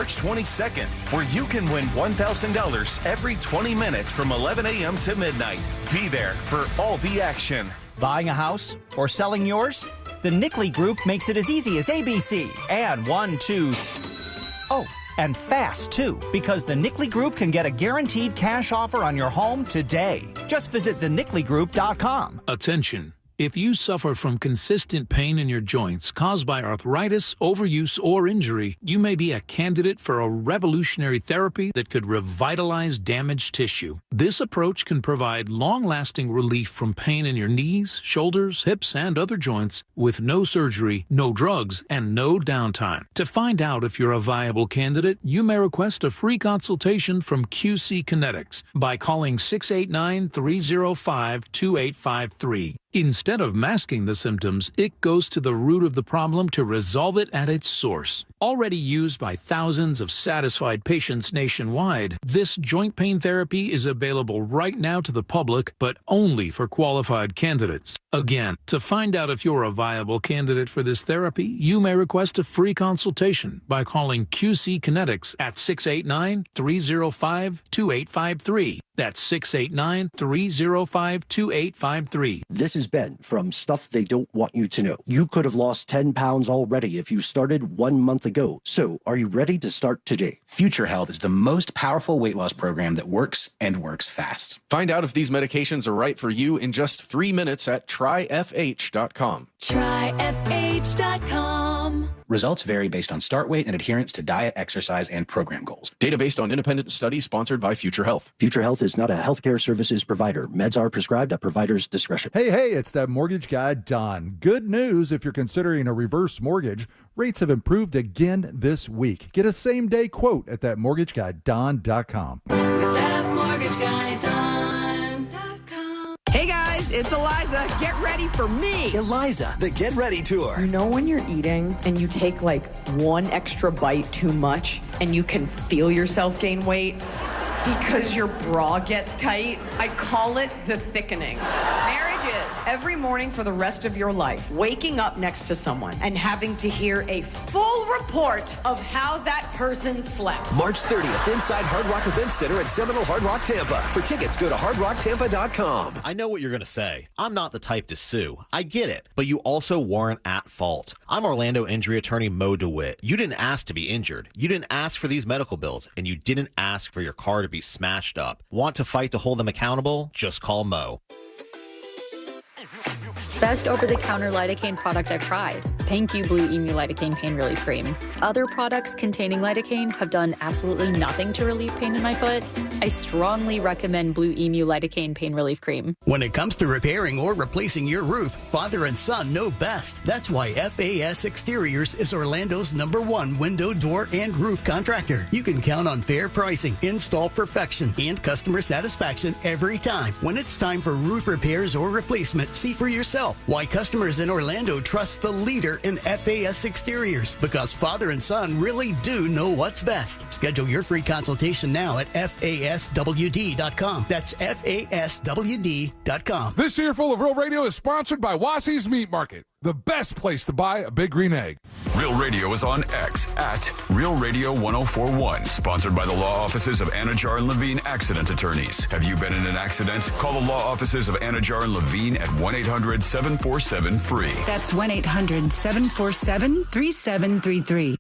March 22nd, where you can win $1,000 every 20 minutes from 11 a.m. to midnight. Be there for all the action. Buying a house or selling yours? The Nickley Group makes it as easy as ABC. And 1, 2... Oh, and fast, too, because the Nickley Group can get a guaranteed cash offer on your home today. Just visit thenickley.com. Attention. If you suffer from consistent pain in your joints caused by arthritis, overuse, or injury, you may be a candidate for a revolutionary therapy that could revitalize damaged tissue. This approach can provide long-lasting relief from pain in your knees, shoulders, hips, and other joints with no surgery, no drugs, and no downtime. To find out if you're a viable candidate, you may request a free consultation from QC Kinetics by calling 689-305-2853. Instead of masking the symptoms, it goes to the root of the problem to resolve it at its source. Already used by thousands of satisfied patients nationwide, this joint pain therapy is available right now to the public, but only for qualified candidates. Again, to find out if you're a viable candidate for this therapy, you may request a free consultation by calling QC Kinetics at 689-305-2853. That's 689-305-2853. This is Ben from Stuff They Don't Want You to Know. You could have lost 10 pounds already if you started 1 month ago. So are you ready to start today? Future Health is the most powerful weight loss program that works and works fast. Find out if these medications are right for you in just 3 minutes at tryfh.com. Tryfh.com. Results vary based on start weight and adherence to diet, exercise, and program goals. Data based on independent study sponsored by Future Health. Future Health is not a healthcare services provider. Meds are prescribed at provider's discretion. Hey, it's that mortgage guy, Don. Good news if you're considering a reverse mortgage. Rates have improved again this week. Get a same-day quote at thatmortgageguyDon.com. With thatmortgageguyDon.com. Hey guys, it's Eliza. Get ready for me. Eliza, the Get Ready Tour. You know when you're eating and you take like one extra bite too much and you can feel yourself gain weight because your bra gets tight? I call it the thickening. Marriage is every morning for the rest of your life, waking up next to someone and having to hear a full report of how that person slept. March 30th, inside Hard Rock Event Center at Seminole Hard Rock Tampa. For tickets, go to hardrocktampa.com. I know what you're going to say. I'm not the type to sue. I get it. But you also weren't at fault. I'm Orlando injury attorney Mo DeWitt. You didn't ask to be injured. You didn't ask for these medical bills. And you didn't ask for your car to be smashed up. Want to fight to hold them accountable? Just call Mo. Best over-the-counter lidocaine product I've tried. Thank you, Blue Emu Lidocaine Pain Relief Cream. Other products containing lidocaine have done absolutely nothing to relieve pain in my foot. I strongly recommend Blue Emu Lidocaine Pain Relief Cream. When it comes to repairing or replacing your roof, father and son know best. That's why FAS Exteriors is Orlando's #1 window, door, and roof contractor. You can count on fair pricing, install perfection, and customer satisfaction every time. When it's time for roof repairs or replacement, see for yourself why customers in Orlando trust the leader in FAS Exteriors, because father and son really do know what's best. Schedule your free consultation now at FASWD.com. That's FASWD.com. This Earful of Real Radio is sponsored by Wassy's Meat Market, the best place to buy a big green egg. Real Radio is on X at Real Radio 1041. Sponsored by the law offices of Anajar and Levine Accident Attorneys. Have you been in an accident? Call the law offices of Anajar and Levine at 1-800-747-FREE. That's 1-800-747-3733.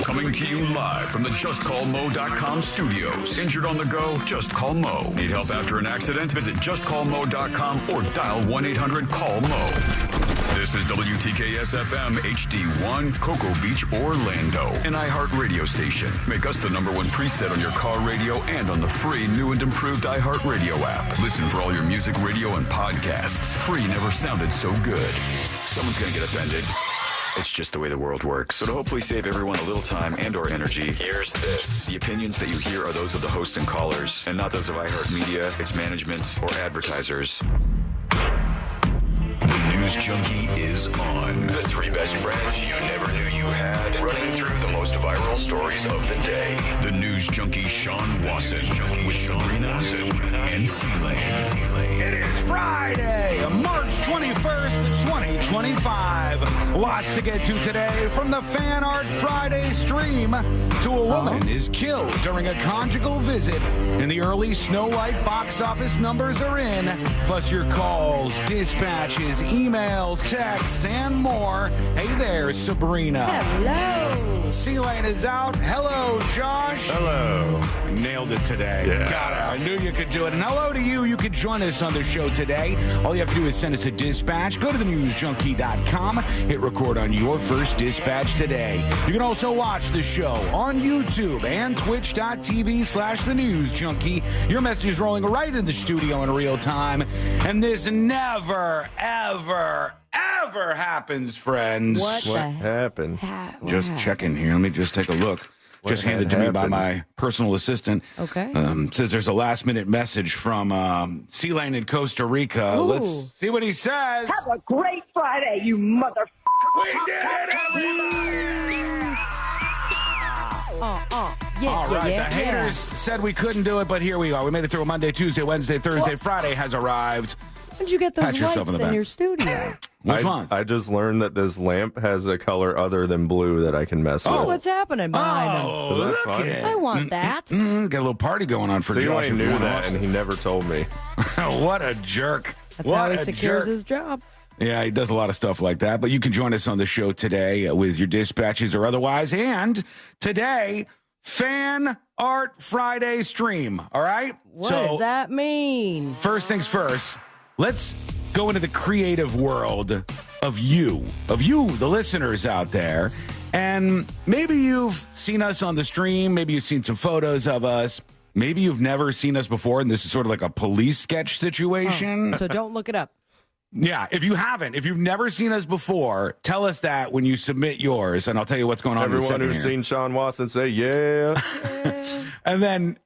Coming to you live from the JustCallMo.com studios. Injured on the go? Just call Mo. Need help after an accident? Visit JustCallMo.com or dial 1-800-CALL-MO. This is WTKS-FM HD1, Cocoa Beach, Orlando. An iHeart radio station. Make us the #1 preset on your car radio and on the free new and improved iHeart radio app. Listen for all your music, radio, and podcasts. Free never sounded so good. Someone's going to get offended. It's just the way the world works. So to hopefully save everyone a little time and or energy, here's this. The opinions that you hear are those of the host and callers, and not those of iHeartMedia, its management, or advertisers. The News Junkie is on. The 3 best friends you never knew you had, running through the most most viral stories of the day. The news junkie Sean Wasson with Sabrina and C-Lane. It is Friday, March 21st, 2025. Lots to get to today, from the Fan Art Friday stream to a woman is killed during a conjugal visit, and the early Snow White box office numbers are in, plus your calls, dispatches, emails, texts, and more. Hey there, Sabrina. Hello. C-Lane is out. Hello, Josh. Hello. Nailed it today. Yeah. Got it. I knew you could do it. And hello to you. You could join us on the show today. All you have to do is send us a dispatch. Go to thenewsjunkie.com. Hit record on your first dispatch today. You can also watch the show on YouTube and twitch.tv/thenewsjunkie. Your message is rolling right in the studio in real time. And this never, ever happens, friends. What happened? Just checking here. Let me just take a look. Just handed to me by my personal assistant. Okay. Says there's a last-minute message from C-Lane in Costa Rica. Ooh. Let's see what he says. Have a great Friday, you mother. We did it, everybody! All right, the haters said we couldn't do it, but here we are. We made it through a Monday, Tuesday, Wednesday, Thursday, Friday has arrived. How'd you get those Pat yourself lights on the in back. your studio? Which one? I just learned that this lamp has a color other than blue that I can mess with. What's happening behind him? Is that look fun? at it. I want that. Got a little party going on for Josh. C-Lane knew that, and he never told me. What a jerk. That's what how he a secures jerk. his job. Yeah, he does a lot of stuff like that. But you can join us on the show today with your dispatches or otherwise. And today, Fan Art Friday stream. All right? What does that mean? First things first, let's go into the creative world of you, the listeners out there. And maybe you've seen us on the stream. Maybe you've seen some photos of us. Maybe you've never seen us before, and this is sort of like a police sketch situation. So don't look it up. Yeah, if you've never seen us before, tell us that when you submit yours, and I'll tell you what's going on. Everyone who's seen Sean Watson say, yeah. and then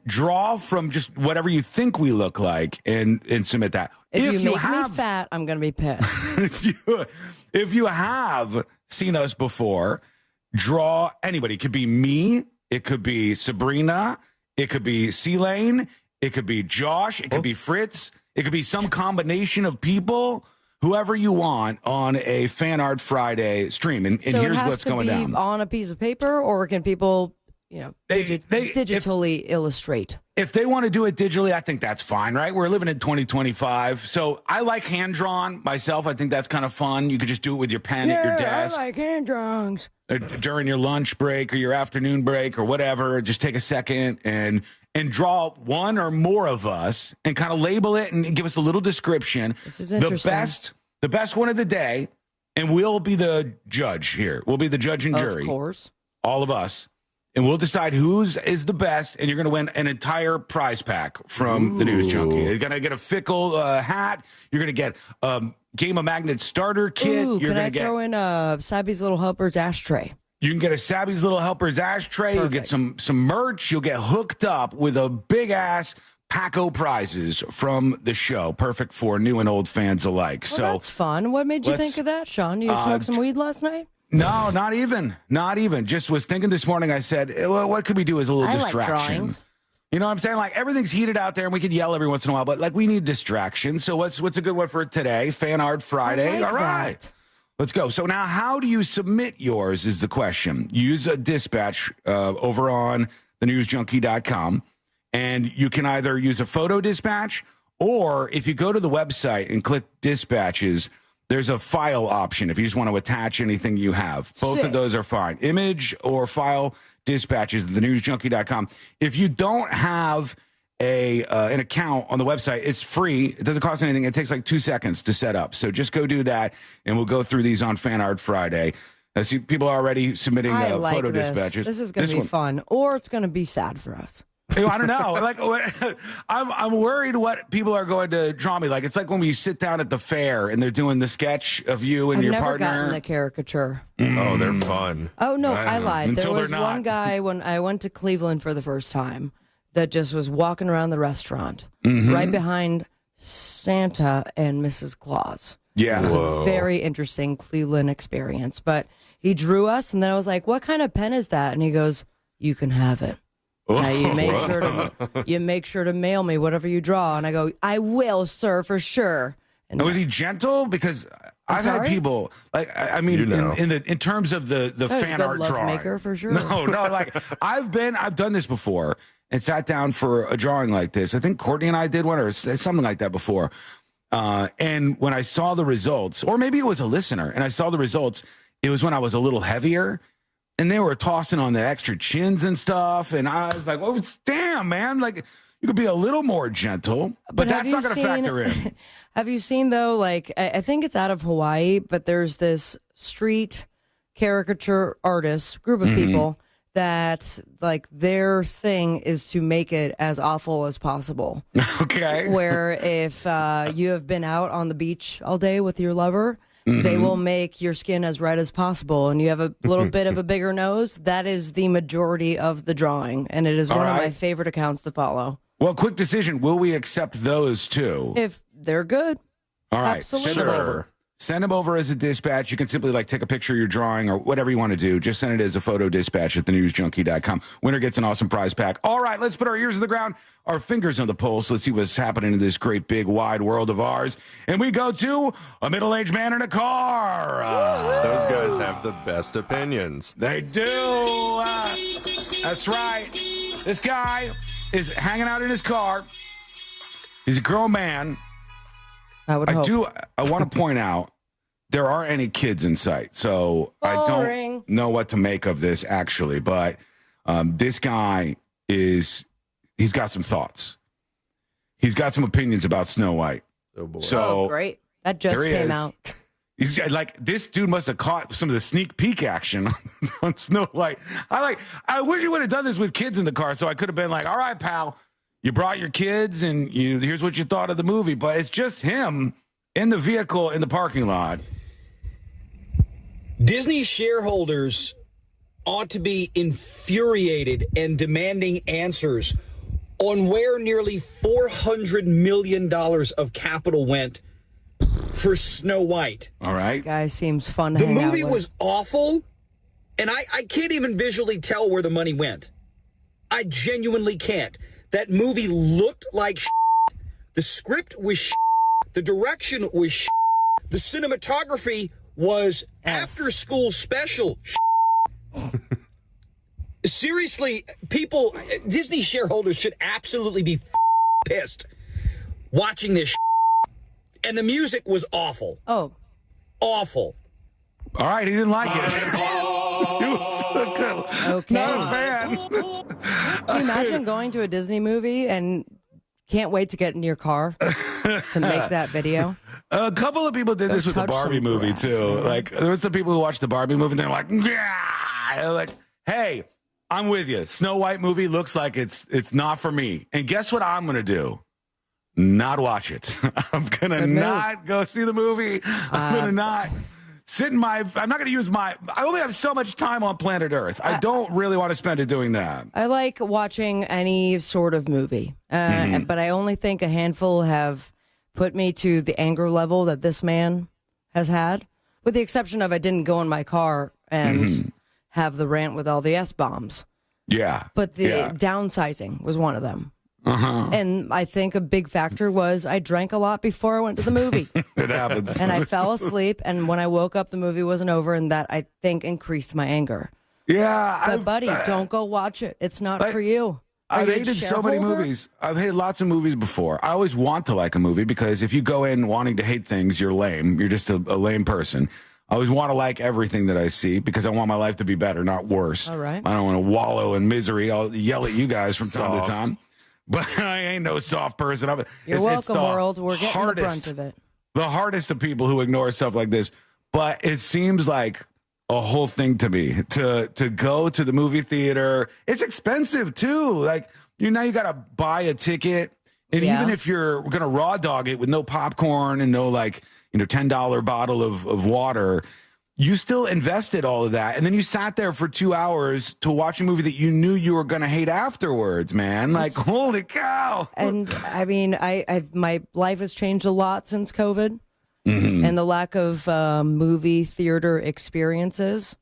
draw from just whatever you think we look like and submit that. If you make me fat, I'm going to be pissed. if you have seen us before, draw anybody. It could be me. It could be Sabrina. It could be C-Lane. It could be Josh. It could be Fritz. It could be some combination of people, whoever you want, on a Fan Art Friday stream. And so here's it has what's to going be down. on a piece of paper, or can people, digitally illustrate? If they want to do it digitally, I think that's fine, right? We're living in 2025. So I like hand-drawn myself. I think that's kind of fun. You could just do it with your pen at your desk. I like hand-drawings. During your lunch break or your afternoon break or whatever. Just take a second and draw one or more of us and kind of label it and give us a little description. This is interesting. The best one of the day, and we'll be the judge here. We'll be the judge and jury. Of course. All of us. And we'll decide whose is the best, and you're going to win an entire prize pack from the News Junkie. You're going to get a Fickle hat. You're going to get Game of Magnet starter kit. Ooh, You're can I get, throw in a Sabby's Little Helper's ashtray? You can get a Sabby's Little Helper's ashtray. You'll get some merch. You'll get hooked up with a big-ass pack of prizes from the show. Perfect for new and old fans alike. Well, so that's fun. What made you think of that, Sean? You smoked some weed last night? No, not even. Just was thinking this morning. I said, well, what could we do as a little distraction? Like drawings. You know what I'm saying? Like, everything's heated out there, and we can yell every once in a while, but, like, we need distraction. So what's a good one for today? Fan Art Friday. All right. Let's go. So now, how do you submit yours is the question. Use a dispatch over on thenewsjunkie.com, and you can either use a photo dispatch, or if you go to the website and click dispatches, there's a file option if you just want to attach anything you have. Both of those are fine. Image or file dispatches, thenewsjunkie.com. If you don't have an account on the website, it's free. It doesn't cost anything. It takes like 2 seconds to set up. So just go do that, and we'll go through these on Fan Art Friday. I see people are already submitting photo dispatches. This is going to be fun, or it's going to be sad for us. I don't know. I'm worried what people are going to draw me like. It's like when we sit down at the fair and they're doing the sketch of you and your partner. I've never gotten the caricature. Oh, they're fun. Oh, no, I lied. There was one guy when I went to Cleveland for the first time that just was walking around the restaurant right behind Santa and Mrs. Claus. Yeah. It was a very interesting Cleveland experience. But he drew us, and then I was like, what kind of pen is that? And he goes, you can have it. Now you make sure to mail me whatever you draw. And I go, I will, sir, for sure. And was he gentle? Because I've had people like in terms of the fan art drawing maker for sure. No, like I've done this before and sat down for a drawing like this. I think Courtney and I did one or something like that before. And when I saw the results, or maybe it was a listener, and I saw the results, it was when I was a little heavier. And they were tossing on the extra chins and stuff. And I was like, well, damn, man. Like, you could be a little more gentle. But that's not going to factor in. Have you seen, though, like, I think it's out of Hawaii, but there's this street caricature artist group of people that, like, their thing is to make it as awful as possible. Okay. Where if you have been out on the beach all day with your lover, they will make your skin as red as possible, and you have a little bit of a bigger nose. That is the majority of the drawing, and it is one of my favorite accounts to follow. Well, quick decision. Will we accept those too? If they're good. All right. Absolutely. Send them over. Send them over as a dispatch. You can simply take a picture of your drawing or whatever you want to do. Just send it as a photo dispatch at thenewsjunkie.com. Winner gets an awesome prize pack. All right, let's put our ears to the ground, our fingers on the pulse. Let's see what's happening in this great, big, wide world of ours. And we go to a middle-aged man in a car. Those guys have the best opinions. They do. That's right. This guy is hanging out in his car. He's a grown man. I want to point out there aren't any kids in sight, so I don't know what to make of this actually. But this guy he's got some thoughts. He's got some opinions about Snow White. Oh boy! So great, that just came out. He's like, this dude must have caught some of the sneak peek action on Snow White. I wish you would have done this with kids in the car, so I could have been like, all right, pal. You brought your kids, and here's what you thought of the movie. But it's just him in the vehicle in the parking lot. Disney shareholders ought to be infuriated and demanding answers on where nearly $400 million of capital went for Snow White. All right. This guy seems fun to The hang out movie with. was awful, and I can't even visually tell where the money went. I genuinely can't. That movie looked like shit. The script was shit. The direction was shit. The cinematography was after-school special shit. Seriously, people, Disney shareholders should absolutely be pissed watching this shit. And the music was awful. Oh. Awful. All right, he didn't like it. Okay. Not a fan. Can you imagine going to a Disney movie and can't wait to get in your car to make that video? A couple of people did this with the Barbie movie, too. Man. Like, there was some people who watched the Barbie movie, and they're like, yeah. They're like, hey, I'm with you. Snow White movie looks like it's not for me. And guess what I'm going to do? Not watch it. I'm going to not go see the movie. I'm going to not sit in I'm not going to use I only have so much time on planet Earth. I don't really want to spend it doing that. I like watching any sort of movie, but I only think a handful have put me to the anger level that this man has had, with the exception of I didn't go in my car and have the rant with all the S-bombs. Yeah. But the downsizing was one of them. And I think a big factor was I drank a lot before I went to the movie. It happens. And I fell asleep, and when I woke up, the movie wasn't over, and that, I think, increased my anger. Yeah. But, buddy, don't go watch it. It's not for you. I've hated so many movies. I've hated lots of movies before. I always want to like a movie because if you go in wanting to hate things, you're lame. You're just a lame person. I always want to like everything that I see because I want my life to be better, not worse. All right. I don't want to wallow in misery. I'll yell at you guys from time to time. But I ain't no soft person. You're welcome, world. We're getting the brunt of it. The hardest of people who ignore stuff like this. But it seems like a whole thing to me to go to the movie theater. It's expensive too. Like you got to buy a ticket, and even if you're gonna raw dog it with no popcorn and no $10 bottle of water, you still invested all of that, and then you sat there for 2 hours to watch a movie that you knew you were gonna hate afterwards. Man, like holy cow! And I mean, my life has changed a lot since COVID. And the lack of movie theater experiences.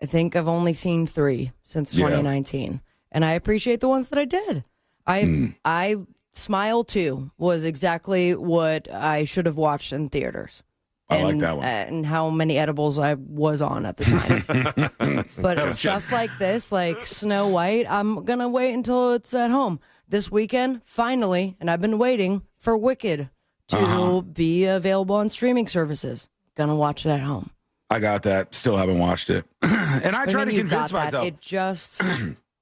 I think I've only seen 3 since 2019, and I appreciate the ones that I did. I Smile 2 was exactly what I should have watched in theaters. I like that one. And how many edibles I was on at the time. But stuff like this, like Snow White, I'm going to wait until it's at home. This weekend, finally, and I've been waiting for Wicked to be available on streaming services. Going to watch it at home. I got that. Still haven't watched it. And I tried to convince myself. It just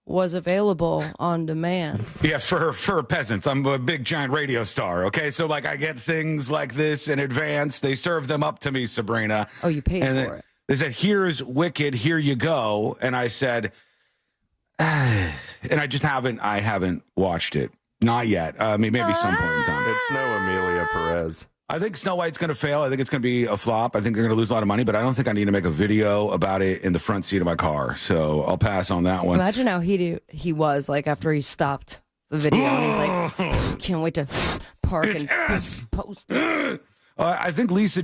was available on demand. Yeah, for peasants. I'm a big giant radio star, okay? So, like, I get things like this in advance. They serve them up to me, Sabrina. Oh, you paid for it. They said, here's Wicked, here you go. And I said, and I haven't watched it. Not yet. Maybe some point in time. It's no Amelia Perez. I think Snow White's going to fail. I think it's going to be a flop. I think they're going to lose a lot of money, but I don't think I need to make a video about it in the front seat of my car. So I'll pass on that one. Imagine how he was like after he stopped the video and he's like, can't wait to park and post this. I think Lisa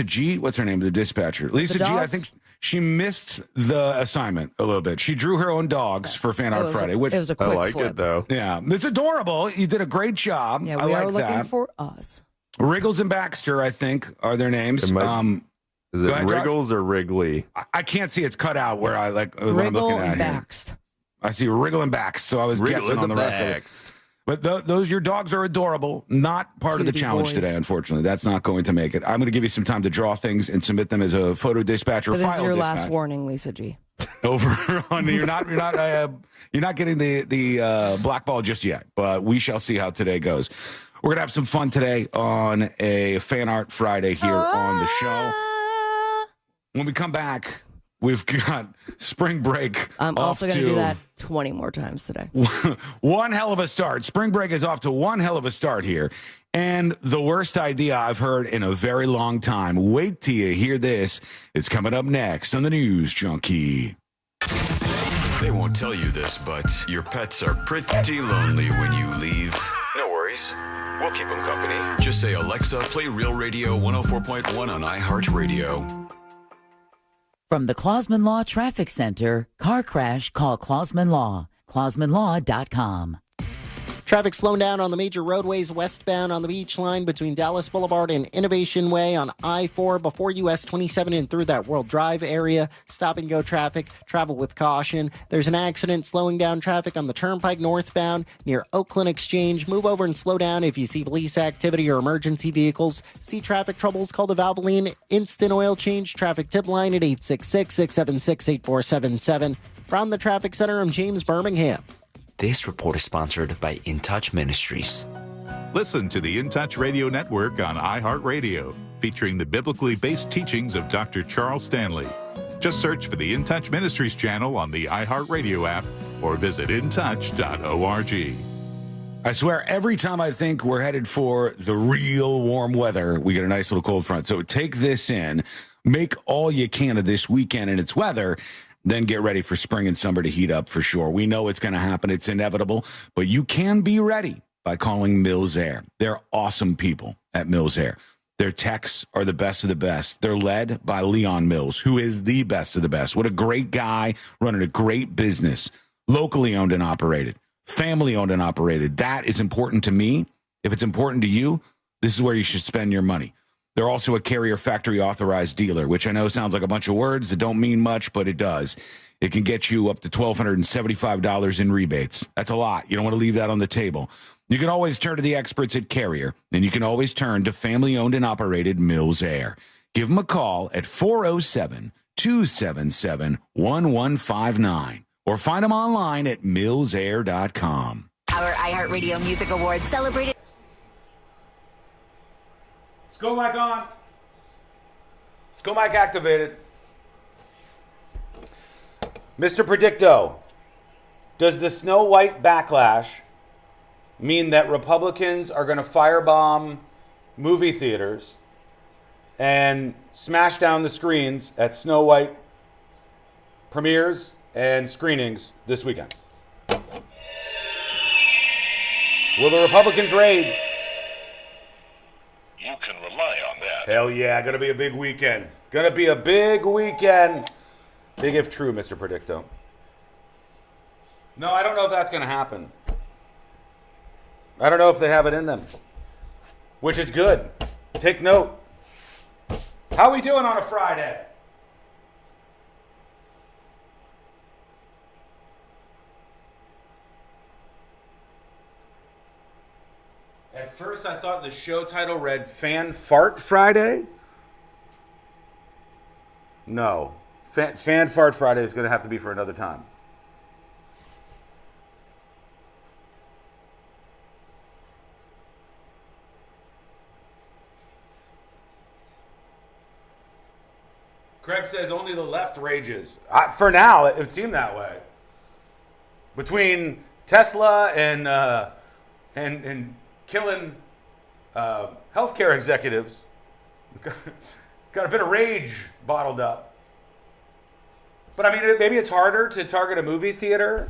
G. What's her name? The dispatcher. Lisa G. I think she missed the assignment a little bit. She drew her own dogs for Fan Art Friday. It was a quick I like flip. it, though. Yeah, it's adorable. You did a great job. Yeah, I we like are looking that. for us. Wriggles and Baxter, I think, are their names. Is it Wriggles or Wrigley? I can't see. It's cut out where I'm looking Wriggle at and here. Baxt. I see Wriggle and Baxt, so I was guessing on the rest of it. But those your dogs are adorable. Not part of the challenge today, unfortunately. That's not going to make it. I'm going to give you some time to draw things and submit them as a photo dispatch or This file is your dispatch. last warning, Lisa G. Over on you're not getting the black ball just yet, but we shall see how today goes. We're gonna have some fun today on a Fan Art Friday here on the show. When we come back, we've got spring break. I'm also going to do that 20 more times today. One hell of a start. Spring break is off to one hell of a start here. And the worst idea I've heard in a very long time. Wait till you hear this. It's coming up next on the News Junkie. They won't tell you this, but your pets are pretty lonely when you leave. No worries. We'll keep them company. Just say, Alexa, play Real Radio 104.1 on iHeartRadio. From the Clausman Law Traffic Center, car crash, call Clausman Law. ClausmanLaw.com. Traffic slowing down on the major roadways westbound on the beach line between Dallas Boulevard and Innovation Way on I-4 before US 27 and through that World Drive area. Stop and go traffic. Travel with caution. There's an accident slowing down traffic on the Turnpike northbound near Oakland Exchange. Move over and slow down if you see police activity or emergency vehicles. See traffic troubles, call the Valvoline Instant Oil Change traffic tip line at 866-676-8477. From the Traffic Center, I'm James Birmingham. This report is sponsored by In Touch Ministries. Listen to the In Touch Radio Network on iHeartRadio, featuring the biblically based teachings of Dr. Charles Stanley. Just search for the In Touch Ministries channel on the iHeartRadio app or visit intouch.org. I swear, every time I think we're headed for the real warm weather, we get a nice little cold front. So take this in, make all you can of this weekend and its weather, then get ready for spring and summer to heat up for sure. We know it's going to happen. It's inevitable, but you can be ready by calling Mills Air. They're awesome people at Mills Air. Their techs are the best of the best. They're led by Leon Mills, who is the best of the best. What a great guy running a great business, locally owned and operated, family owned and operated. That is important to me. If it's important to you, this is where you should spend your money. They're also a Carrier Factory Authorized dealer, which I know sounds like a bunch of words that don't mean much, but it does. It can get you up to $1,275 in rebates. That's a lot. You don't want to leave that on the table. You can always turn to the experts at Carrier, and you can always turn to family-owned and operated Mills Air. Give them a call at 407-277-1159 or find them online at millsair.com. Our iHeartRadio Music Awards celebrated. Go mic on. Go mic activated. Mr. Predicto, does the Snow White backlash mean that Republicans are going to firebomb movie theaters and smash down the screens at Snow White premieres and screenings this weekend? Will the Republicans rage? You can rely on that. Hell yeah, gonna be a big weekend. Gonna be a big weekend. Big if true, Mr. Predicto. No, I don't know if that's going to happen. I don't know if they have it in them, which is good. Take note. How we doing on a Friday? At first, I thought the show title read Fan Fart Friday. No. Fan Fart Friday is going to have to be for another time. Craig says only the left rages. For now, it would seem that way. Between Tesla and killing healthcare executives, got a bit of rage bottled up. But I mean, maybe it's harder to target a movie theater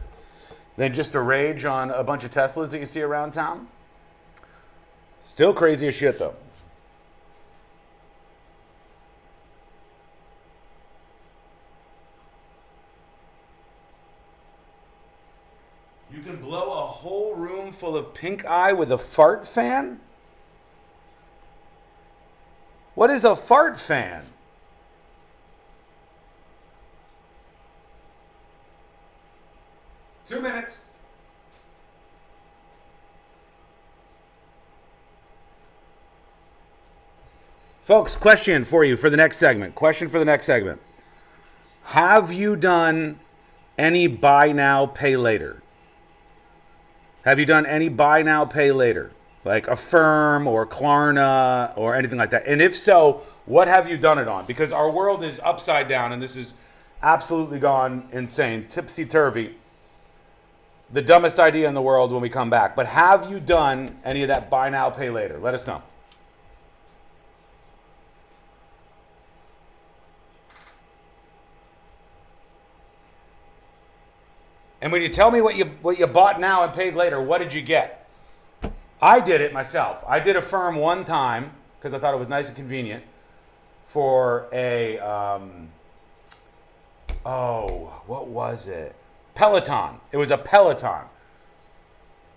than just a rage on a bunch of Teslas that you see around town. Still crazy as shit, though. You can blow a whole room full of pink eye with a fart fan? What is a fart fan? Two minutes. Folks, question for you for the next segment. Question for the next segment. Have you done any buy now, pay later? Have you done any buy now, pay later? Like Affirm or Klarna or anything like that? And if so, what have you done it on? Because our world is upside down and this is absolutely gone insane, tipsy-turvy. The dumbest idea in the world when we come back. But have you done any of that buy now, pay later? Let us know. And when you tell me what you bought now and paid later, what did you get? I did it myself. I did Affirm one time because I thought it was nice and convenient for a, what was it? Peloton. It was a Peloton.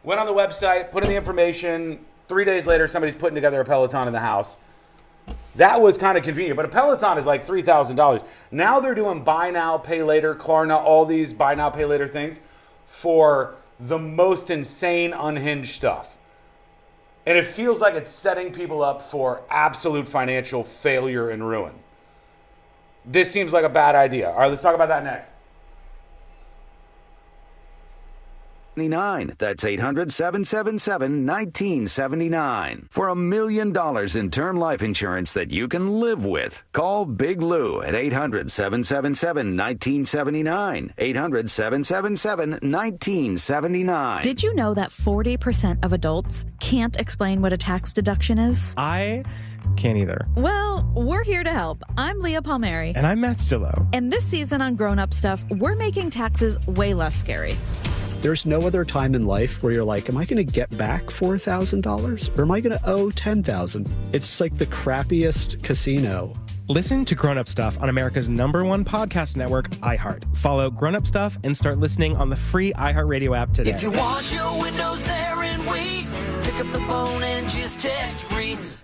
Went on the website, put in the information. 3 days later, somebody's putting together a Peloton in the house. That was kind of convenient, but a Peloton is like $3,000. Now they're doing buy now, pay later, Klarna, all these buy now, pay later things for the most insane, unhinged stuff. And it feels like it's setting people up for absolute financial failure and ruin. This seems like a bad idea. All right, let's talk about that next. That's 800-777-1979. For $1 million in term life insurance that you can live with. Call Big Lou at 800-777-1979. 800-777-1979. Did you know that 40% of adults can't explain what a tax deduction is? I can't either. Well, we're here to help. I'm Leah Palmieri. And I'm Matt Stillo. And this season on Grown Up Stuff, we're making taxes way less scary. There's no other time in life where you're like, am I going to get back $4,000 or am I going to owe $10,000? It's like the crappiest casino. Listen to Grown Up Stuff on America's #1 podcast network, iHeart. Follow Grown Up Stuff and start listening on the free iHeartRadio app today. If you want your windows there in weeks, pick up the phone and just text Reese.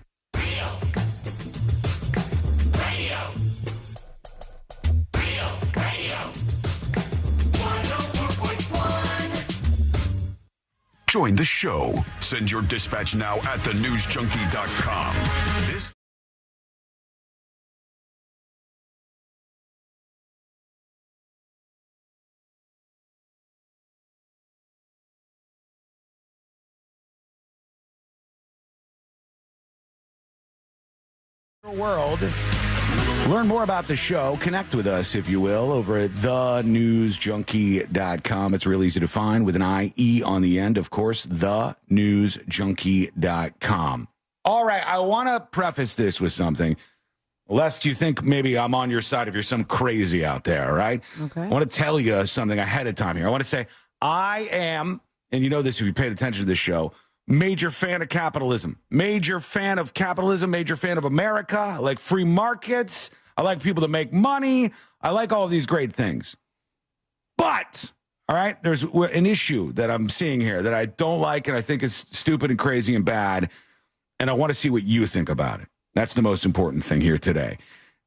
Join the show. Send your dispatch now at thenewsjunkie.com. This world. Learn more about the show. Connect with us, if you will, over at thenewsjunkie.com. It's real easy to find with an IE on the end, of course, thenewsjunkie.com. All right, I want to preface this with something, lest you think maybe I'm on your side if you're some crazy out there, all right? Okay. I want to tell you something ahead of time here. I want to say I am, and you know this if you paid attention to this show, major fan of capitalism. Major fan of capitalism, major fan of America. I like free markets. I like people to make money. I like all of these great things. But, all right, there's an issue that I'm seeing here that I don't like and I think is stupid and crazy and bad. And I want to see what you think about it. That's the most important thing here today.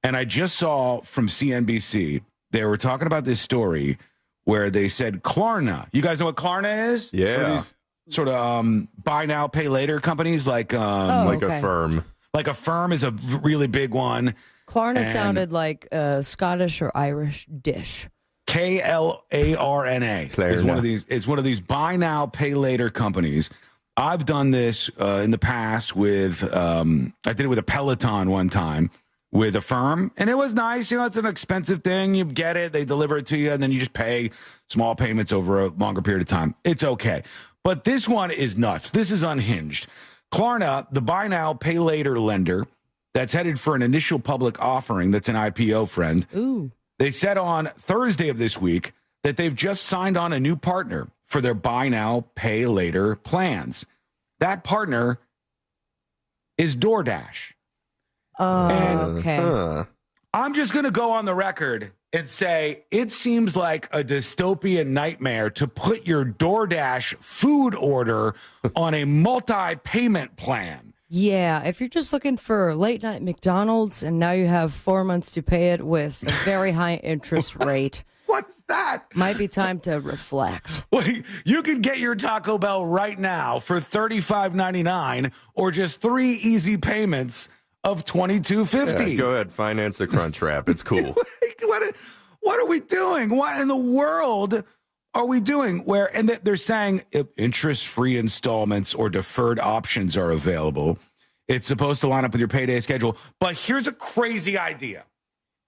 And I just saw from CNBC, they were talking about this story where they said Klarna. You guys know what Klarna is? Yeah. Sort of buy now, pay later companies like a firm. Like a firm is a really big one. Klarna sounded like Scottish or Irish dish. Klarna is one of these. It's one of these buy now, pay later companies. I've done this in the past with. I did it with a Peloton one time with a firm, and it was nice. You know, it's an expensive thing. You get it, they deliver it to you, and then you just pay small payments over a longer period of time. It's okay. But this one is nuts. This is unhinged. Klarna, the buy now, pay later lender that's headed for an initial public offering. That's an IPO, friend. Ooh. They said on Thursday of this week that they've just signed on a new partner for their buy now, pay later plans. That partner is DoorDash. Okay. I'm just going to go on the record and say it seems like a dystopian nightmare to put your DoorDash food order on a multi-payment plan. Yeah, if you're just looking for late night McDonald's and now you have 4 months to pay it with a very high interest rate. What's that? Might be time to reflect. Well, you can get your Taco Bell right now for $35.99 or just 3 easy payments of $22.50. Yeah, go ahead, finance the Crunchwrap. It's cool. What are we doing? What in the world are we doing? And they're saying interest-free installments or deferred options are available. It's supposed to line up with your payday schedule. But here's a crazy idea.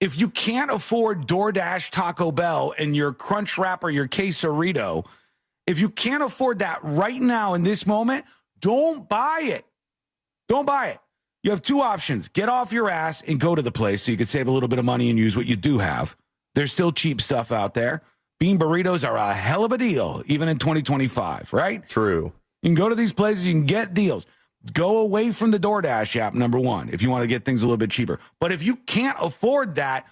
If you can't afford DoorDash, Taco Bell, and your Crunchwrap or your Quesarito, if you can't afford that right now in this moment, don't buy it. Don't buy it. You have 2 options. Get off your ass and go to the place so you can save a little bit of money and use what you do have. There's still cheap stuff out there. Bean burritos are a hell of a deal, even in 2025, right? True. You can go to these places, you can get deals. Go away from the DoorDash app, number one, if you want to get things a little bit cheaper. But if you can't afford that,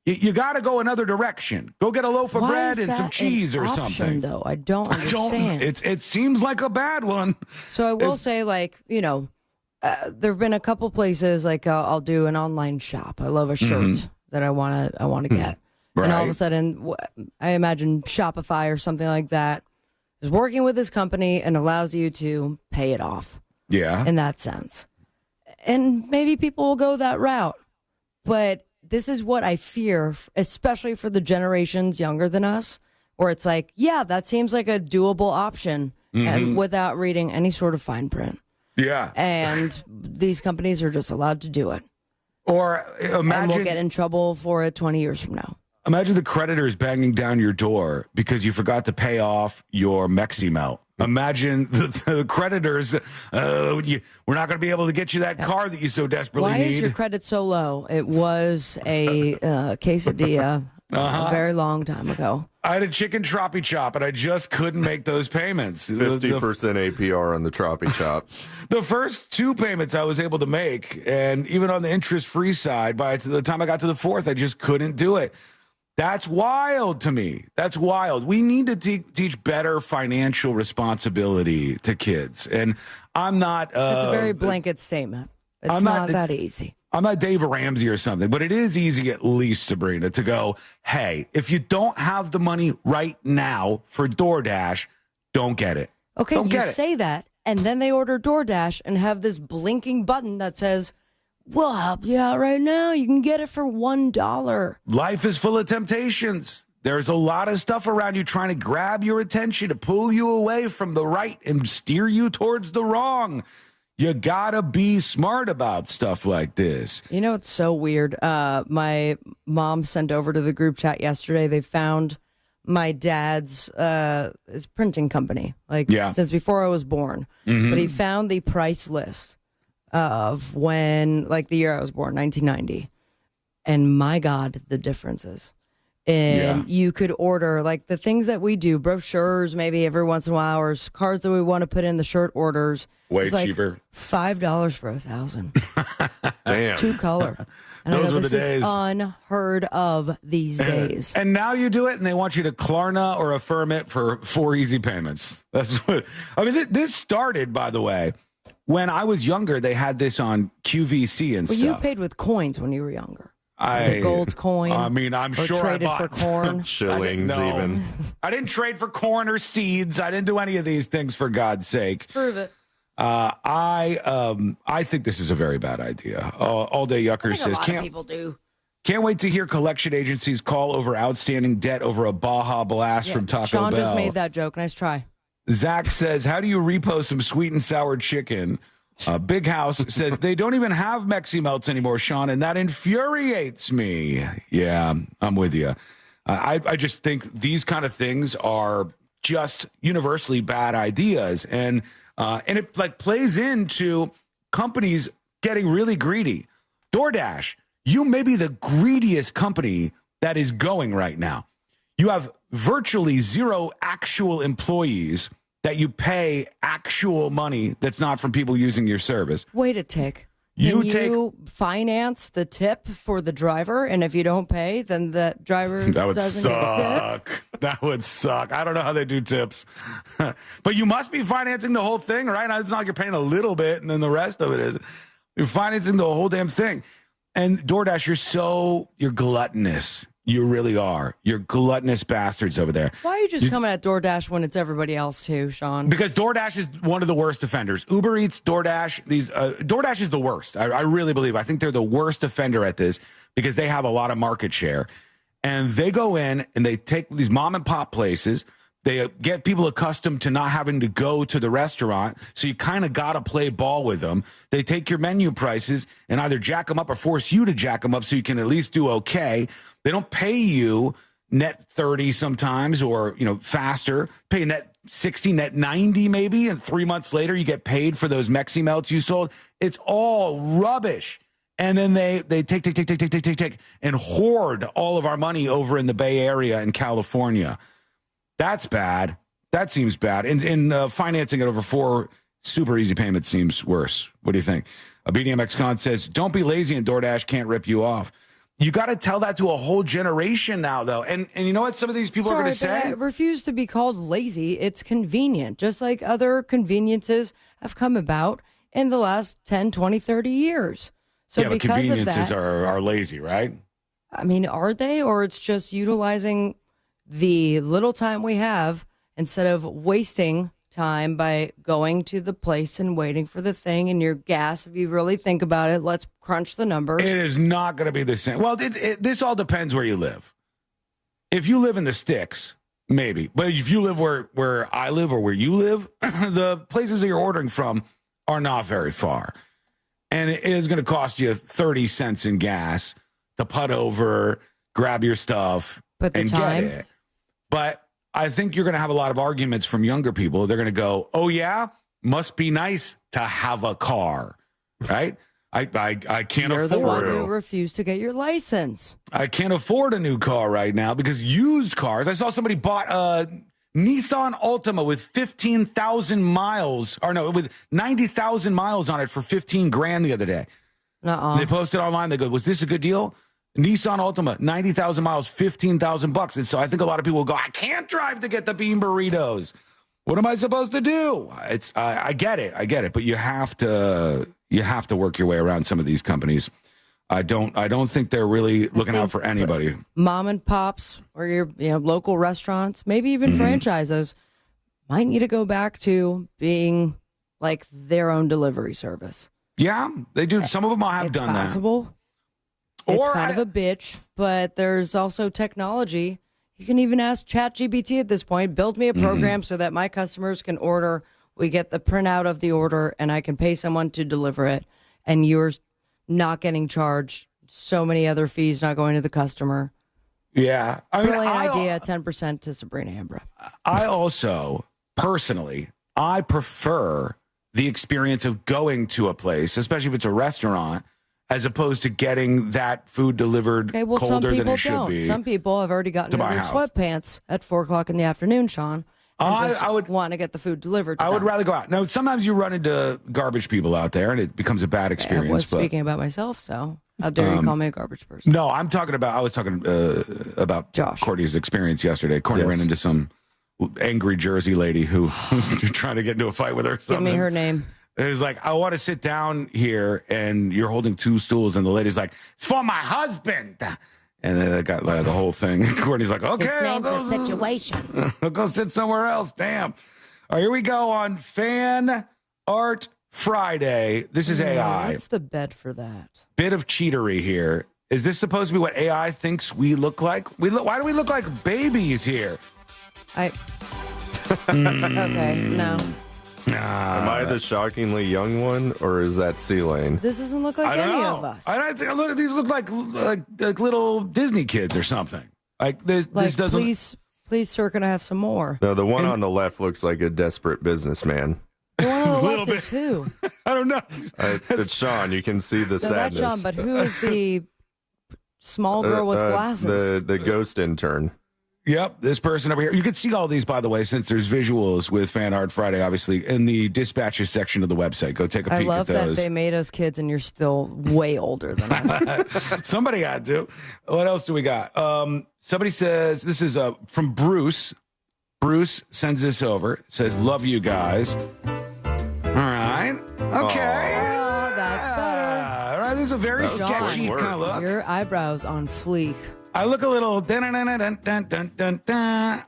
you got to go another direction. Go get a loaf of bread and some cheese or something. Though I don't understand. It seems like a bad one. So I will say, like, you know, there have been a couple places like I'll do an online shop. I love a shirt that I want to get, and all of a sudden, I imagine Shopify or something like that is working with this company and allows you to pay it off. Yeah, in that sense, and maybe people will go that route, but this is what I fear, especially for the generations younger than us, where it's like, yeah, that seems like a doable option, and without reading any sort of fine print. Yeah. And these companies are just allowed to do it. Or imagine... And we'll get in trouble for it 20 years from now. Imagine the creditors banging down your door because you forgot to pay off your Mexi Melt. Imagine the creditors, we're not going to be able to get you that car that you so desperately need. Why is your credit so low? It was a quesadilla a very long time ago. I had a chicken troppy chop, and I just couldn't make those payments. 50% APR on the troppy chop. The first 2 payments I was able to make, and even on the interest-free side, by the time I got to the 4th, I just couldn't do it. That's wild to me. That's wild. We need to teach better financial responsibility to kids. And I'm not... It's a very blanket statement. It's not that easy. I'm not Dave Ramsey or something, but it is easy at least, Sabrina, to go, hey, if you don't have the money right now for DoorDash, don't get it. Okay, you say that, and then they order DoorDash and have this blinking button that says, we'll help you out right now. You can get it for $1. Life is full of temptations. There's a lot of stuff around you trying to grab your attention, to pull you away from the right and steer you towards the wrong. You gotta be smart about stuff like this. You know, it's so weird. My mom sent over to the group chat yesterday. They found my dad's his printing company, since before I was born. But he found the price list of when, like the year I was born, 1990. And my God, the differences. And you could order, like, the things that we do, brochures maybe every once in a while, or cards that we want to put in the shirt orders. Way it's like cheaper. $5 for 1,000. Damn. 2 color. And Those were the this days. is unheard of these days. And now you do it, and they want you to Klarna or Affirm it for 4 easy payments. That's what I mean. This started, by the way, when I was younger. They had this on QVC and Well, stuff. you paid with coins when you were younger. A gold coin. I mean, I'm or sure I traded bought for corn. Shillings, even. I didn't trade for corn or seeds. I didn't do any of these things, for God's sake. Prove it. I think this is a very bad idea. All Day Yucker says, a lot of people do. Can't wait to hear collection agencies call over outstanding debt over a Baja Blast from Taco Sean Bell. just made that joke. Nice try. Zach says, how do you repo some sweet and sour chicken? Big House says, they don't even have Mexi Melts anymore, Sean, and that infuriates me. Yeah, I'm with you. I just think these kind of things are just universally bad ideas. And it like plays into companies getting really greedy. DoorDash, you may be the greediest company that is going right now. You have virtually zero actual employees that you pay actual money that's not from people using your service. Wait a tick. You you finance the tip for the driver, and if you don't pay, then the driver That would doesn't get a tip? suck. That would suck. I don't know how they do tips. But you must be financing the whole thing, right? It's not like you're paying a little bit and then the rest of it is. You're financing the whole damn thing. And DoorDash, you're gluttonous. You really are. You're gluttonous bastards over there. Why are you just coming at DoorDash when it's everybody else too, Sean? Because DoorDash is one of the worst offenders. Uber Eats, DoorDash, DoorDash is the worst. I really believe. I think they're the worst offender at this because they have a lot of market share. And they go in and they take these mom and pop places. They get people accustomed to not having to go to the restaurant. So you kind of got to play ball with them. They take your menu prices and either jack them up or force you to jack them up so you can at least do okay. They don't pay you net 30 sometimes or, faster. Pay net 60, net 90 maybe. And 3 months later, you get paid for those Mexi Melts you sold. It's all rubbish. And then they take and hoard all of our money over in the Bay Area in California. That's bad. That seems bad. And financing it over 4 super easy payments seems worse. What do you think? BDMX Con says, don't be lazy and DoorDash can't rip you off. You got to tell that to a whole generation now, though. And you know what some of these people are going to say? I refuse to be called lazy. It's convenient, just like other conveniences have come about in the last 10, 20, 30 years. So yeah, but because conveniences of that, are lazy, right? I mean, are they? Or it's just utilizing the little time we have instead of wasting time by going to the place and waiting for the thing and your gas. If you really think about it, let's crunch the numbers. It is not going to be the same. Well, this all depends where you live. If you live in the sticks, maybe. But if you live where I live or where you live, the places that you're ordering from are not very far. And it is going to cost you 30 cents in gas to put over, grab your stuff, and get it. But I think you're going to have a lot of arguments from younger people. They're going to go, oh, yeah, must be nice to have a car, right? I can't You're afford the one who refused to get your license. I can't afford a new car right now because used cars. I saw somebody bought a Nissan Altima with 15,000 miles, or no, with 90,000 miles on it for 15 grand the other day. They posted online. They go, was this a good deal? Nissan Altima, 90,000 miles, $15,000. And so I think a lot of people will go, I can't drive to get the bean burritos. What am I supposed to do? I get it, but you have to work your way around some of these companies. I don't think they're really looking out for anybody. Mom and pops or your local restaurants, maybe even franchises, might need to go back to being like their own delivery service. Yeah, they do. Some of them have done that. It's kind of a bitch, but there's also technology. You can even ask ChatGPT at this point, build me a program so that my customers can order. We get the printout of the order, and I can pay someone to deliver it. And you're not getting charged so many other fees, not going to the customer. Yeah. Brilliant idea, 10% to Sabrina Ambra. I also, personally, I prefer the experience of going to a place, especially if it's a restaurant, as opposed to getting that food delivered colder than it should be. Some people have already gotten to their sweatpants at 4 o'clock in the afternoon, Sean. I would want to get the food delivered to I would rather go out. Now, sometimes you run into garbage people out there, and it becomes a bad experience. I was speaking about myself, so. How dare you call me a garbage person? No, I was talking about Josh. Courtney's experience yesterday. Courtney ran into some angry Jersey lady who was trying to get into a fight with her or something. Give me her name. It was like, I want to sit down here, and you're holding 2 stools, and the lady's like, it's for my husband. And then it got the whole thing. Courtney's like, okay, This name's a situation. I'll go sit somewhere else. Damn. All right, here we go on Fan Art Friday. This is AI. What's the bet for that? Bit of cheatery here. Is this supposed to be what AI thinks we look like? Why do we look like babies here? Okay, no. Am I the shockingly young one, or is that C-Lane? This doesn't look like any of us. I don't think these look like little Disney kids or something. Like this doesn't. Please, sir, can I have some more? No, the one on the left looks like a desperate businessman. The one on the left is who? I don't know. It's Sean. You can see the No, sadness. that's Sean, but who is the small girl with glasses? The ghost intern. Yep, this person over here. You can see all these, by the way, since there's visuals with Fan Art Friday, obviously, in the dispatches section of the website. Go take a peek at those. I love that they made us kids and you're still way older than us. Somebody had to. What else do we got? Somebody says, this is from Bruce. Bruce sends this over. Says, love you guys. All right. Okay. Oh, that's better. All right, this is a very sketchy kind of look. Your eyebrows on fleek. I look a little dun-dun-dun-dun-dun-dun-dun.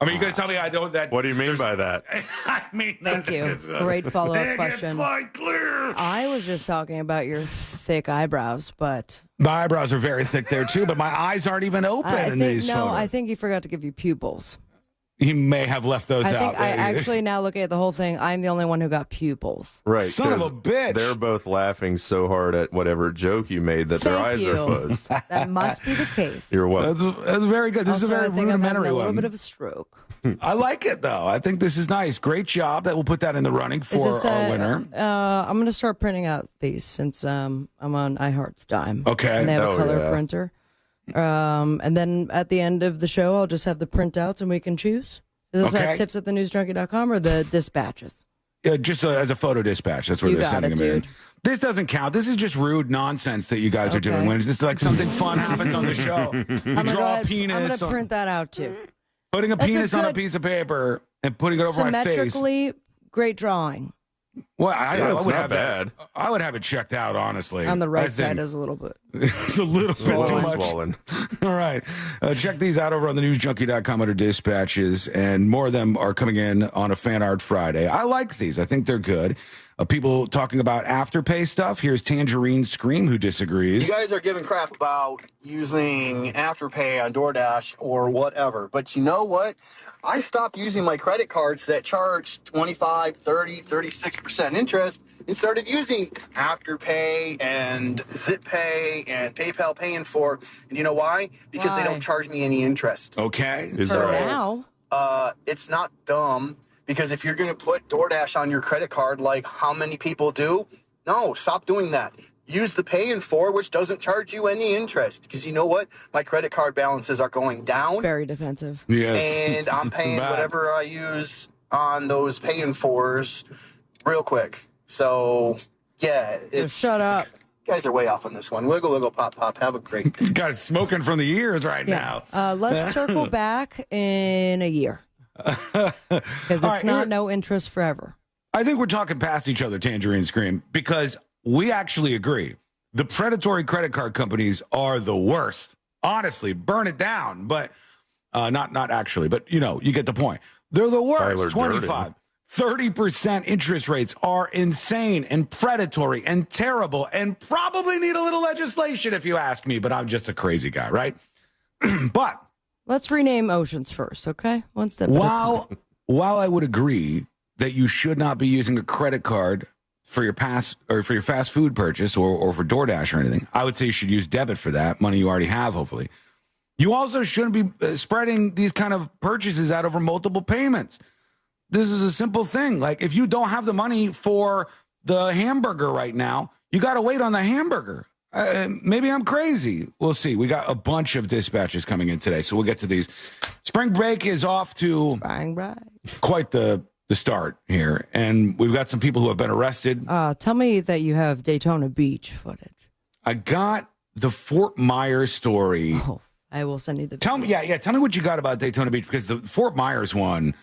I mean, you're going to tell me I don't that. What do you mean by that? I mean, thank you. Great follow-up question. Clear. I was just talking about your thick eyebrows, but my eyebrows are very thick there too. But my eyes aren't even open in these photos. I think he forgot to give you pupils. He may have left those out. I think I actually now looking at the whole thing, I'm the only one who got pupils. Right. Son of a bitch. They're both laughing so hard at whatever joke you made that their eyes are closed. That must be the case. You're welcome. That's very good. This is a very rudimentary a one. little bit of a stroke. I like it, though. I think this is nice. Great job. That we'll put that in the running for our winner. I'm going to start printing out these since I'm on iHeart's dime. Okay. And they have a color printer. And then at the end of the show, I'll just have the printouts and we can choose. Is this tips at thenewsjunkie.com or the dispatches? Just as a photo dispatch. That's where they're sending them in. This doesn't count. This is just rude nonsense that you guys are doing. When it's like something fun happens on the show. You draw a penis. I'm going to print that out too. Putting a penis on a piece of paper and putting it over my face. Symmetrically, great drawing. Well, I would have bad. I would have it checked out, honestly. On the right side is a little bit. It's a little bit too much. Swollen. All right. Check these out over on thenewsjunkie.com under dispatches, and more of them are coming in on a Fan Art Friday. I like these. I think they're good. People talking about Afterpay stuff. Here's Tangerine Scream, who disagrees. You guys are giving crap about using Afterpay on DoorDash or whatever. But you know what? I stopped using my credit cards that charge 25, 30, 36% interest and started using Afterpay and ZipPay and PayPal paying for. And you know why? Because they don't charge me any interest. Okay. For now. It's not dumb. Because if you're going to put DoorDash on your credit card like how many people do, no, stop doing that. Use the Pay in 4, which doesn't charge you any interest. Because you know what? My credit card balances are going down. Very defensive. Yes. And I'm paying whatever I use on those Pay in 4s real quick. So, yeah. Shut up. You guys are way off on this one. Wiggle, wiggle, pop, pop. Have a great This guy's smoking from the ears right now. Let's circle back in a year. Because it's not no interest forever. I think we're talking past each other, Tangerine Scream, because we actually agree. The predatory credit card companies are the worst. Honestly, burn it down. But not actually, but you get the point. They're the worst. 25, 30% interest rates are insane and predatory and terrible and probably need a little legislation if you ask me, but I'm just a crazy guy, right? But let's rename oceans first, okay? One step at a time. While I would agree that you should not be using a credit card for your fast food purchase or for DoorDash or anything, I would say you should use debit for that, money you already have, hopefully. You also shouldn't be spreading these kind of purchases out over multiple payments. This is a simple thing. Like, if you don't have the money for the hamburger right now, you got to wait on the hamburger. Maybe I'm crazy. We'll see. We got a bunch of dispatches coming in today, so we'll get to these. Spring break is off to quite the the start here, and we've got some people who have been arrested. Tell me that you have Daytona Beach footage. I got the Fort Myers story. Oh, I will send you the. Tell me, tell me what you got about Daytona Beach, because the Fort Myers one.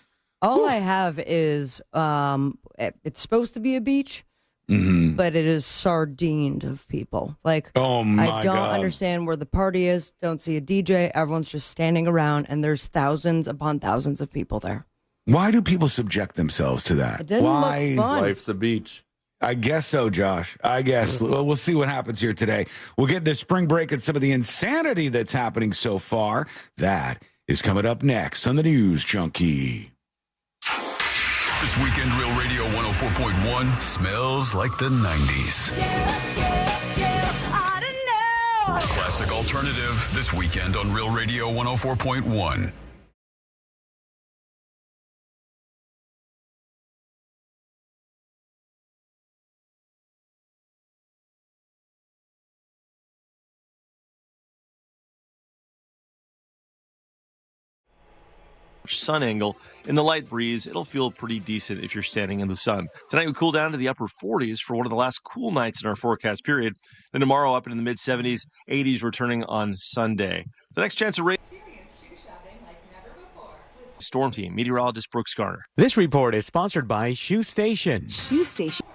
All I have is it's supposed to be a beach, but it is sardined of people. Like, oh my I don't God. understand where the party is. Don't see a DJ. Everyone's just standing around, and there's thousands upon thousands of people there. Why do people subject themselves to that? It didn't Why? look fun. Life's a beach. I guess so, Josh. I guess. We'll see what happens here today. We'll get into spring break and some of the insanity that's happening so far. That is coming up next on the News Junkie. This weekend, Real Radio 104.1 smells like the 90s. Classic alternative this weekend on Real Radio 104.1. Sun angle. In the light breeze, it'll feel pretty decent if you're standing in the sun. Tonight we cool down to the upper 40s for one of the last cool nights in our forecast period. Then tomorrow up into the mid 70s, 80s returning on Sunday. The next chance of rain. Storm Team, meteorologist Brooks Garner. This report is sponsored by Shoe Station. Shoe Station.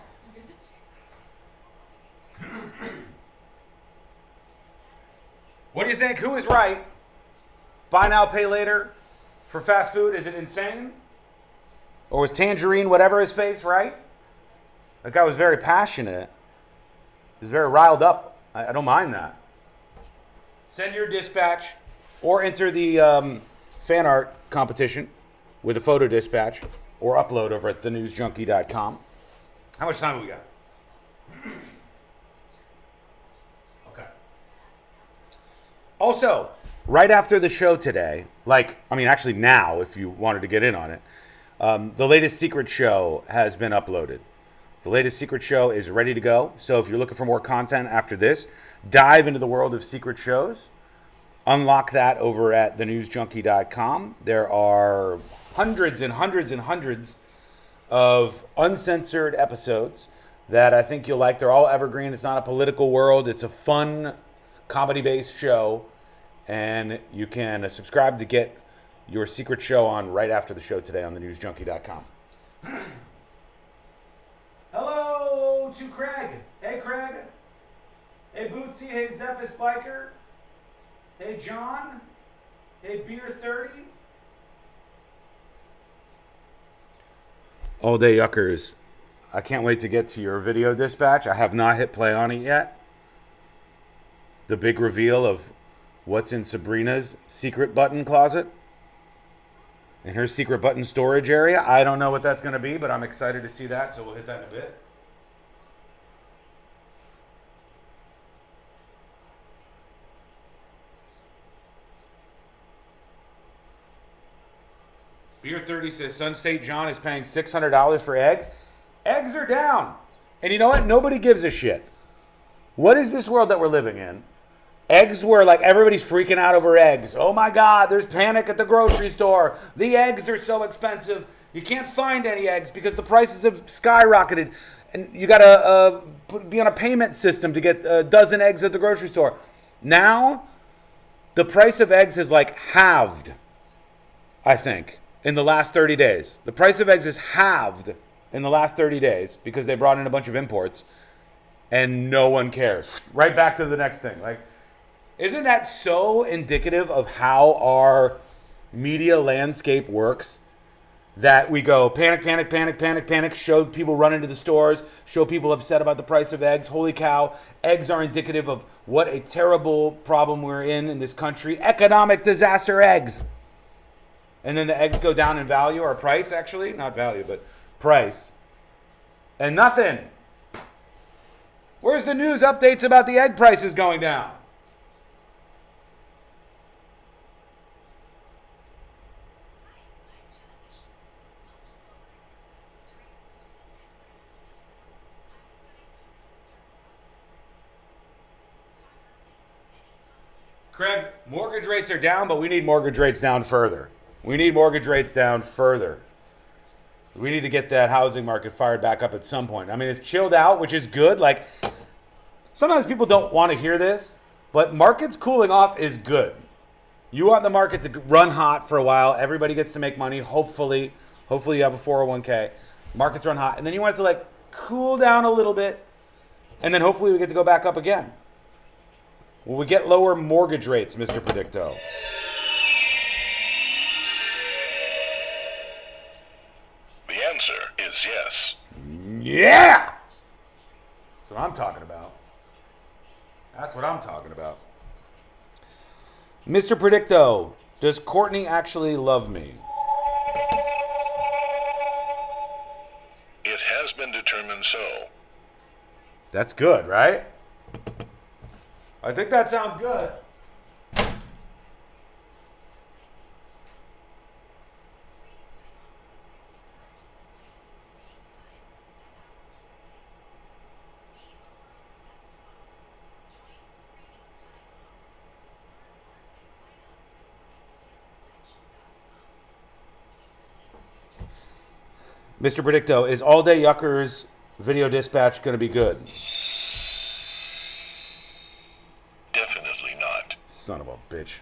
What do you think? Who is right? Buy now, pay later for fast food? Is it insane? Or was Tangerine, whatever his face, right? That guy was very passionate. He was very riled up. I don't mind that. Send your dispatch or enter the fan art competition with a photo dispatch or upload over at thenewsjunkie.com. How much time have we got? Okay. Also, right after the show today, actually now, if you wanted to get in on it, the latest Secret Show has been uploaded. The latest Secret Show is ready to go. So if you're looking for more content after this, dive into the world of secret shows. Unlock that over at thenewsjunkie.com. There are hundreds and hundreds and hundreds of uncensored episodes that I think you'll like. They're all evergreen. It's not a political world. It's a fun, comedy-based show. And you can subscribe to get your secret show on right after the show today on thenewsjunkie.com. Hello to Craig. Hey, Craig. Hey, Bootsy. Hey, Zephys Biker. Hey, John. Hey, Beer 30. All day yuckers. I can't wait to get to your video dispatch. I have not hit play on it yet. The big reveal of what's in Sabrina's secret button closet. In her secret button storage area. I don't know what that's going to be, but I'm excited to see that, so we'll hit that in a bit. Beer 30 says Sun State John is paying $600 for eggs. Eggs are down. And you know what? Nobody gives a shit. What is this world that we're living in? Eggs were like, everybody's freaking out over eggs. Oh my God, there's panic at the grocery store. The eggs are so expensive. You can't find any eggs because the prices have skyrocketed. And you got to be on a payment system to get a dozen eggs at the grocery store. Now, the price of eggs has halved, I think, in the last 30 days. The price of eggs is halved in the last 30 days because they brought in a bunch of imports. And no one cares. Right back to the next thing. Isn't that so indicative of how our media landscape works? That we go panic, panic, panic, panic, panic, show people run into the stores, show people upset about the price of eggs. Holy cow, eggs are indicative of what a terrible problem we're in this country. Economic disaster eggs. And then the eggs go down in value, or price actually, not value, but price. And nothing. Where's the news updates about the egg prices going down? Craig, mortgage rates are down, but we need mortgage rates down further. We need mortgage rates down further. We need to get that housing market fired back up at some point. I mean, it's chilled out, which is good. Like, sometimes people don't want to hear this, but markets cooling off is good. You want the market to run hot for a while. Everybody gets to make money. Hopefully you have a 401k. Markets run hot. And then you want it to like cool down a little bit. And then hopefully we get to go back up again. Will we get lower mortgage rates, Mr. Predicto? The answer is yes. Yeah! That's what I'm talking about. That's what I'm talking about. Mr. Predicto, does Courtney actually love me? It has been determined so. That's good, right? I think that sounds good. Mr. Predicto, is All Day Yuckers video dispatch going to be good? Definitely not. Son of a bitch.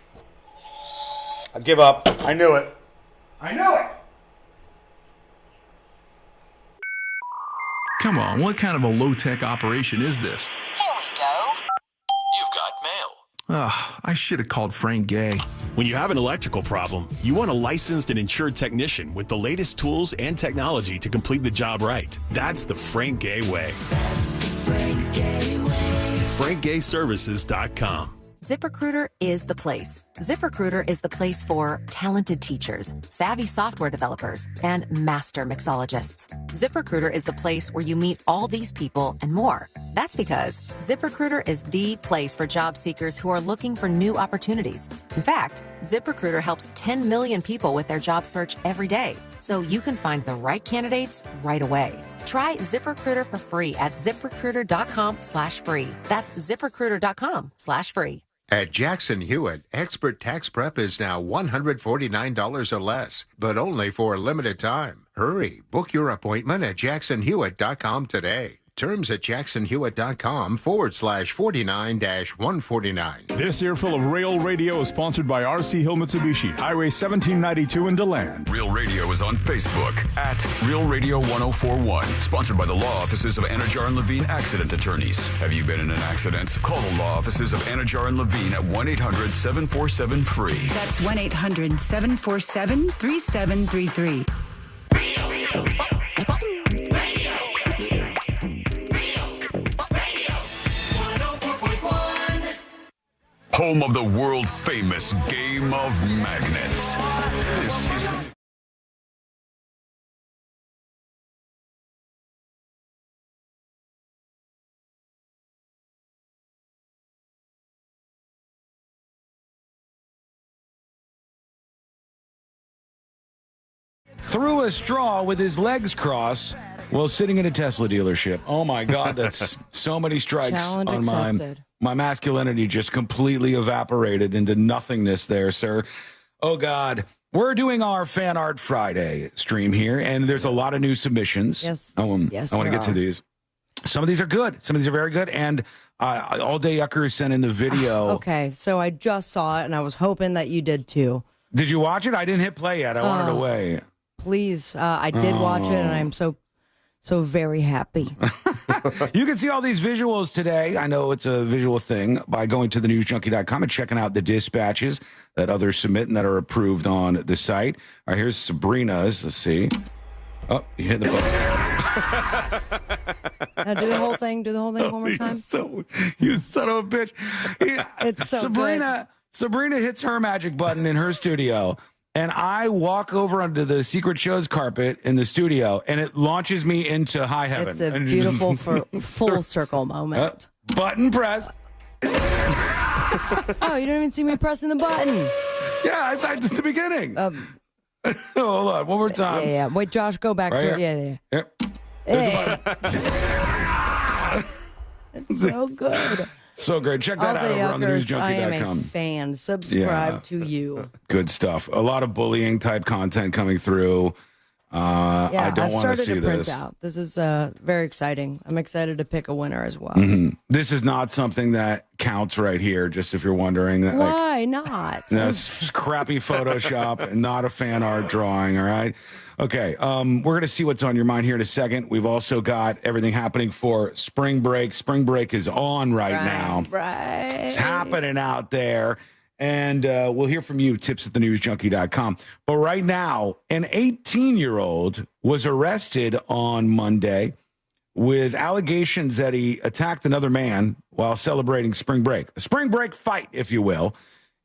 I give up. I knew it. I knew it! Come on, what kind of a low-tech operation is this? Here we go. You've got mail. I should have called Frank Gay. When you have an electrical problem, you want a licensed and insured technician with the latest tools and technology to complete the job right. That's the Frank Gay way. That's the Frank Gay way. FrankGayServices.com. ZipRecruiter is the place. ZipRecruiter is the place for talented teachers, savvy software developers, and master mixologists. ZipRecruiter is the place where you meet all these people and more. That's because ZipRecruiter is the place for job seekers who are looking for new opportunities. In fact, ZipRecruiter helps 10 million people with their job search every day, so you can find the right candidates right away. Try ZipRecruiter for free at ZipRecruiter.com/free. That's ZipRecruiter.com/free. At Jackson Hewitt, expert tax prep is now $149 or less, but only for a limited time. Hurry, book your appointment at JacksonHewitt.com today. Terms at JacksonHewitt.com/49-149. This earful of Real Radio is sponsored by RC Hill Mitsubishi, Highway 1792 in DeLand. Real Radio is on Facebook at Real Radio 1041. Sponsored by the law offices of Anajar and Levine Accident Attorneys. Have you been in an accident? Call the law offices of Anajar and Levine at 1-800-747-FREE. That's 1-800-747-3733. Home of the world famous Game of Magnets. This is the through a straw with his legs crossed while sitting in a Tesla dealership. Oh my God, that's so many strikes Challenge on accepted. my masculinity just completely evaporated into nothingness there, sir. Oh God. We're doing our Fan Art Friday stream here, and there's a lot of new submissions. Yes. I want Yes, to there get to are. these. Some of these are good. Some of these are very good. And All Day Yucker sent in the video. Okay, so I just saw it, and I was hoping that you did too. Did you watch it? I didn't hit play yet. I wanted to wait. Please, I did watch it, and I'm so very happy. You can see all these visuals today. I know it's a visual thing by going to thenewsjunkie.com and checking out the dispatches that others submit and that are approved on the site. All right, here's Sabrina's. Let's see. Oh, you hit the button. Now do the whole thing. Do the whole thing one more time. You son of a bitch. It's so Sabrina hits her magic button in her studio, and I walk over onto the Secret Shows carpet in the studio, and it launches me into high heaven. It's a beautiful full circle moment. Button press. Oh, you don't even see me pressing the button. Yeah, it's at the beginning. Hold on, one more time. Yeah. Wait, Josh, go back Right to here. it. Yeah. Yep. Hey. It's so good. So great. Check that All out Day over on Yuckers, I am a thenewsjunkie.com. fan. Subscribe Yeah. to you. Good stuff. A lot of bullying type content coming through. I don't want to see started to print this. out. This is very exciting. I'm excited to pick a winner as well. This is not something that counts right here, just if you're wondering. That, Why not? That's crappy Photoshop and not a fan art drawing, all right? Okay, we're going to see what's on your mind here in a second. We've also got everything happening for spring break. Spring break is on right now. Right. It's happening out there. And we'll hear from you, tips@thenewsjunkie.com. But right now, an 18-year-old was arrested on Monday with allegations that he attacked another man while celebrating spring break. A spring break fight, if you will,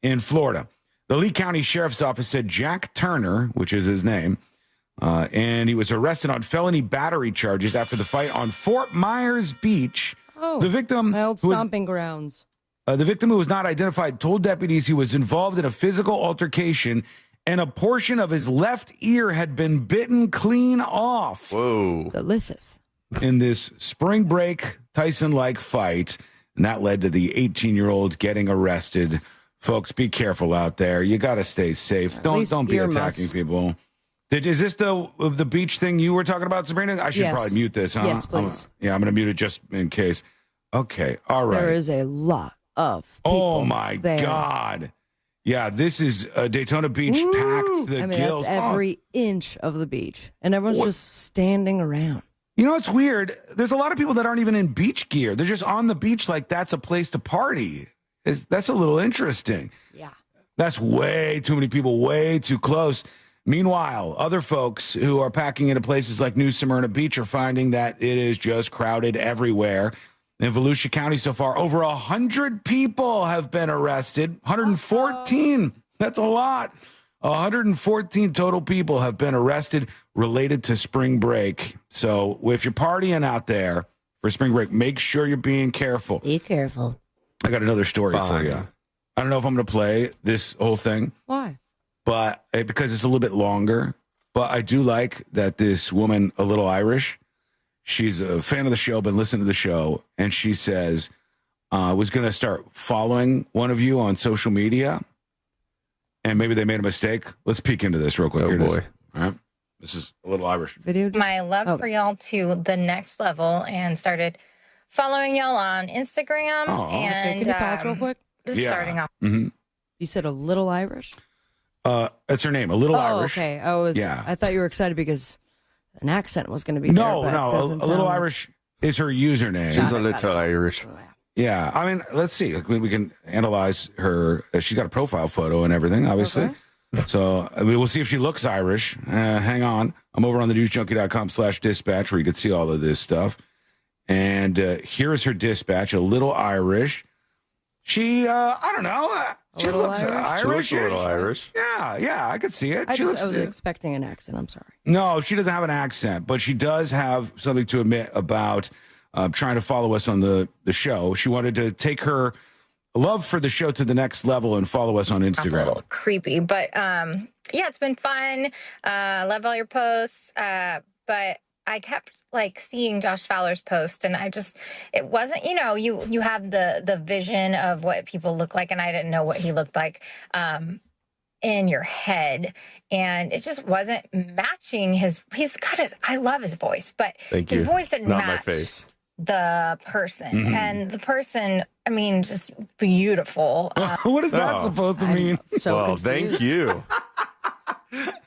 in Florida. The Lee County Sheriff's Office said Jack Turner, which is his name, and he was arrested on felony battery charges after the fight on Fort Myers Beach. Oh, the victim, my old stomping grounds. The victim, who was not identified, told deputies he was involved in a physical altercation and a portion of his left ear had been bitten clean off. Whoa. Delicious. In this spring break Tyson-like fight, and that led to the 18-year-old getting arrested. Folks, be careful out there. You got to stay safe. Don't be attacking people. Is this the beach thing you were talking about, Sabrina? I should probably mute this, huh? Yes, please. I'm going to mute it just in case. Okay, all right. There is a lot of people. Oh my God. Yeah, this is Daytona Beach packed the gills. That's every inch of the beach. And everyone's just standing around. You know, it's weird. There's a lot of people that aren't even in beach gear. They're just on the beach like that's a place to party. That's a little interesting. Yeah. That's way too many people, way too close. Meanwhile, other folks who are packing into places like New Smyrna Beach are finding that it is just crowded everywhere. In Volusia County so far, over 100 people have been arrested. 114. That's a lot. 114 total people have been arrested related to spring break. So if you're partying out there for spring break, make sure you're being careful. Be careful. I got another story for you. I don't know if I'm going to play this whole thing. Why? But because it's a little bit longer. But I do like that this woman, a little Irish, she's a fan of the show, been listening to the show, and she says, was going to start following one of you on social media, and maybe they made a mistake. Let's peek into this real quick. Oh, Here it boy. is. All right. This is a little Irish. Video. My love for y'all to the next level and started following y'all on Instagram. And can you pause real quick? Just starting off. Mm-hmm. You said a little Irish? That's her name, a little Irish. Okay. Yeah. I thought you were excited because an accent was going to be No, there. no. A little Irish is her username. She's a little Irish. Yeah. I mean, let's see. We can analyze her. She's got a profile photo and everything, obviously. Okay. So we'll see if she looks Irish. Hang on. I'm over on the newsjunkie.com/dispatch where you can see all of this stuff. And here's her dispatch, a little Irish. She, I don't know. She looks Irish. She looks a little Irish. Yeah, I could see it. I was expecting an accent. I'm sorry. No, she doesn't have an accent, but she does have something to admit about trying to follow us on the show. She wanted to take her love for the show to the next level and follow us on Instagram. A little creepy, but yeah, it's been fun. Love all your posts, but I kept seeing Josh Fowler's post, and it wasn't, you have the vision of what people look like, and I didn't know what he looked like in your head, and it just wasn't matching I love his voice, but his voice didn't match my face. The person, and the person, I mean, just beautiful. What is that supposed to mean? Well, thank you.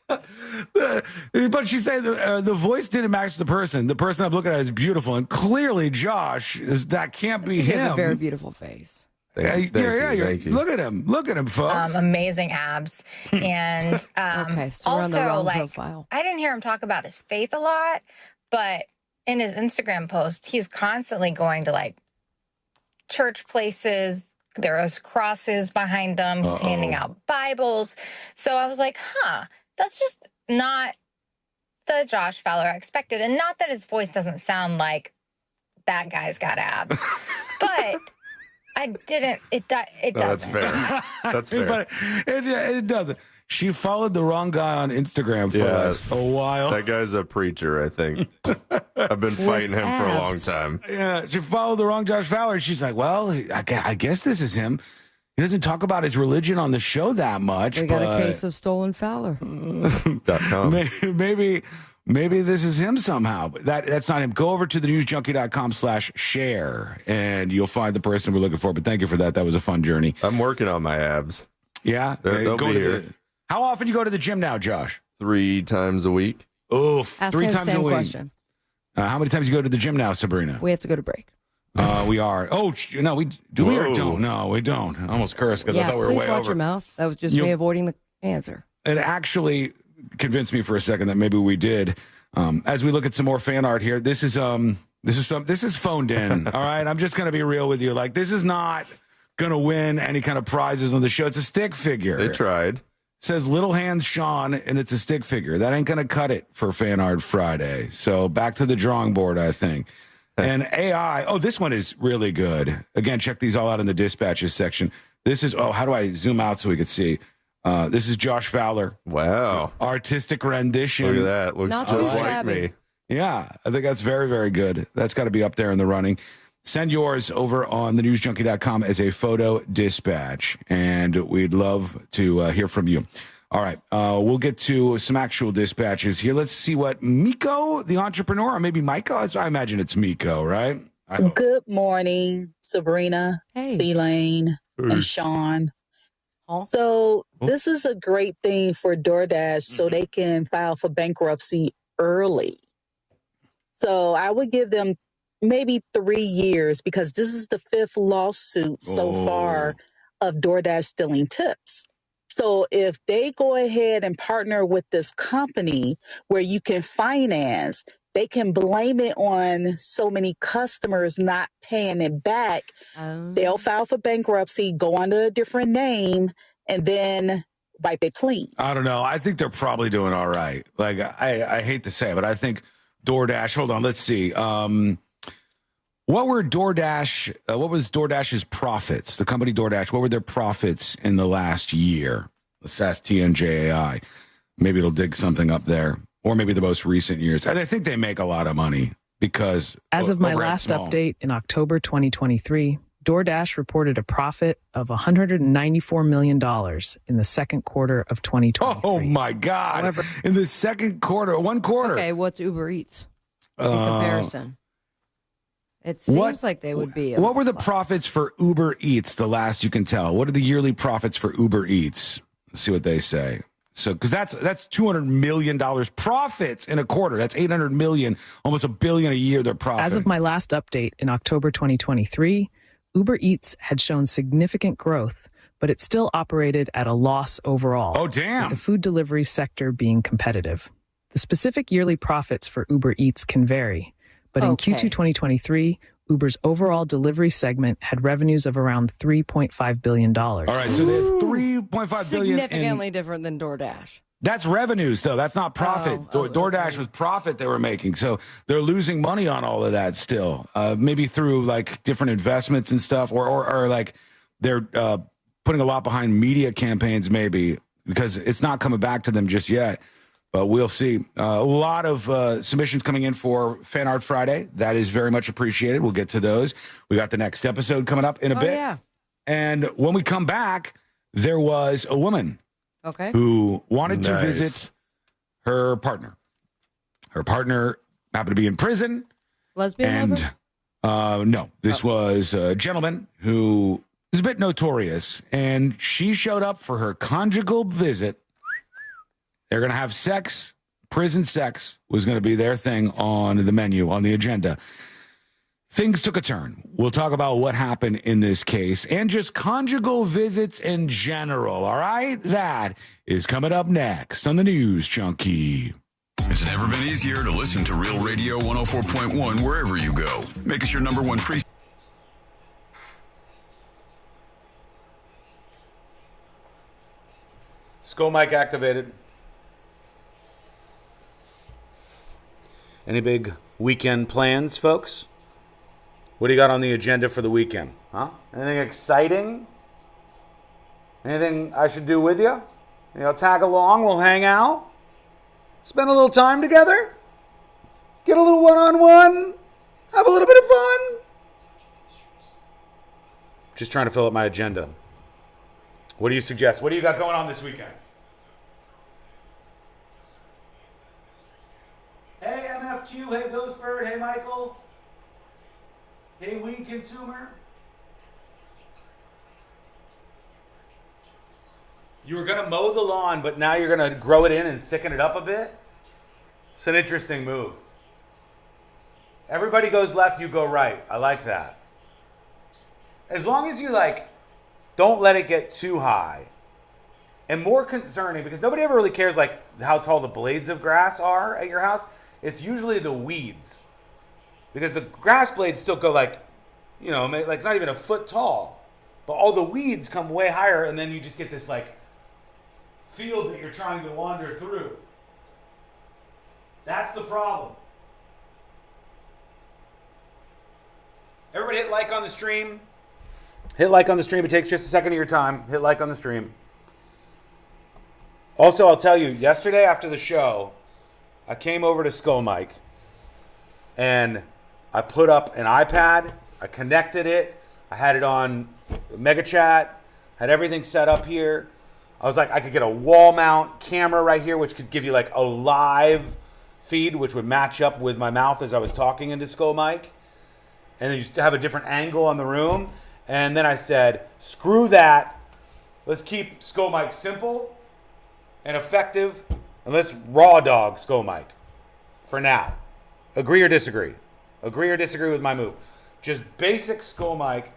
But she said the voice didn't match the person. The person I'm looking at is beautiful, and clearly Josh that can't be He him. has a very beautiful face. Thank you. Look at him, folks. Amazing abs, and okay, so we're on the also wrong profile. I didn't hear him talk about his faith a lot, but in his Instagram post, he's constantly going to church places. There was crosses behind him. He's handing out Bibles. So I was like, that's just not the Josh Fowler I expected. And not that his voice doesn't sound like that guy's got abs, but I didn't. It doesn't. That's fair. That's fair. But it doesn't. She followed the wrong guy on Instagram for a while. That guy's a preacher, I think. I've been fighting him for a long time. Yeah, she followed the wrong Josh Fowler. And she's like, well, I guess this is him. He doesn't talk about his religion on the show that much. We got a case of stolen Fowler. Maybe this is him somehow. But that's not him. Go over to thenewsjunkie.com/share, and you'll find the person we're looking for. But thank you for that. That was a fun journey. I'm working on my abs. Yeah? They'll be here. How often you go to the gym now, Josh? 3 times a week. Oof. Ask 3 me the times same a week. question. How many times you go to the gym now, Sabrina? We have to go to break. We are. Oh, no, we do. We or don't? No, we don't. I almost cursed because I thought we were way over. Please watch your mouth. That was just me avoiding the answer. It actually convinced me for a second that maybe we did. As we look at some more fan art here, this is phoned in. All right, I'm just gonna be real with you. Like, this is not gonna win any kind of prizes on the show. It's a stick figure. They tried. It says Little Hands Sean, and it's a stick figure. That ain't gonna cut it for Fan Art Friday. So back to the drawing board, I think. And AI. Oh, this one is really good. Again, check these all out in the dispatches section. This is. Oh, how do I zoom out so we can see? This is Josh Fowler. Wow. Artistic rendition. Look at that. Looks Not just too like shabby. me. Yeah, I think that's very, very good. That's got to be up there in the running. Send yours over on thenewsjunkie.com as a photo dispatch, and we'd love to hear from you. All right, we'll get to some actual dispatches here. Let's see what Miko, the entrepreneur, or maybe Miko, I imagine it's Miko, right? Good morning, Sabrina, C-Lane, and Sean. So this is a great thing for DoorDash so they can file for bankruptcy early. So I would give them maybe 3 years because this is the 5th lawsuit so far of DoorDash stealing tips. So if they go ahead and partner with this company where you can finance, they can blame it on so many customers not paying it back. They'll file for bankruptcy, go under a different name, and then wipe it clean. I don't know. I think they're probably doing all right. Like, I hate to say it, but I think DoorDash, hold on, let's see. What was DoorDash's profits? The company DoorDash, what were their profits in the last year? Let's ask TNJAI. Maybe it'll dig something up there. Or maybe the most recent years. And I think they make a lot of money because as of my last update in October 2023, DoorDash reported a profit of $194 million in the second quarter of 2023. Oh my God. However, in the second quarter, 1 quarter. Okay, what's Uber Eats in comparison? It seems like they would be. What were the profits for Uber Eats, the last you can tell? What are the yearly profits for Uber Eats? Let's see what they say. So, because that's $200 million profits in a quarter. That's $800 million, almost $1 billion a year. They're profiting. as of my last update in October 2023, Uber Eats had shown significant growth, but it still operated at a loss overall. Oh, damn. With the food delivery sector being competitive. The specific yearly profits for Uber Eats can vary, but in Q2 2023, Uber's overall delivery segment had revenues of around $3.5 billion. All right, so they have $3.5 billion. Significantly different than DoorDash. That's revenues, though. That's not profit. DoorDash was profit they were making. So they're losing money on all of that still. Maybe through like different investments and stuff, or like they're putting a lot behind media campaigns, maybe, because it's not coming back to them just yet. But we'll see. A lot of submissions coming in for Fan Art Friday. That is very much appreciated. We'll get to those. We got the next episode coming up in a bit. Yeah. And when we come back, there was a woman who wanted to visit her partner. Her partner happened to be in prison. Lesbian lover? No, this was a gentleman who is a bit notorious. And she showed up for her conjugal visit. They're going to have sex. Prison sex was going to be their thing on the menu, on the agenda. Things took a turn. We'll talk about what happened in this case and just conjugal visits in general, all right? That is coming up next on the News Junkie. It's never been easier to listen to Real Radio 104.1 wherever you go. Make us your number one pre. Skull mic activated. Any big weekend plans, folks? What do you got on the agenda for the weekend? Huh? Anything exciting? Anything I should do with you? You know, tag along, we'll hang out. Spend a little time together. Get a little one-on-one. Have a little bit of fun. Just trying to fill up my agenda. What do you suggest? What do you got going on this weekend? Hey, MFQ. Hey, Ghostbird. Hey, Michael. Hey, Weed Consumer. You were going to mow the lawn, but now you're going to grow it in and thicken it up a bit? It's an interesting move. Everybody goes left, you go right. I like that. As long as you, don't let it get too high. And more concerning, because nobody ever really cares, how tall the blades of grass are at your house. It's usually the weeds. Because the grass blades still go, not even a foot tall. But all the weeds come way higher, and then you just get this, field that you're trying to wander through. That's the problem. Everybody hit like on the stream. Hit like on the stream. It takes just a second of your time. Hit like on the stream. Also, I'll tell you, yesterday after the show, I came over to Skull Mike and I put up an iPad. I connected it. I had it on Mega Chat. Had everything set up here. I was like, I could get a wall mount camera right here, which could give you a live feed, which would match up with my mouth as I was talking into Skull Mike. And then you just have a different angle on the room. And then I said, screw that. Let's keep Skull Mike simple and effective. And let's raw dog Skull Mike for now. Agree or disagree? Agree or disagree with my move? Just basic Skull Mike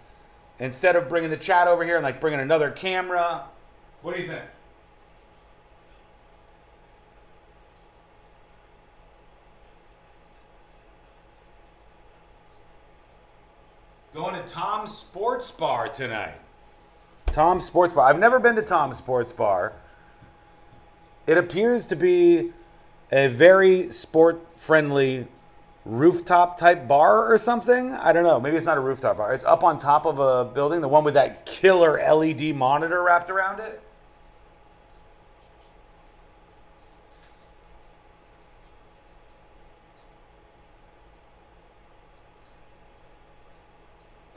instead of bringing the chat over here and bringing another camera. What do you think? Going to Tom's Sports Bar tonight. Tom's Sports Bar. I've never been to Tom's Sports Bar. It appears to be a very sport-friendly rooftop type bar or something. I don't know. Maybe it's not a rooftop bar. It's up on top of a building, the one with that killer LED monitor wrapped around it.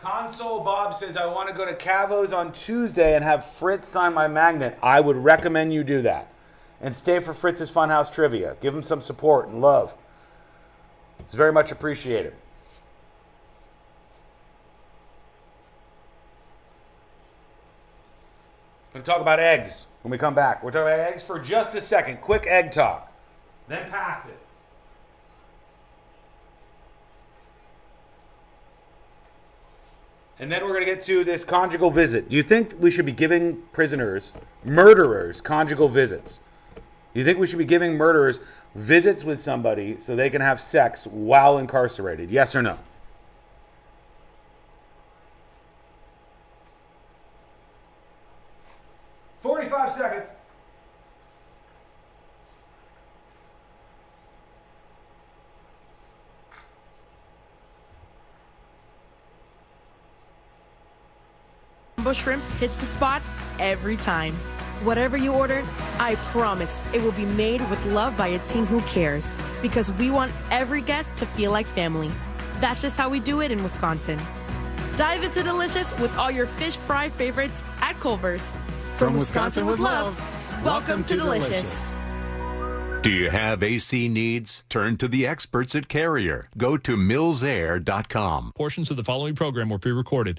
Console Bob says, I want to go to Cavo's on Tuesday and have Fritz sign my magnet. I would recommend you do that. And stay for Fritz's Funhouse Trivia. Give him some support and love. It's very much appreciated. We're going to talk about eggs when we come back. We're talking about eggs for just a second. Quick egg talk. Then pass it. And then we're going to get to this conjugal visit. Do you think we should be giving murderers, conjugal visits? Do you think we should be giving murderers visits with somebody so they can have sex while incarcerated? Yes or no? $45 seconds. Shrimp hits the spot every time. Whatever you order, I promise it will be made with love by a team who cares, because we want every guest to feel like family. That's just how we do it in Wisconsin. Dive into delicious with all your fish fry favorites at Culver's. From Wisconsin with love, welcome to Delicious. Do you have AC needs? Turn to the experts at Carrier. Go to millsair.com. Portions of the following program were pre-recorded.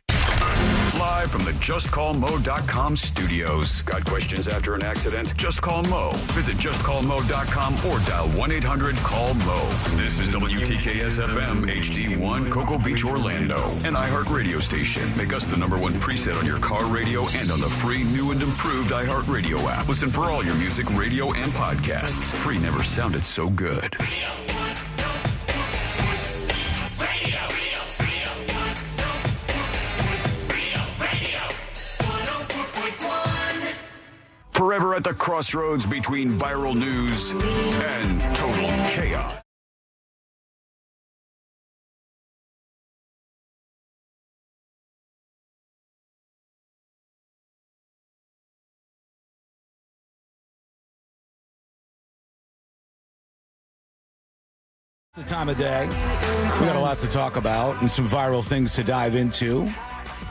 Live from the JustCallMo.com studios. Got questions after an accident? Just call Mo. Visit JustCallMo.com or dial 1-800-CALL-MO. This is WTKS-FM HD1 Cocoa Beach, Orlando. An iHeart radio station. Make us the #1 preset on your car radio and on the free new and improved iHeart Radio app. Listen for all your music, radio, and podcasts. Free never sounded so good. Forever at the crossroads between viral news and total chaos. The time of day. We got a lot to talk about and some viral things to dive into.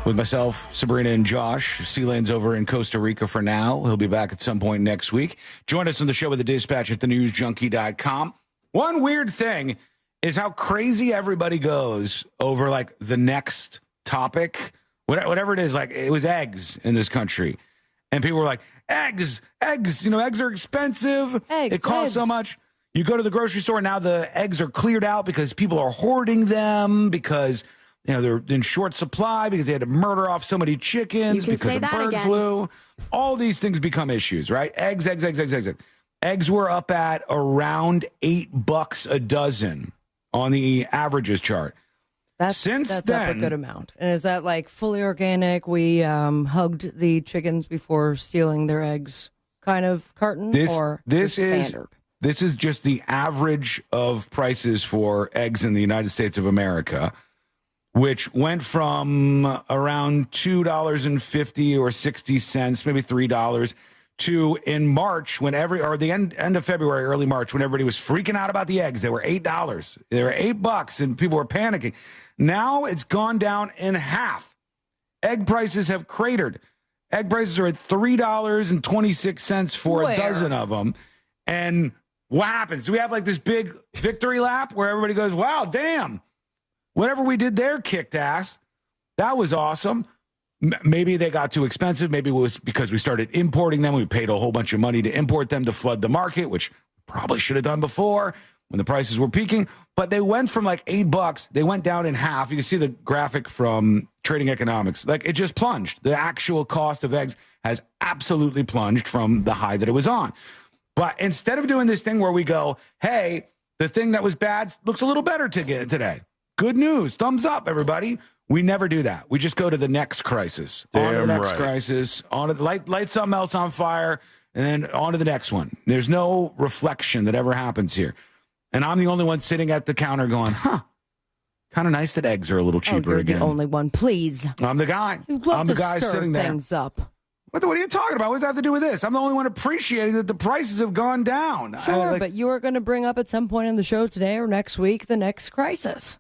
with myself, Sabrina, and Josh. Sealand's over in Costa Rica for now. He'll be back at some point next week. Join us on the show with the Dispatch at thenewsjunkie.com. One weird thing is how crazy everybody goes over like the next topic, whatever it is. Like it was eggs in this country, and people were like, eggs, eggs are expensive. It costs so much. You go to the grocery store now, the eggs are cleared out because people are hoarding them because they're in short supply because they had to murder off so many chickens because of bird flu. All these things become issues, right? Eggs. Eggs were up at around $8 a dozen on the averages chart. That's up a good amount. And is that like fully organic? We hugged the chickens before stealing their eggs kind of carton? This is just the average of prices for eggs in the United States of America, which went from around $2.50 or 60 cents, maybe $3, to in March, the end of February, early March, when everybody was freaking out about the eggs. They were $8. They were $8, and people were panicking. Now it's gone down in half. Egg prices have cratered. Egg prices are at $3.26 for a dozen of them. And what happens? Do we have like this big victory lap where everybody goes, wow, damn, whatever we did there kicked ass. That was awesome. Maybe they got too expensive. Maybe it was because we started importing them. We paid a whole bunch of money to import them to flood the market, which probably should have done before when the prices were peaking. But they went from like $8. They went down in half. You can see the graphic from Trading Economics. Like it just plunged. The actual cost of eggs has absolutely plunged from the high that it was on. But instead of doing this thing where we go, hey, the thing that was bad looks a little better today. Good news. Thumbs up, everybody. We never do that. We just go to the next crisis. On to the next crisis. On to light something else on fire, and then on to the next one. There's no reflection that ever happens here. And I'm the only one sitting at the counter going, kind of nice that eggs are a little cheaper you're again. The only one, please. I'm the guy. I'm the guy sitting there. Things up. What are you talking about? What does that have to do with this? I'm the only one appreciating that the prices have gone down. Sure, but you are going to bring up at some point in the show today or next week the next crisis.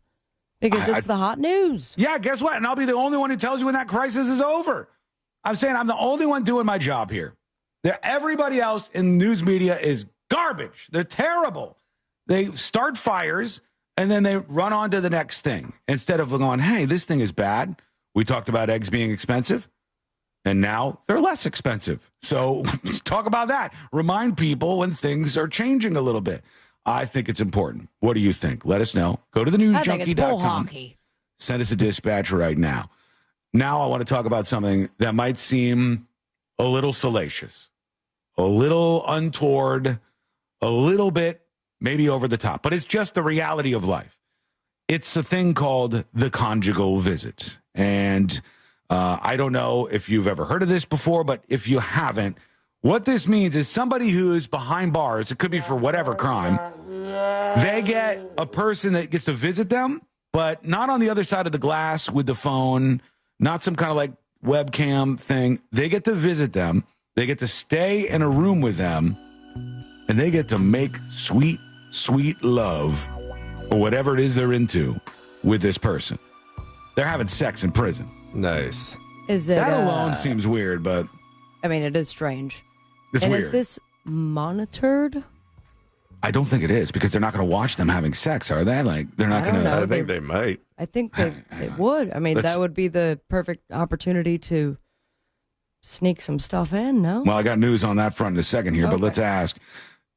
Because it's the hot news. Yeah, guess what? And I'll be the only one who tells you when that crisis is over. I'm saying I'm the only one doing my job here. Everybody else in news media is garbage. They're terrible. They start fires, and then they run on to the next thing. Instead of going, hey, this thing is bad. We talked about eggs being expensive, and now they're less expensive. So talk about that. Remind people when things are changing a little bit. I think it's important. What do you think? Let us know. Go to thenewsjunkie.com. Send us a dispatch right now. Now I want to talk about something that might seem a little salacious, a little untoward, a little bit maybe over the top, but it's just the reality of life. It's a thing called the conjugal visit. And I don't know if you've ever heard of this before, but if you haven't, what this means is somebody who is behind bars, it could be for whatever crime, they get a person that gets to visit them, but not on the other side of the glass with the phone, not some kind of like webcam thing. They get to visit them. They get to stay in a room with them, and they get to make sweet, sweet love or whatever it is they're into with this person. They're having sex in prison. Nice. Is it that alone seems weird, but I mean, it is strange. It's weird. Is this monitored? I don't think it is because they're not going to watch them having sex, are they? Like they're not going to. I think they might. I think they would. I mean, that would be the perfect opportunity to sneak some stuff in. No. Well, I got news on that front in a second here, but let's ask: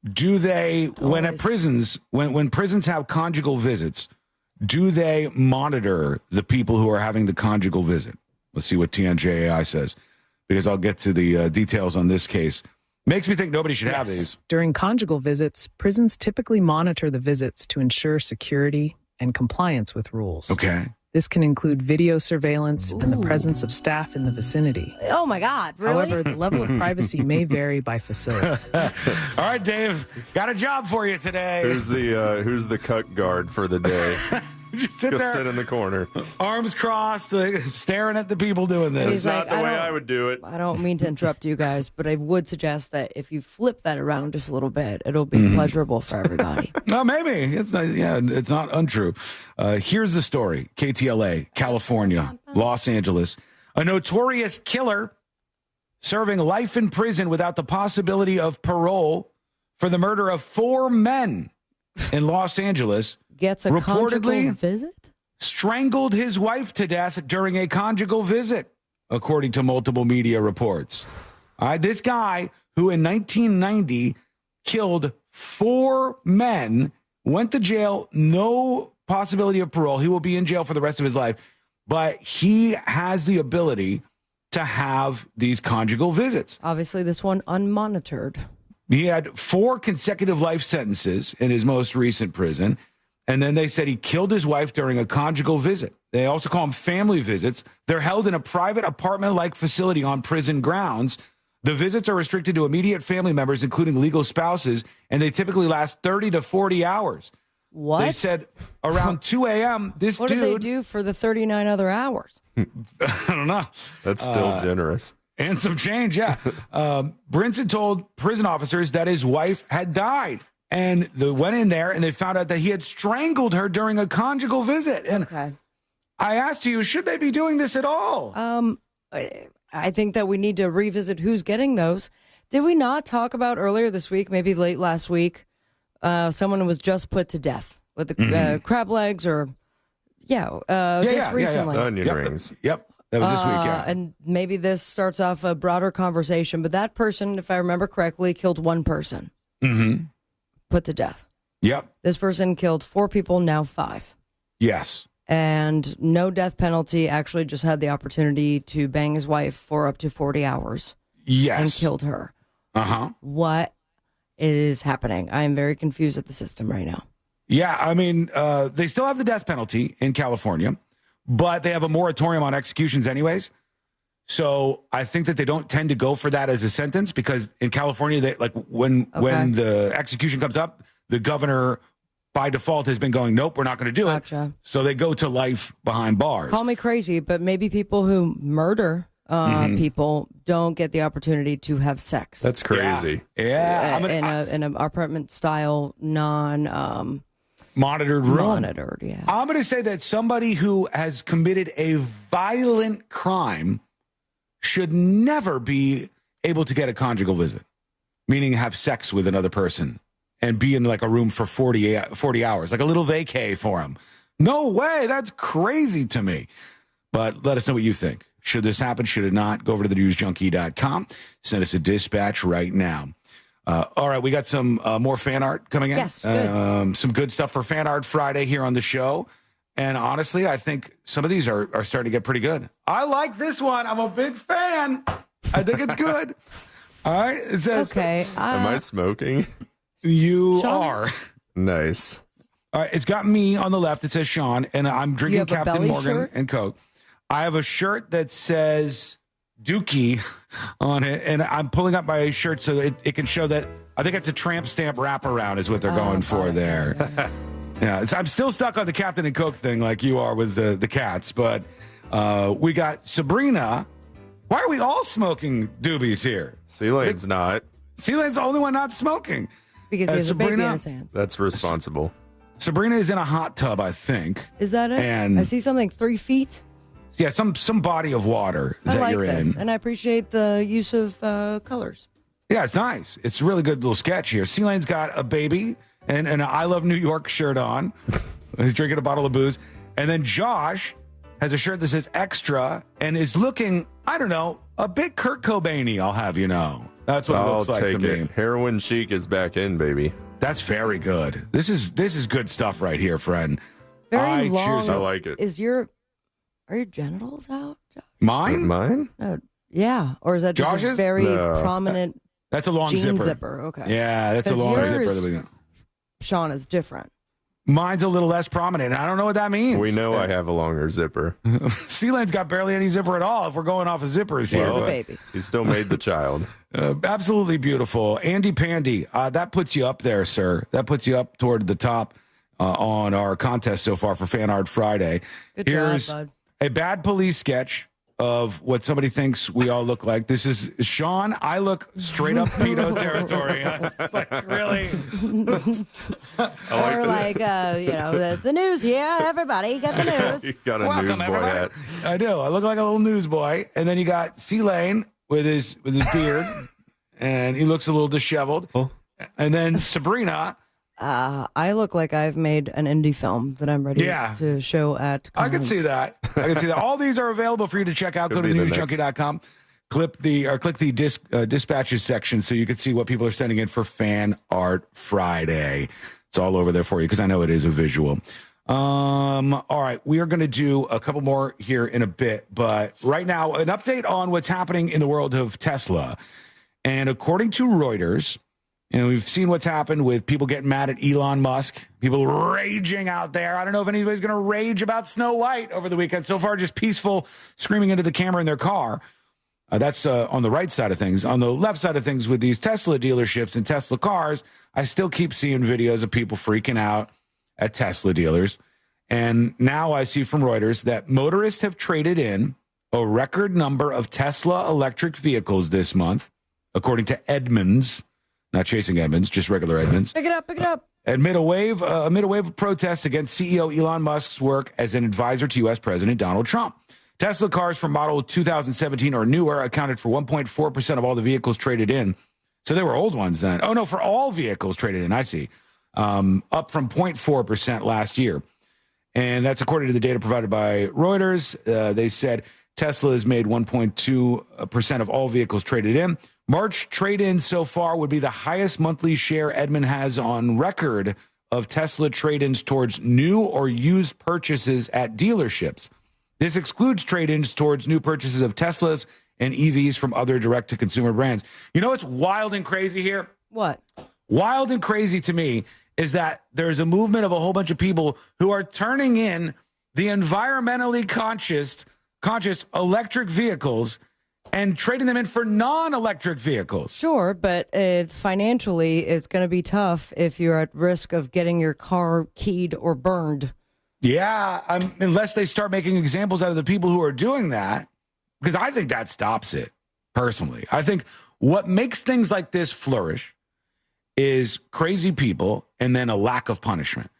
do they, when at prisons, when prisons have conjugal visits, do they monitor the people who are having the conjugal visit? Let's see what TNJAI says, because I'll get to the details on this case. Makes me think nobody should have these. During conjugal visits, prisons typically monitor the visits to ensure security and compliance with rules. Okay. This can include video surveillance and the presence of staff in the vicinity. Oh, my God. Really? However, the level of privacy may vary by facility. All right, Dave, got a job for you today. Who's the cut guard for the day? Just sit there, sit in the corner, arms crossed, staring at the people doing this. That's not the way I would do it. I don't mean to interrupt you guys, but I would suggest that if you flip that around just a little bit, it'll be pleasurable for everybody. No, maybe. It's not untrue. Here's the story. KTLA, California, Los Angeles. A notorious killer serving life in prison without the possibility of parole for the murder of 4 men in Los Angeles gets a conjugal visit? Strangled his wife to death during a conjugal visit, according to multiple media reports. This guy, who in 1990 killed 4 men, went to jail, no possibility of parole. He will be in jail for the rest of his life, but he has the ability to have these conjugal visits. Obviously, this one unmonitored. He had 4 consecutive life sentences in his most recent prison. And then they said he killed his wife during a conjugal visit. They also call them family visits. They're held in a private apartment-like facility on prison grounds. The visits are restricted to immediate family members, including legal spouses, and they typically last 30 to 40 hours. What? They said around 2 a.m., this what dude... What did they do for the 39 other hours? I don't know. That's still generous. And some change, yeah. Brinson told prison officers that his wife had died. And they went in there and they found out that he had strangled her during a conjugal visit. And I asked you, should they be doing this at all? I think that we need to revisit who's getting those. Did we not talk about earlier this week, maybe late last week, someone was just put to death with the crab legs or, just recently. Onion rings. Yep. That was this week, yeah. And maybe this starts off a broader conversation, but that person, if I remember correctly, killed 1 person. Mm-hmm. Put to death. Yep. This person killed 4 people, now 5. Yes. And no death penalty, actually just had the opportunity to bang his wife for up to 40 hours. Yes. And killed her. Uh-huh. What is happening? I am very confused at the system right now. Yeah, I mean, they still have the death penalty in California, but they have a moratorium on executions anyways. So I think that they don't tend to go for that as a sentence because in California, they like when the execution comes up, the governor by default has been going, nope, we're not going to do it. So they go to life behind bars. Call me crazy, but maybe people who murder people don't get the opportunity to have sex. That's crazy. Yeah. In an apartment style, non monitored room. Monitored, yeah. I'm going to say that somebody who has committed a violent crime should never be able to get a conjugal visit, meaning have sex with another person and be in like a room for 40 hours, like a little vacay for him. No way. That's crazy to me. But let us know what you think. Should this happen? Should it not? Go over to thenewsjunkie.com. Send us a dispatch right now. All right, we got some more fan art coming in. Yes, good. Some good stuff for Fan Art Friday here on the show. And honestly, I think some of these are starting to get pretty good. I like this one. I'm a big fan. I think it's good. All right. It says, okay. Am I smoking? You Sean? are. Nice. All right. It's got me on the left. It says Sean, and I'm drinking Captain Morgan shirt? and Coke. I have a shirt that says Dookie on it, and I'm pulling up my shirt so it can show that I think it's a tramp stamp wraparound is what they're going for there. Yeah, I'm still stuck on the Captain and Coke thing like you are with the cats, but we got Sabrina. Why are we all smoking doobies here? C-Lane's not. C-Lane's the only one not smoking. Because he has a baby in his hands. That's responsible. Sabrina is in a hot tub, I think. Is that it? And I see something 3 feet. Yeah, some body of water that you're in. And I appreciate the use of colors. Yeah, it's nice. It's a really good little sketch here. C-Lane's got a baby and an I Love New York shirt on. He's drinking a bottle of booze. And then Josh has a shirt that says extra and is looking, I don't know, a bit Kurt Cobain-y, I'll have you know. That's what it looks like to me. Heroin chic is back in, baby. That's very good. This is good stuff right here, friend. Very long. I like it. Are your genitals out, Josh? Mine? Mine? No. Yeah. Or is that just Josh's? a very prominent That's a long jean zipper. Okay. Yeah, that's a long zipper. Sean, is different. Mine's a little less prominent. I don't know what that means. We know I have a longer zipper. C-Lane's got barely any zipper at all if we're going off of zippers here. He has a baby. He still made the child. Absolutely beautiful. Andy Pandy, that puts you up there, sir. That puts you up toward the top on our contest so far for Fan Art Friday. Good Here's job, bud. a bad police sketch of what somebody thinks we all look like. This is Sean. I look straight up pedo territory. Like, really? Or the news here. Everybody got the news. You got a Welcome, newsboy everybody. hat. I do. I look like a little newsboy. And then you got C Lane with his beard, and he looks a little disheveled. Oh. And then Sabrina. I look like I've made an indie film that I'm ready to show at I can see that. All these are available for you to check out. Go to thenewsjunkie.com. Click the dispatches section so you can see what people are sending in for Fan Art Friday. It's all over there for you because I know it is a visual. All right, we are going to do a couple more here in a bit, but right now, an update on what's happening in the world of Tesla. And according to Reuters, we've seen what's happened with people getting mad at Elon Musk, people raging out there. I don't know if anybody's going to rage about Snow White over the weekend. So far, just peaceful screaming into the camera in their car. That's on the right side of things. On the left side of things with these Tesla dealerships and Tesla cars, I still keep seeing videos of people freaking out at Tesla dealers. And now I see from Reuters that motorists have traded in a record number of Tesla electric vehicles this month, according to Edmunds. Not Chasing Edmonds, just regular Edmonds. Pick it up. Amid a wave of protests against CEO Elon Musk's work as an advisor to U.S. President Donald Trump. Tesla cars from model 2017 or newer accounted for 1.4% of all the vehicles traded in. So they were old ones then. Oh, no, for all vehicles traded in, I see. Up from 0.4% last year. And that's according to the data provided by Reuters. They said Tesla has made 1.2% of all vehicles traded in. March trade-ins so far would be the highest monthly share Edmund has on record of Tesla trade-ins towards new or used purchases at dealerships. This excludes trade-ins towards new purchases of Teslas and EVs from other direct-to-consumer brands. You know what's wild and crazy here? What? Wild and crazy to me is that there's a movement of a whole bunch of people who are turning in the environmentally conscious electric vehicles and trading them in for non-electric vehicles. Sure, but financially, it's going to be tough if you're at risk of getting your car keyed or burned. Yeah, unless they start making examples out of the people who are doing that, because I think that stops it, personally. I think what makes things like this flourish is crazy people and then a lack of punishment.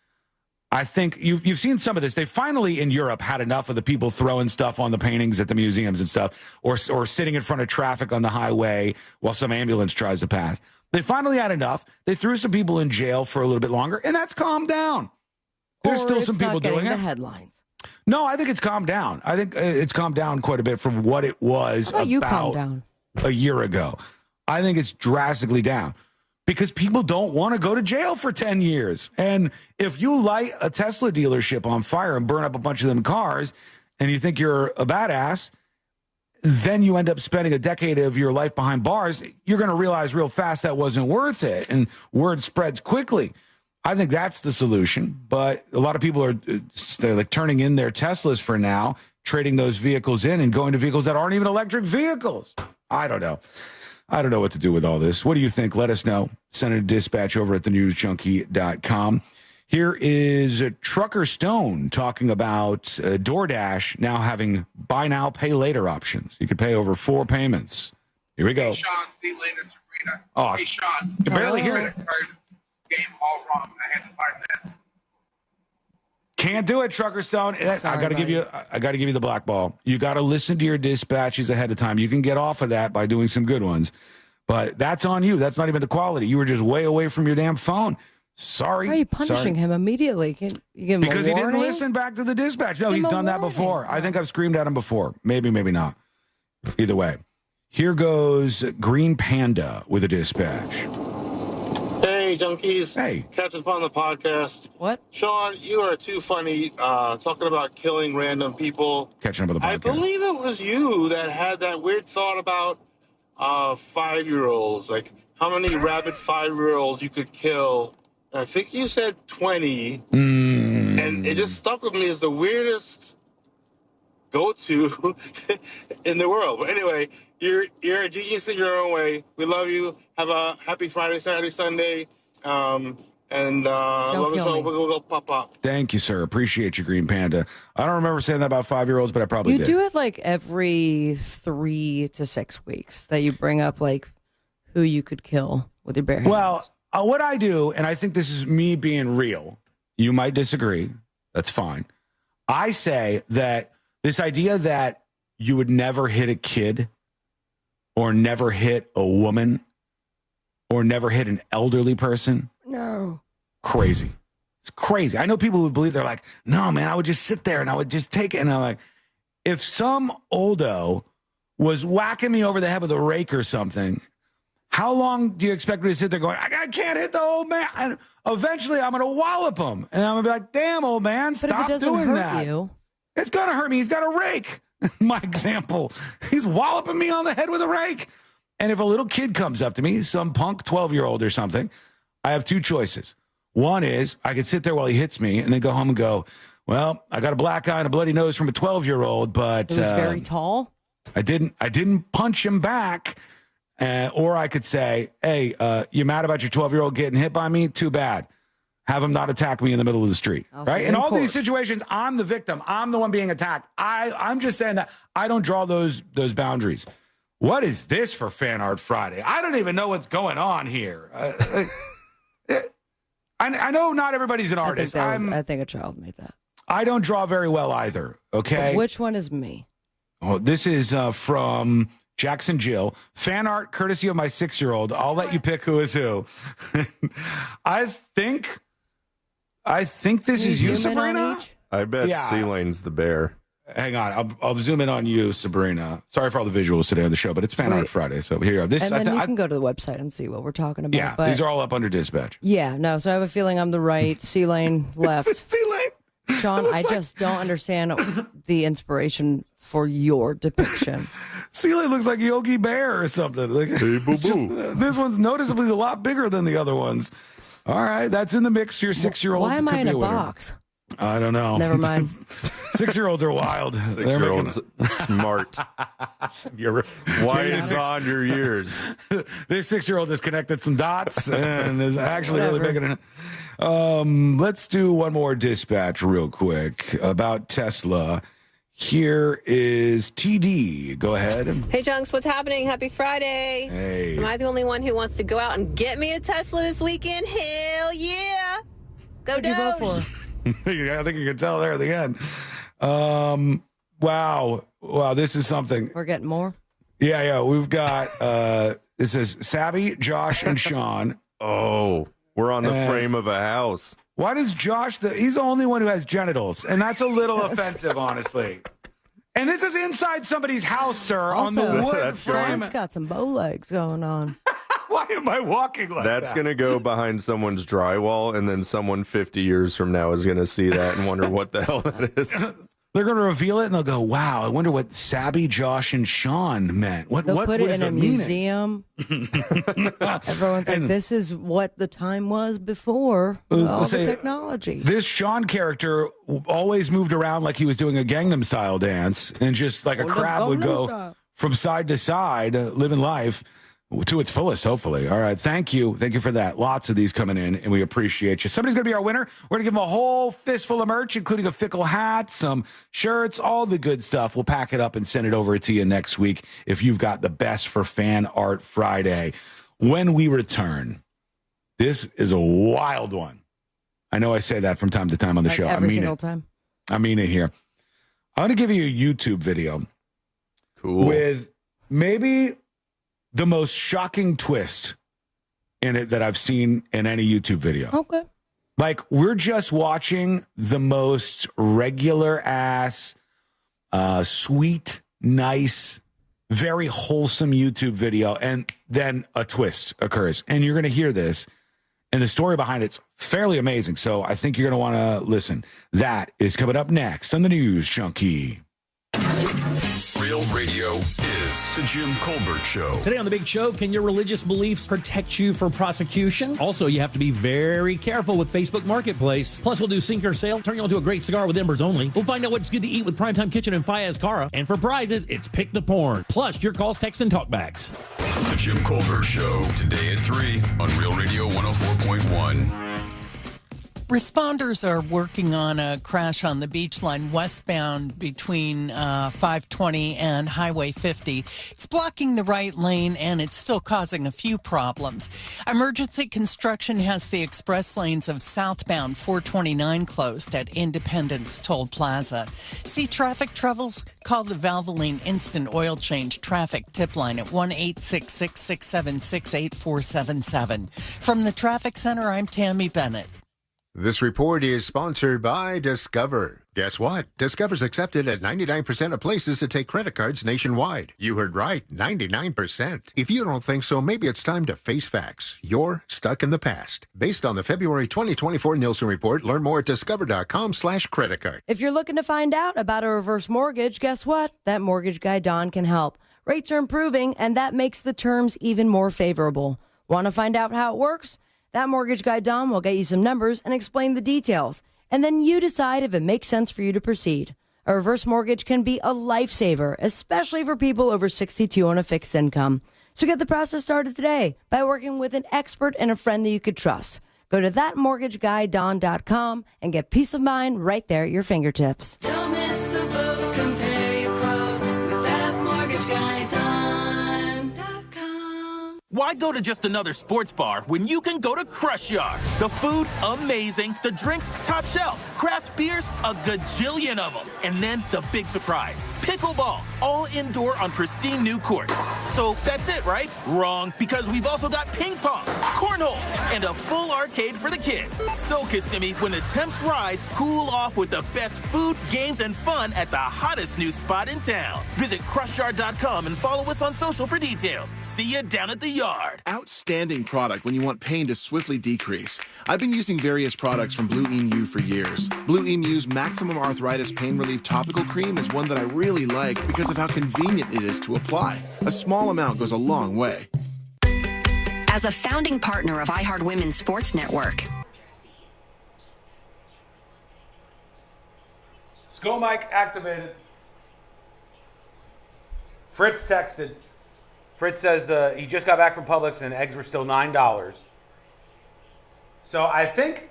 I think you've seen some of this. They finally, in Europe, had enough of the people throwing stuff on the paintings at the museums and stuff, or sitting in front of traffic on the highway while some ambulance tries to pass. They finally had enough. They threw some people in jail for a little bit longer, and that's calmed down. There's still some people doing it. The headlines. No, I think it's calmed down. I think it's calmed down quite a bit from what it was about a year ago. I think it's drastically down. Because people don't want to go to jail for 10 years. And if you light a Tesla dealership on fire and burn up a bunch of them cars and you think you're a badass, then you end up spending a decade of your life behind bars. You're going to realize real fast that wasn't worth it. And word spreads quickly. I think that's the solution. But a lot of people are like turning in their Teslas for now, trading those vehicles in and going to vehicles that aren't even electric vehicles. I don't know. I don't know what to do with all this. What do you think? Let us know. Send a dispatch over at thenewsjunkie.com. Here is Trucker Stone talking about DoorDash now having buy now, pay later options. You could pay over 4 payments. Here we go. Hey, Sean, C. Lane, and Sabrina. Oh, hey, Sean. I can barely hear it. Game all wrong. I had to buy this. Can't do it, Trucker Stone. I got to give you the black ball. You got to listen to your dispatches ahead of time. You can get off of that by doing some good ones, but that's on you. That's not even the quality. You were just way away from your damn phone. Sorry. Why are you punishing him immediately? Can you give him because a he warning? didn't listen back to the dispatch. No, he's done that before. I think I've screamed at him before. Maybe, maybe not. Either way. Here goes Green Panda with a dispatch. Hey, junkies. Hey. Catch us on the podcast. What? Sean, you are too funny talking about killing random people. Catching up with the podcast. I believe it was you that had that weird thought about 5-year-olds, like how many rabid 5-year-olds you could kill. I think you said 20. And it just stuck with me as the weirdest go-to in the world. But anyway, you're a genius in your own way. We love you. Have a happy Friday, Saturday, Sunday. And love is all. We'll go pop up. Thank you, sir. Appreciate you, Green Panda. I don't remember saying that about 5-year-olds, but I probably You did. do it like every 3 to 6 weeks that you bring up like who you could kill with your bare hands. Well, what I do, and I think this is me being real, you might disagree. That's fine. I say that this idea that you would never hit a kid or never hit a woman or never hit an elderly person. No. Crazy. It's crazy. I know people who believe they're like, no, man, I would just sit there and I would just take it. And I'm like, if some oldo was whacking me over the head with a rake or something, how long do you expect me to sit there going, I can't hit the old man? And eventually I'm going to wallop him. And I'm going to be like, damn, old man, But if stop it doesn't doing hurt that. you. It's going to hurt me. He's got a rake. My example. He's walloping me on the head with a rake. And if a little kid comes up to me, some punk 12-year-old or something, I have 2 choices. One is I could sit there while he hits me and then go home and go, well, I got a black eye and a bloody nose from a 12-year-old, but He was very tall. I didn't punch him back. Or I could say, hey, you mad about your 12-year-old getting hit by me? Too bad. Have him not attack me in the middle of the street. Right? In all these situations, I'm the victim. I'm the one being attacked. I'm just saying that I don't draw those boundaries. What is this for Fan Art Friday? I don't even know what's going on here. I know not everybody's an artist. I think a child made that. I don't draw very well either, okay? But which one is me? Oh, this is from Jackson Jill. Fan art courtesy of my 6-year-old. I'll let you pick who is who. I think this is you, Sabrina. I bet Yeah. C-Lane's the bear. Hang on, I'll zoom in on you, Sabrina. Sorry for all the visuals today on the show, but it's Fan Art Friday, so here you go. This, And then you can go to the website and see what we're talking about. yeah, but these are all up under dispatch. Yeah, no, so I have a feeling I'm the right, C-Lane left. C-Lane. Sean, I just don't understand the inspiration for your depiction. C-Lane looks like Yogi Bear or something. Like, hey, boo-boo. This one's noticeably a lot bigger than the other ones. All right, that's in the mix. Your 6-year-old. Why am I in a winner. box? I don't know. Never mind. 6-year-olds are wild. 6-year-olds smart. You're wise on your years. This 6-year-old has connected some dots and is actually really big. Let's do one more dispatch real quick about Tesla. Here is TD. Go ahead. Hey, Junks, what's happening? Happy Friday. Hey. Am I the only one who wants to go out and get me a Tesla this weekend? Hell yeah. Go Who'd you vote for? I think you can tell there at the end. Wow, this is something. We're getting more? Yeah, we've got, this is Sabby, Josh, and Sean. Oh, we're on the frame of a house. Why does Josh, he's the only one who has genitals, and that's a little offensive, honestly. And this is inside somebody's house, sir, Also, on the wood frame. Sean's got some bow legs going on. Why am I walking like That's that? going to go behind someone's drywall, and then someone 50 years from now is going to see that and wonder what the hell that is. They're going to reveal it, and they'll go, wow, I wonder what Sabby, Josh, and Sean meant. What They'll put it is in the a meaning? museum. Everyone's like, this is what the time was before all the technology. This Sean character always moved around like he was doing a Gangnam Style dance, and just like a crab would go from side to side, living life to its fullest, hopefully. All right. Thank you. Thank you for that. Lots of these coming in, and we appreciate you. Somebody's going to be our winner. We're going to give them a whole fistful of merch, including a Fickle hat, some shirts, all the good stuff. We'll pack it up and send it over to you next week if you've got the best for Fan Art Friday. When we return, this is a wild one. I know I say that from time to time on the show. Every single time. I mean it here. I'm going to give you a YouTube video. Cool. With maybe the most shocking twist in it that I've seen in any YouTube video. Okay. Like, we're just watching the most regular ass, sweet, nice, very wholesome YouTube video, and then a twist occurs. And you're going to hear this, and the story behind it's fairly amazing. So I think you're going to want to listen. That is coming up next on the news, Chunky. Real radio is the Jim Colbert Show. Today on The Big Show, can your religious beliefs protect you from prosecution? Also, you have to be very careful with Facebook Marketplace. Plus, we'll do Sink or Sale, turn you into a great cigar with embers only. We'll find out what's good to eat with Primetime Kitchen and Fayez Cara. And for prizes, it's Pick the Porn. Plus, your calls, texts, and talkbacks. The Jim Colbert Show, today at 3 on Real Radio 104.1. Responders are working on a crash on the beach line westbound between 520 and Highway 50. It's blocking the right lane and it's still causing a few problems. Emergency construction has the express lanes of southbound 429 closed at Independence Toll Plaza. See traffic troubles? Call the Valvoline Instant Oil Change traffic tip line at 1-866-676-8477. From the Traffic Center, I'm Tammy Bennett. This report is sponsored by Discover. Guess what? Discover's accepted at 99% of places that take credit cards nationwide. You heard right, 99%. If you don't think so, maybe it's time to face facts. You're stuck in the past. Based on the February 2024 Nielsen report, learn more at discover.com/credit card. If you're looking to find out about a reverse mortgage, guess what? That mortgage guy Don can help. Rates are improving, and that makes the terms even more favorable. Want to find out how it works? That mortgage guy Don will get you some numbers and explain the details. And then you decide if it makes sense for you to proceed. A reverse mortgage can be a lifesaver, especially for people over 62 on a fixed income. So get the process started today by working with an expert and a friend that you could trust. Go to thatmortgageguyDon.com and get peace of mind right there at your fingertips. Don't miss the boat. Compare your quote with thatmortgageguyDon.com. Why go to just another sports bar when you can go to Crush Yard? The food, amazing. The drinks, top shelf. Craft beers, a gajillion of them. And then the big surprise, pickleball, all indoor on pristine new courts. So that's it, right? Wrong, because we've also got ping pong, cornhole, and a full arcade for the kids. So, Kissimmee, when the temps rise, cool off with the best food, games, and fun at the hottest new spot in town. Visit crushyard.com and follow us on social for details. See you down at the yard. Outstanding product when you want pain to swiftly decrease. I've been using various products from Blue Emu for years. Blue Emu's Maximum Arthritis Pain Relief Topical Cream is one that I really like because of how convenient it is to apply. A small amount goes a long way. As a founding partner of iHeart Women's Sports Network. School mic activated. Fritz texted. Fritz says he just got back from Publix and eggs were still $9. So I think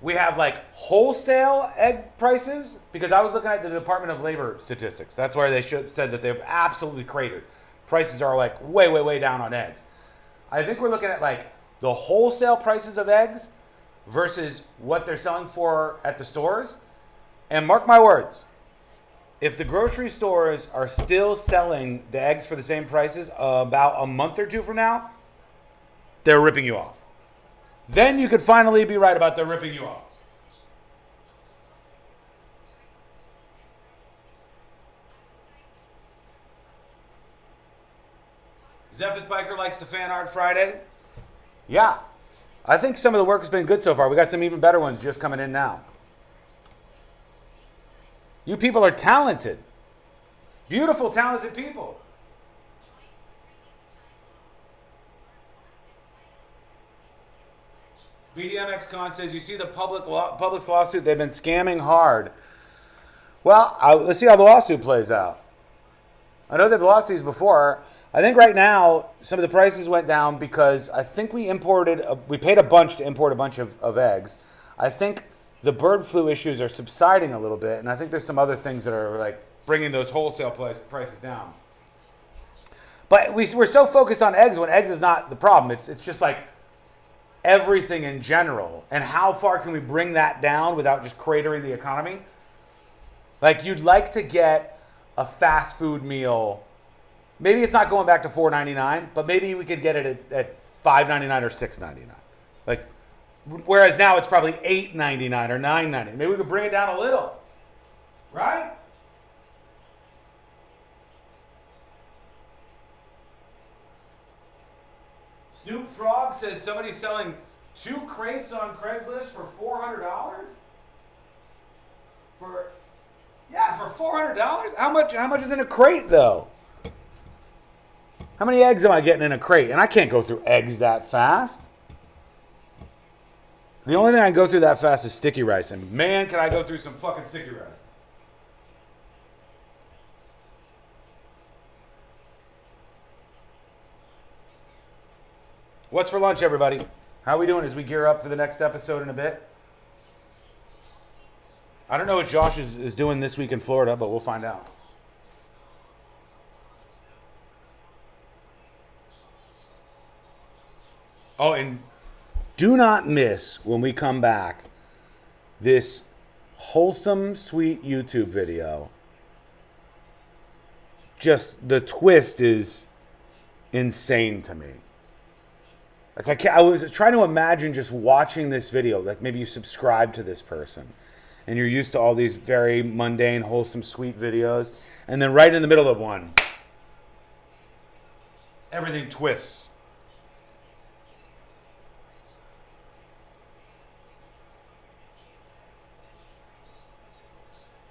we have like wholesale egg prices because I was looking at the Department of Labor statistics. That's where they said that they've absolutely cratered. Prices are like way, way, way down on eggs. I think we're looking at like the wholesale prices of eggs versus what they're selling for at the stores. And mark my words, if the grocery stores are still selling the eggs for the same prices about a month or two from now, they're ripping you off. Then you could finally be right about them ripping you off. Zephyr's Biker likes the Fan Art Friday. Yeah. I think some of the work has been good so far. We got some even better ones just coming in now. You people are talented. Beautiful, talented people. BDMXCon says, you see the Publix lawsuit? They've been scamming hard. Well, let's see how the lawsuit plays out. I know they've lost these before. I think right now some of the prices went down because I think we paid a bunch to import a bunch of eggs. I think the bird flu issues are subsiding a little bit, and I think there's some other things that are like bringing those wholesale prices down. But we're so focused on eggs when eggs is not the problem. It's just like everything in general. And how far can we bring that down without just cratering the economy? Like you'd like to get a fast food meal. Maybe it's not going back to $4.99, but maybe we could get it at $5.99 or $6.99. Like, whereas now it's probably $8.99 or $9.99. Maybe we could bring it down a little, right? Snoop Frog says somebody's selling 2 crates on Craigslist for $400. For $400. How much is in a crate though? How many eggs am I getting in a crate? And I can't go through eggs that fast. The only thing I can go through that fast is sticky rice. And man, can I go through some fucking sticky rice. What's for lunch, everybody? How are we doing as we gear up for the next episode in a bit? I don't know what Josh is doing this week in Florida, but we'll find out. Oh, and do not miss when we come back this wholesome, sweet YouTube video. Just the twist is insane to me. Like I was trying to imagine just watching this video. Like maybe you subscribe to this person, and you're used to all these very mundane, wholesome, sweet videos, and then right in the middle of one, everything twists.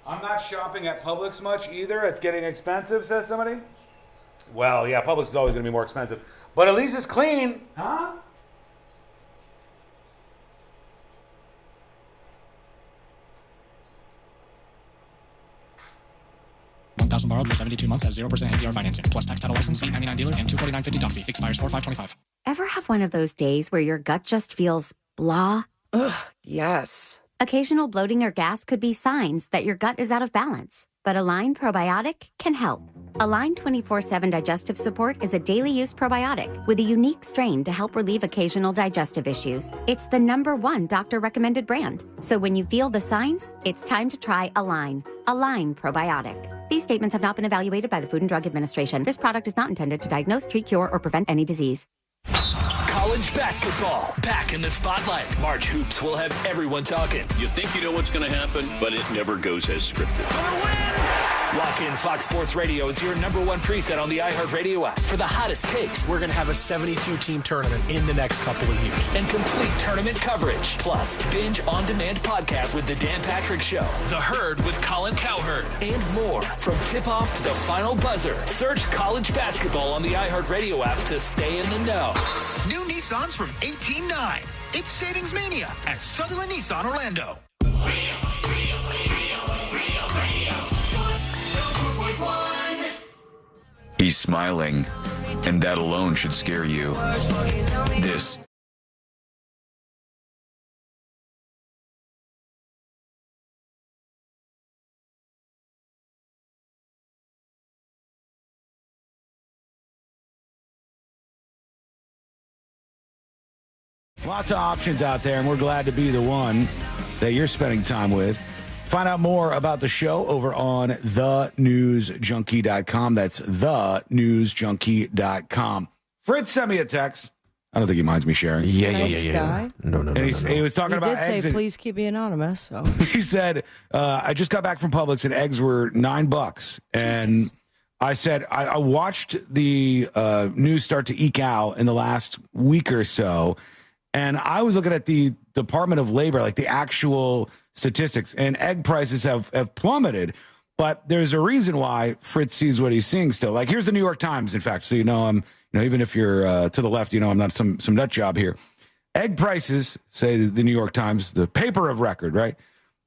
I'm not shopping at Publix much either. It's getting expensive, says somebody. Well, yeah, Publix is always going to be more expensive. But at least it's clean. Huh? $1,000 borrowed for 72 months has 0% APR financing, plus tax title license, $8.99 dealer, and $249.50 doc fee. Expires 4/5/25. Ever have one of those days where your gut just feels blah? Ugh, yes. Occasional bloating or gas could be signs that your gut is out of balance, but Align Probiotic can help. Align 24/7 Digestive Support is a daily use probiotic with a unique strain to help relieve occasional digestive issues. It's the #1 doctor-recommended brand. So when you feel the signs, it's time to try Align. Align Probiotic. These statements have not been evaluated by the Food and Drug Administration. This product is not intended to diagnose, treat, cure, or prevent any disease. College basketball back in the spotlight. March Hoops will have everyone talking. You think you know what's going to happen, but it never goes as scripted. Lock in Fox Sports Radio is your #1 preset on the iHeartRadio app for the hottest takes. We're going to have a 72-team tournament in the next couple of years. And complete tournament coverage. Plus, binge on-demand podcast with The Dan Patrick Show. The Herd with Colin Cowherd. And more. From tip-off to the final buzzer. Search college basketball on the iHeartRadio app to stay in the know. New Nissans from 18.9. It's Savings Mania at Sutherland Nissan Orlando. He's smiling, and that alone should scare you. This Lots of options out there, and we're glad to be the one that you're spending time with. Find out more about the show over on thenewsjunkie.com. That's thenewsjunkie.com. Fritz sent me a text. I don't think he minds me sharing. Yeah. No. He was talking about eggs. He did say, and please keep me anonymous. So. he said, I just got back from Publix, and eggs were $9. And Jesus. I said, I watched the news start to eke out in the last week or so. And I was looking at the Department of Labor, like the actual statistics, and egg prices have plummeted. But there's a reason why Fritz sees what he's seeing still. Like, here's the New York Times, in fact, so even if you're to the left, I'm not some nut job here. Egg prices, say the New York Times, the paper of record, right?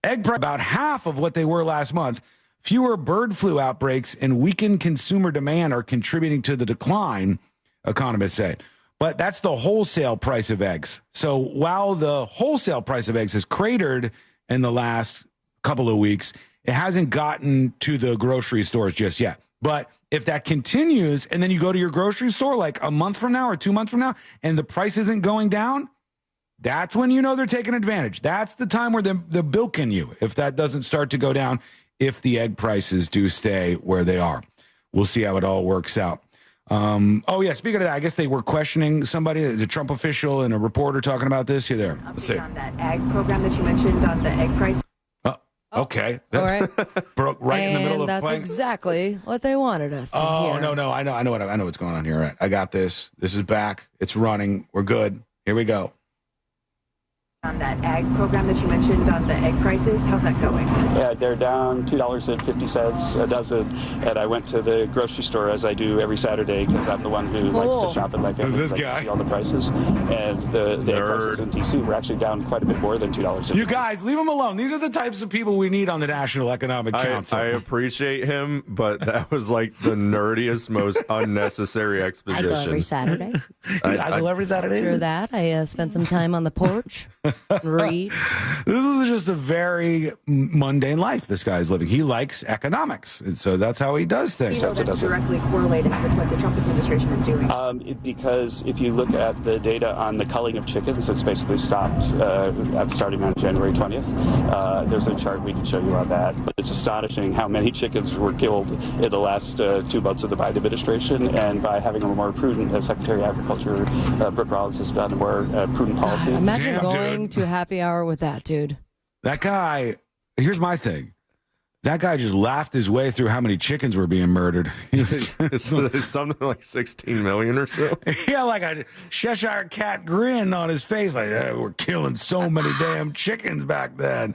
Egg price about half of what they were last month. Fewer bird flu outbreaks and weakened consumer demand are contributing to the decline, economists say. But that's the wholesale price of eggs. So while the wholesale price of eggs has cratered in the last couple of weeks, it hasn't gotten to the grocery stores just yet. But if that continues, and then you go to your grocery store like a month from now or 2 months from now, and the price isn't going down, that's when you know they're taking advantage. That's the time where they're bilking you if that doesn't start to go down, if the egg prices do stay where they are. We'll see how it all works out. Speaking of that, I guess they were questioning somebody, the Trump official and a reporter talking about this. Here, there. Let's see. On that egg program that you mentioned on the egg price. Okay. All right. Broke right in the middle of that's playing. exactly what they wanted us to hear. No. I know what's going on here. Right. I got this. This is back. It's running. We're good. Here we go. On that ag program that you mentioned on the egg prices, how's that going? Yeah, they're down $2.50 a dozen, and I went to the grocery store as I do every Saturday because I'm the one who likes to shop at my family. Who's this like guy? to see all the prices, and the egg prices in DC were actually down quite a bit more than $2. You guys, leave them alone. These are the types of people we need on the National Economic Council. I appreciate him, but that was like the nerdiest, most unnecessary I exposition. go every Saturday. I go every Saturday. After that, I spend some time on the porch and read. This is just a very mundane life this guy's living. He likes economics, and so that's how he does things. That's directly correlated with what the Trump administration is doing. Because if you look at the data on the culling of chickens, it's basically stopped starting on January 20th. There's a chart we can show you on that. But it's astonishing how many chickens were killed in the last 2 months of the Biden administration. And by having a more prudent Secretary of Agriculture, Brooke Rollins has done a more prudent policy. Imagine going to happy hour with that dude. That guy, here's my thing. That guy just laughed his way through how many chickens were being murdered. It's something like 16 million or so. Yeah, like a Cheshire cat grin on his face. Like, yeah, we're killing so many damn chickens back then.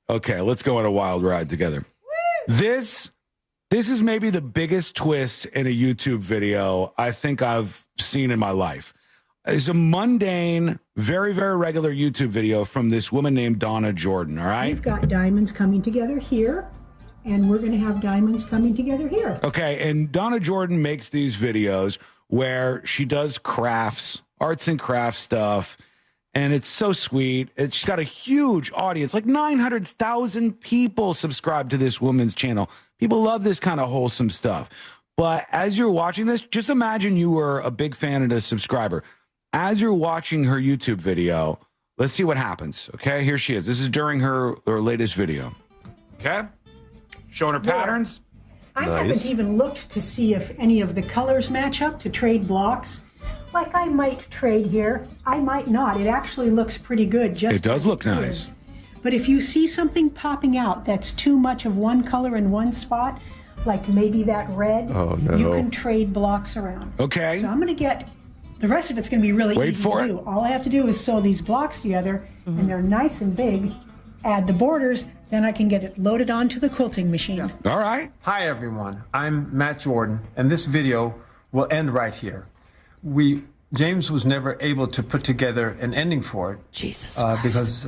Okay, let's go on a wild ride together. This is maybe the biggest twist in a YouTube video I think I've seen in my life. It's a mundane, very, very regular YouTube video from this woman named Donna Jordan, all right? We've got diamonds coming together here, and we're going to have diamonds coming together here. Okay, and Donna Jordan makes these videos where she does crafts, arts and crafts stuff, and it's so sweet. She's got a huge audience, like 900,000 people subscribe to this woman's channel. People love this kind of wholesome stuff. But as you're watching this, just imagine you were a big fan and a subscriber. As you're watching her YouTube video, let's see what happens. Okay, here she is. This is during her latest video. Okay, showing her patterns. I haven't even looked to see if any of the colors match up to trade blocks. Like I might trade here, I might not. It actually looks pretty good. Just it does look nice. But if you see something popping out that's too much of one color in one spot, like maybe that red, you can trade blocks around. Okay. So I'm going to get... The rest of it's going to be really easy to do. All I have to do is sew these blocks together, and they're nice and big. Add the borders, then I can get it loaded onto the quilting machine. All right. Hi, everyone. I'm Matt Jordan, and this video will end right here. James was never able to put together an ending for it. Jesus because,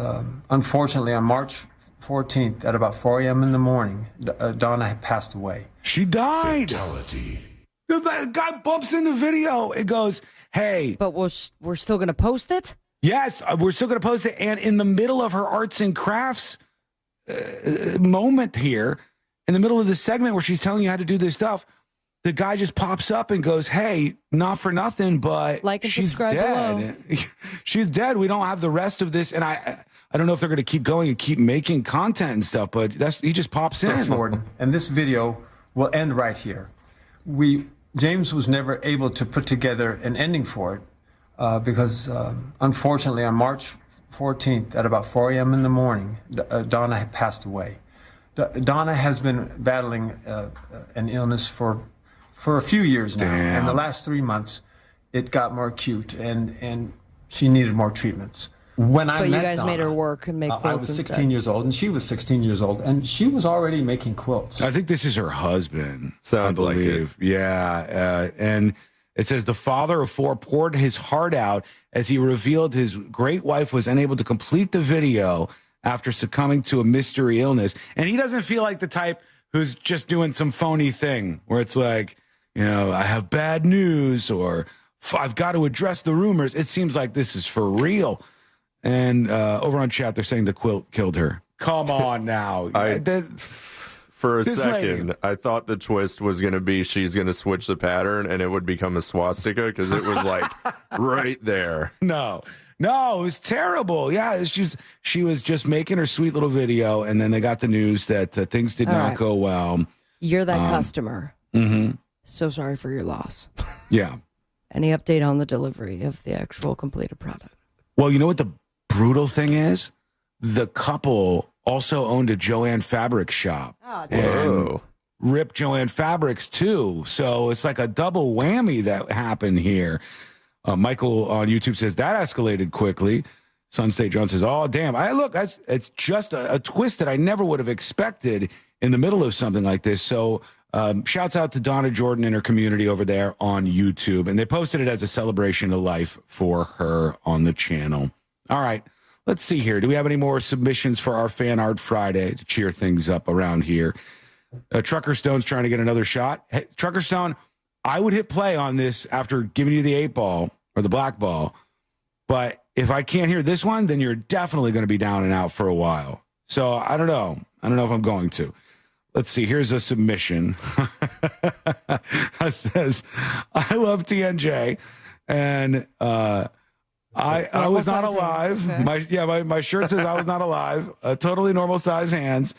unfortunately, on March 14th at about 4 a.m. in the morning, Donna had passed away. She died. Fatality. The guy bumps in the video. It goes... Hey. But we're still going to post it? Yes, we're still going to post it. And in the middle of her arts and crafts moment here, in the middle of this segment where she's telling you how to do this stuff, the guy just pops up and goes, hey, not for nothing, but like and she's subscribe dead. Below. She's dead. We don't have the rest of this. And I don't know if they're going to keep going and keep making content and stuff, but he just pops in. Jordan, and this video will end right here. James was never able to put together an ending for it because, unfortunately, on March 14th at about 4 a.m. in the morning, Donna had passed away. Donna has been battling an illness for a few years now. Damn. And the last 3 months, it got more acute, and she needed more treatments. When I but met you guys Donna, made her work and make quilts. I was 16 years old, and she was 16 years old, and she was already making quilts. I think this is her husband. Sounds I believe. like it. Yeah. And it says the father of four poured his heart out as he revealed his great wife was unable to complete the video after succumbing to a mystery illness. And he doesn't feel like the type who's just doing some phony thing where it's like, I have bad news or I've got to address the rumors. It seems like this is for real. And over on chat, they're saying the quilt killed her. Come on now. For a second, I thought the twist was going to be she's going to switch the pattern and it would become a swastika because it was like right there. No, it was terrible. Yeah, she was just making her sweet little video, and then they got the news that things did not go well. You're that customer. Mm-hmm. So sorry for your loss. Yeah. Any update on the delivery of the actual completed product? Well, you know what the brutal thing is? The couple also owned a Joanne Fabrics shop. Oh, and ripped Joanne Fabrics too. So it's like a double whammy that happened here. Michael on YouTube says that escalated quickly. Sun State John says, oh, damn. It's just a twist that I never would have expected in the middle of something like this. So shouts out to Donna Jordan and her community over there on YouTube. And they posted it as a celebration of life for her on the channel. All right. Let's see here. Do we have any more submissions for our Fan Art Friday to cheer things up around here? Trucker Stone's trying to get another shot. Hey, Trucker Stone, I would hit play on this after giving you the 8 ball or the black ball. But if I can't hear this one, then you're definitely going to be down and out for a while. So I don't know. I don't know if I'm going to. Let's see. Here's a submission. It says, I love TNJ. And I was not alive. Okay. My shirt says I was not alive. Totally normal size hands.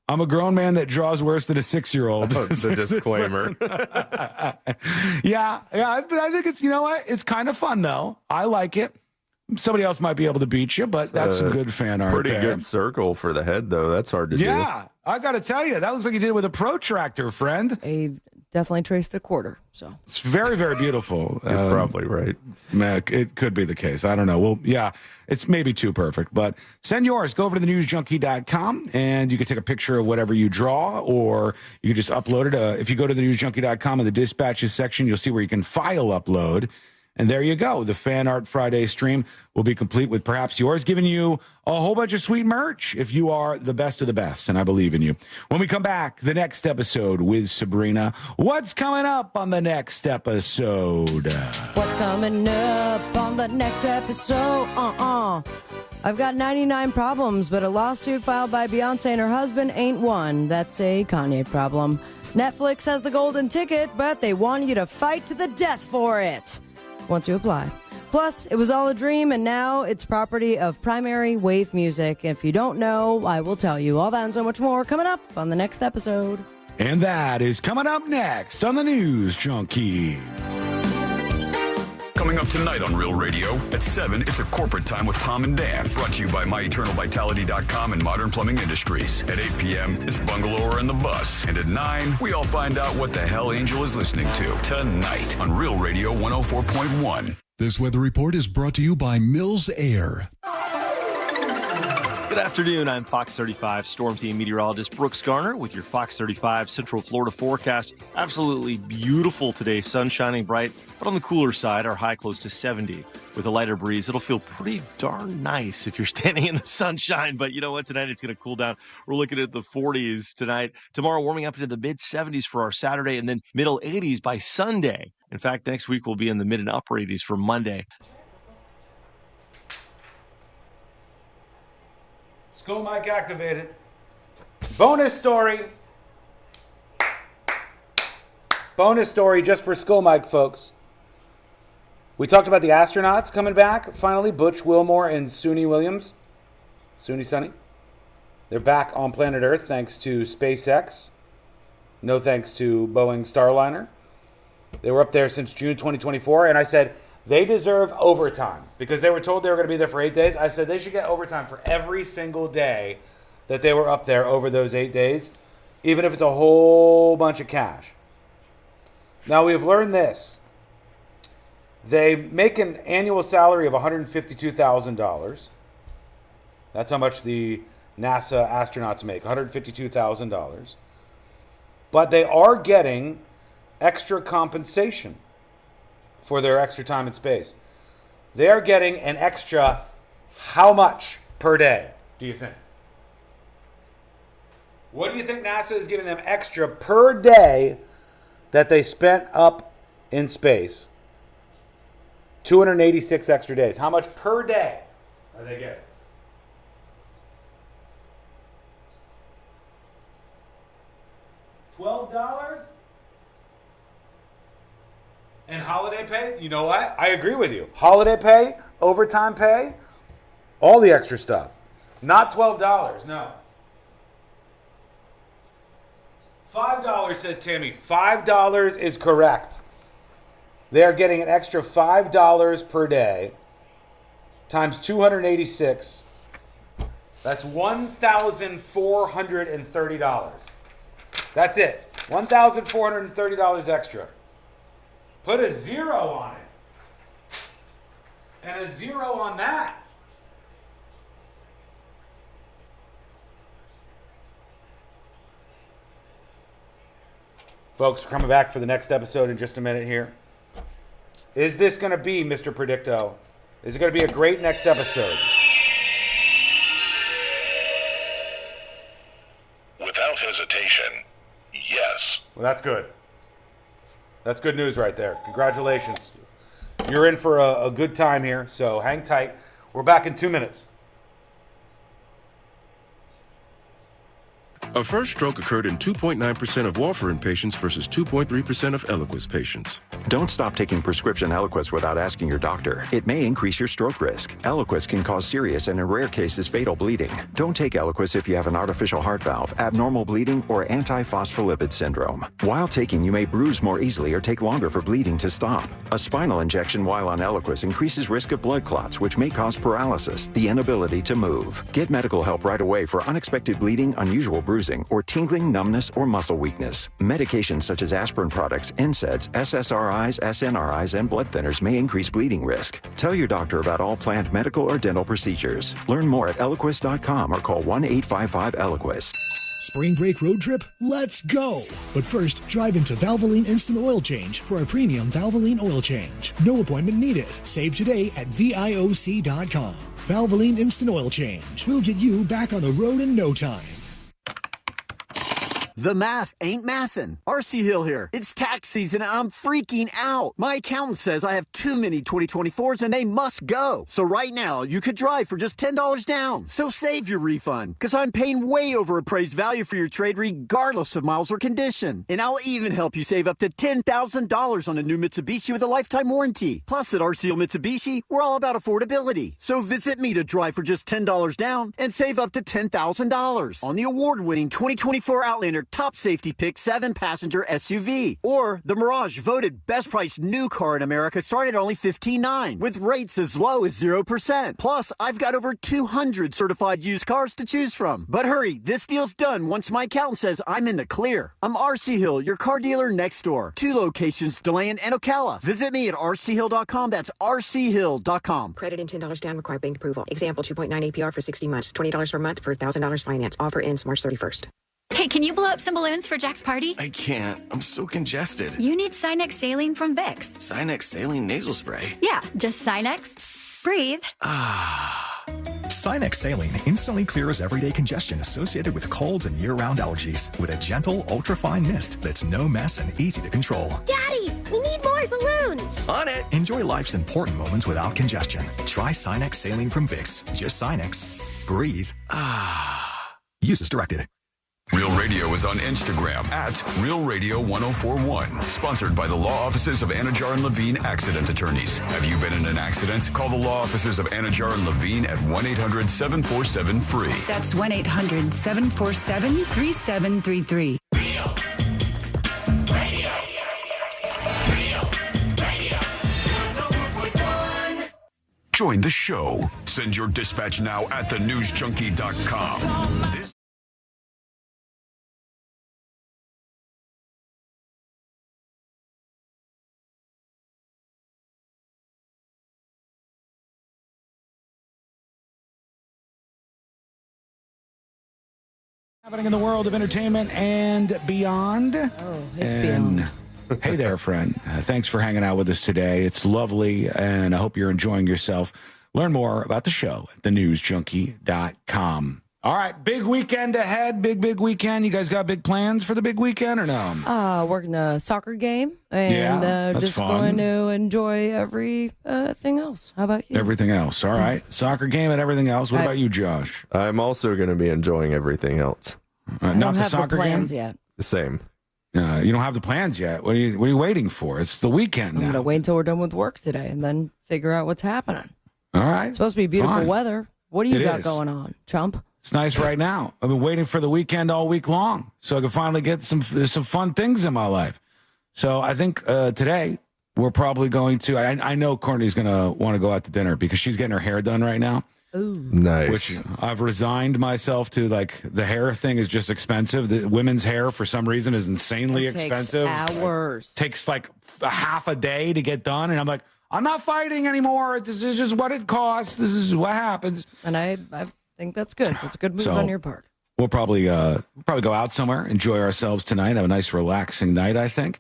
I'm a grown man that draws worse than a 6-year-old. Oh, it's a disclaimer. Yeah. I think it's, you know what? It's kind of fun, though. I like it. Somebody else might be able to beat you, but that's some good fan art. Pretty good circle for the head, though. That's hard to do. Yeah, I got to tell you, that looks like you did it with a protractor, friend. Definitely traced the quarter. So it's very, very beautiful. You're probably right. It could be the case. I don't know. Well, yeah, it's maybe too perfect, but send yours. Go over to thenewsjunkie.com and you can take a picture of whatever you draw, or you can just upload it. If you go to thenewsjunkie.com in the dispatches section, you'll see where you can file upload. And there you go. The Fan Art Friday stream will be complete with perhaps yours, giving you a whole bunch of sweet merch if you are the best of the best, and I believe in you. When we come back, the next episode with Sabrina. What's coming up on the next episode? What's coming up on the next episode? I've got 99 problems, but a lawsuit filed by Beyonce and her husband ain't one. That's a Kanye problem. Netflix has the golden ticket, but they want you to fight to the death for it once you apply. Plus, it was all a dream, and now it's property of Primary Wave Music. If you don't know, I will tell you. All that and so much more coming up on the next episode. And that is coming up next on the News Junkie. Coming up tonight on Real Radio, at 7, it's a corporate time with Tom and Dan, brought to you by MyEternalVitality.com and Modern Plumbing Industries. At 8 p.m., it's Bungalower and the Bus. And at 9, we all find out what the hell Angel is listening to tonight on Real Radio 104.1. This weather report is brought to you by Mills Air. Good afternoon. I'm Fox 35 Storm Team meteorologist Brooks Garner with your Fox 35 Central Florida forecast. Absolutely beautiful today, sun shining bright, but on the cooler side, our high close to 70. With a lighter breeze, it'll feel pretty darn nice if you're standing in the sunshine. But you know what? Tonight it's going to cool down. We're looking at the 40s tonight. Tomorrow warming up into the mid 70s for our Saturday, and then middle 80s by Sunday. In fact, next week we'll be in the mid and upper 80s for Monday. School mic activated. Bonus story. Bonus story just for school mic folks. We talked about the astronauts coming back. Finally, Butch Wilmore and Suni Williams. Suni Sunny. They're back on planet Earth thanks to SpaceX. No thanks to Boeing Starliner. They were up there since June 2024, and I said, they deserve overtime because they were told they were going to be there for 8 days. I said they should get overtime for every single day that they were up there over those 8 days, even if it's a whole bunch of cash. Now, we've learned this. They make an annual salary of $152,000. That's how much the NASA astronauts make, $152,000. But they are getting extra compensation for their extra time in space. They are getting an extra how much per day, do you think? What do you think NASA is giving them extra per day that they spent up in space? 286 extra days. How much per day are they getting? $12? And holiday pay, you know what? I agree with you. Holiday pay, overtime pay, all the extra stuff. Not $12, no. $5, says Tammy. $5 is correct. They are getting an extra $5 per day times 286. That's $1,430. That's it. $1,430 extra. Put a 0 on it. And a 0 on that. Folks, we're coming back for the next episode in just a minute here. Is this going to be, Mr. Predicto? Is it going to be a great next episode? Without hesitation, yes. Well, that's good. That's good news right there. Congratulations. You're in for a good time here, so hang tight. We're back in 2 minutes. A first stroke occurred in 2.9% of warfarin patients versus 2.3% of Eliquis patients. Don't stop taking prescription Eliquis without asking your doctor. It may increase your stroke risk. Eliquis can cause serious and in rare cases fatal bleeding. Don't take Eliquis if you have an artificial heart valve, abnormal bleeding, or antiphospholipid syndrome. While taking, you may bruise more easily or take longer for bleeding to stop. A spinal injection while on Eliquis increases risk of blood clots, which may cause paralysis, the inability to move. Get medical help right away for unexpected bleeding, unusual bruising, or tingling, numbness, or muscle weakness. Medications such as aspirin products, NSAIDs, SSRIs, SNRIs, and blood thinners may increase bleeding risk. Tell your doctor about all planned medical or dental procedures. Learn more at Eliquis.com or call 1-855-ELIQUIS. Spring break road trip? Let's go! But first, drive into Valvoline Instant Oil Change for a premium Valvoline oil change. No appointment needed. Save today at VIOC.com. Valvoline Instant Oil Change. We'll get you back on the road in no time. The math ain't mathin'. RC Hill here. It's tax season and I'm freaking out. My accountant says I have too many 2024s and they must go. So right now, you could drive for just $10 down. So save your refund, because I'm paying way over appraised value for your trade regardless of miles or condition. And I'll even help you save up to $10,000 on a new Mitsubishi with a lifetime warranty. Plus at RC Hill Mitsubishi, we're all about affordability. So visit me to drive for just $10 down and save up to $10,000 on the award-winning 2024 Outlander Top Safety Pick 7-passenger SUV, or the Mirage voted best priced new car in America, started at only $15,900 with rates as low as 0%. Plus, I've got over 200 certified used cars to choose from. But hurry, this deal's done once my accountant says I'm in the clear. I'm RC Hill, your car dealer next door. 2 locations, DeLand and Ocala. Visit me at rchill.com. That's rchill.com. Credit and $10 down, required bank approval. Example, 2.9 APR for 60 months, $20 per month for $1,000 finance. Offer ends March 31st. Hey, can you blow up some balloons for Jack's party? I can't. I'm so congested. You need Sinex Saline from Vicks. Sinex Saline nasal spray? Yeah, just Sinex. Breathe. Sinex Saline instantly clears everyday congestion associated with colds and year-round allergies with a gentle, ultra-fine mist that's no mess and easy to control. Daddy, we need more balloons. On it. Enjoy life's important moments without congestion. Try Sinex Saline from Vicks. Just Sinex. Breathe. Use as directed. Real Radio is on Instagram at Real Radio 1041. Sponsored by the law offices of Anajar and Levine Accident Attorneys. Have you been in an accident? Call the law offices of Anajar and Levine at 1-800-747-FREE. That's 1-800-747-3733. Join the show. Send your dispatch now at thenewsjunkie.com. Happening in the world of entertainment and beyond. Oh, it's beyond. Hey there, friend. Thanks for hanging out with us today. It's lovely, and I hope you're enjoying yourself. Learn more about the show at thenewsjunkie.com. All right, big weekend ahead. Big weekend. You guys got big plans for the big weekend or no? Working a soccer game and that's just fun. going to enjoy everything else. How about you? Everything else. All right. Soccer game and everything else. What about you, Josh? I'm also going to be enjoying everything else. I not don't the have soccer the plans game? yet. The same. You don't have the plans yet. What are you waiting for? It's the weekend I'm now. going to wait until we're done with work today and then figure out what's happening. All right. It's supposed to be beautiful Fine. weather. What do you It got is. going on, chump? It's nice right now. I've been waiting for the weekend all week long so I can finally get some fun things in my life. So I think today we're probably going to, I know Courtney's going to want to go out to dinner because she's getting her hair done right now. Ooh. Nice. Which I've resigned myself to. Like, the hair thing is just expensive. The women's hair, for some reason, is insanely expensive. Hours. Takes like a half a day to get done. And I'm like, I'm not fighting anymore. This is just what it costs. This is what happens. And I think that's good. That's a good move on your part. We'll probably go out somewhere, enjoy ourselves tonight, have a nice relaxing night, I think.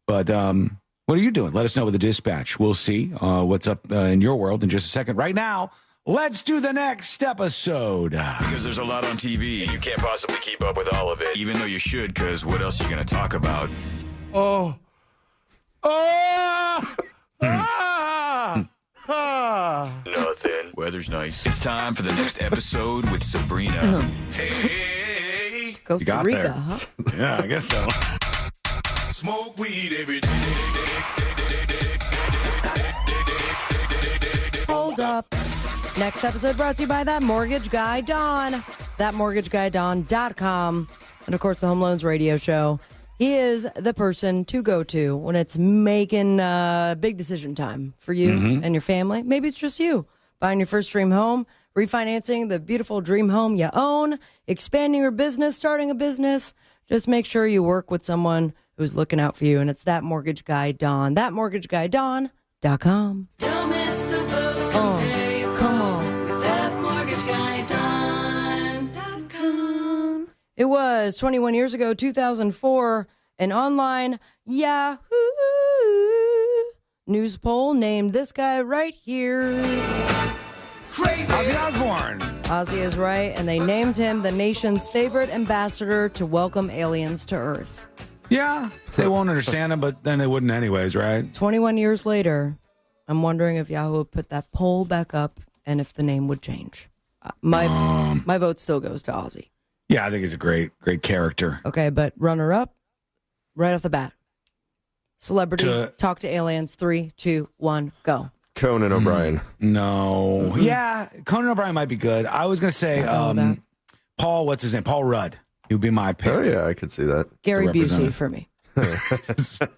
But what are you doing? Let us know with the dispatch. We'll see what's up in your world in just a second. Right now, let's do the next episode. Because there's a lot on TV, and you can't possibly keep up with all of it, even though you should, because what else are you going to talk about? Nothing. Weather's nice. It's time for the next episode with Sabrina. Hey. Costa Rica, huh? Yeah, I guess so. Smoke weed every day. Hold up. Next episode brought to you by That Mortgage Guy Don. ThatMortgageGuyDon.com. And, of course, the Home Loans Radio Show. He is the person to go to when it's making big decision time for you and your family. Maybe it's just you. Buying your first dream home, refinancing the beautiful dream home you own, expanding your business, starting a business. Just make sure you work with someone who's looking out for you. And it's That Mortgage Guy Don. ThatMortgageGuyDon.com. Don't miss the boat. Compare your quote with ThatMortgageGuyDon.com. It was 21 years ago, 2004, an online Yahoo news poll named this guy right here. Crazy Ozzy Osbourne. Ozzy is right, and they named him the nation's favorite ambassador to welcome aliens to Earth. Yeah, they won't understand him, but then they wouldn't anyways, right? 21 years later, I'm wondering if Yahoo would put that poll back up and if the name would change. My vote still goes to Ozzy. Yeah, I think he's a great character. Okay, but runner-up, right off the bat. Celebrity, talk to aliens, 3, 2, 1, go. Conan O'Brien. No. Yeah, Conan O'Brien might be good. I was going to say Paul, what's his name? Paul Rudd. He would be my pick. Oh, yeah, I could see that. Gary Busey for me.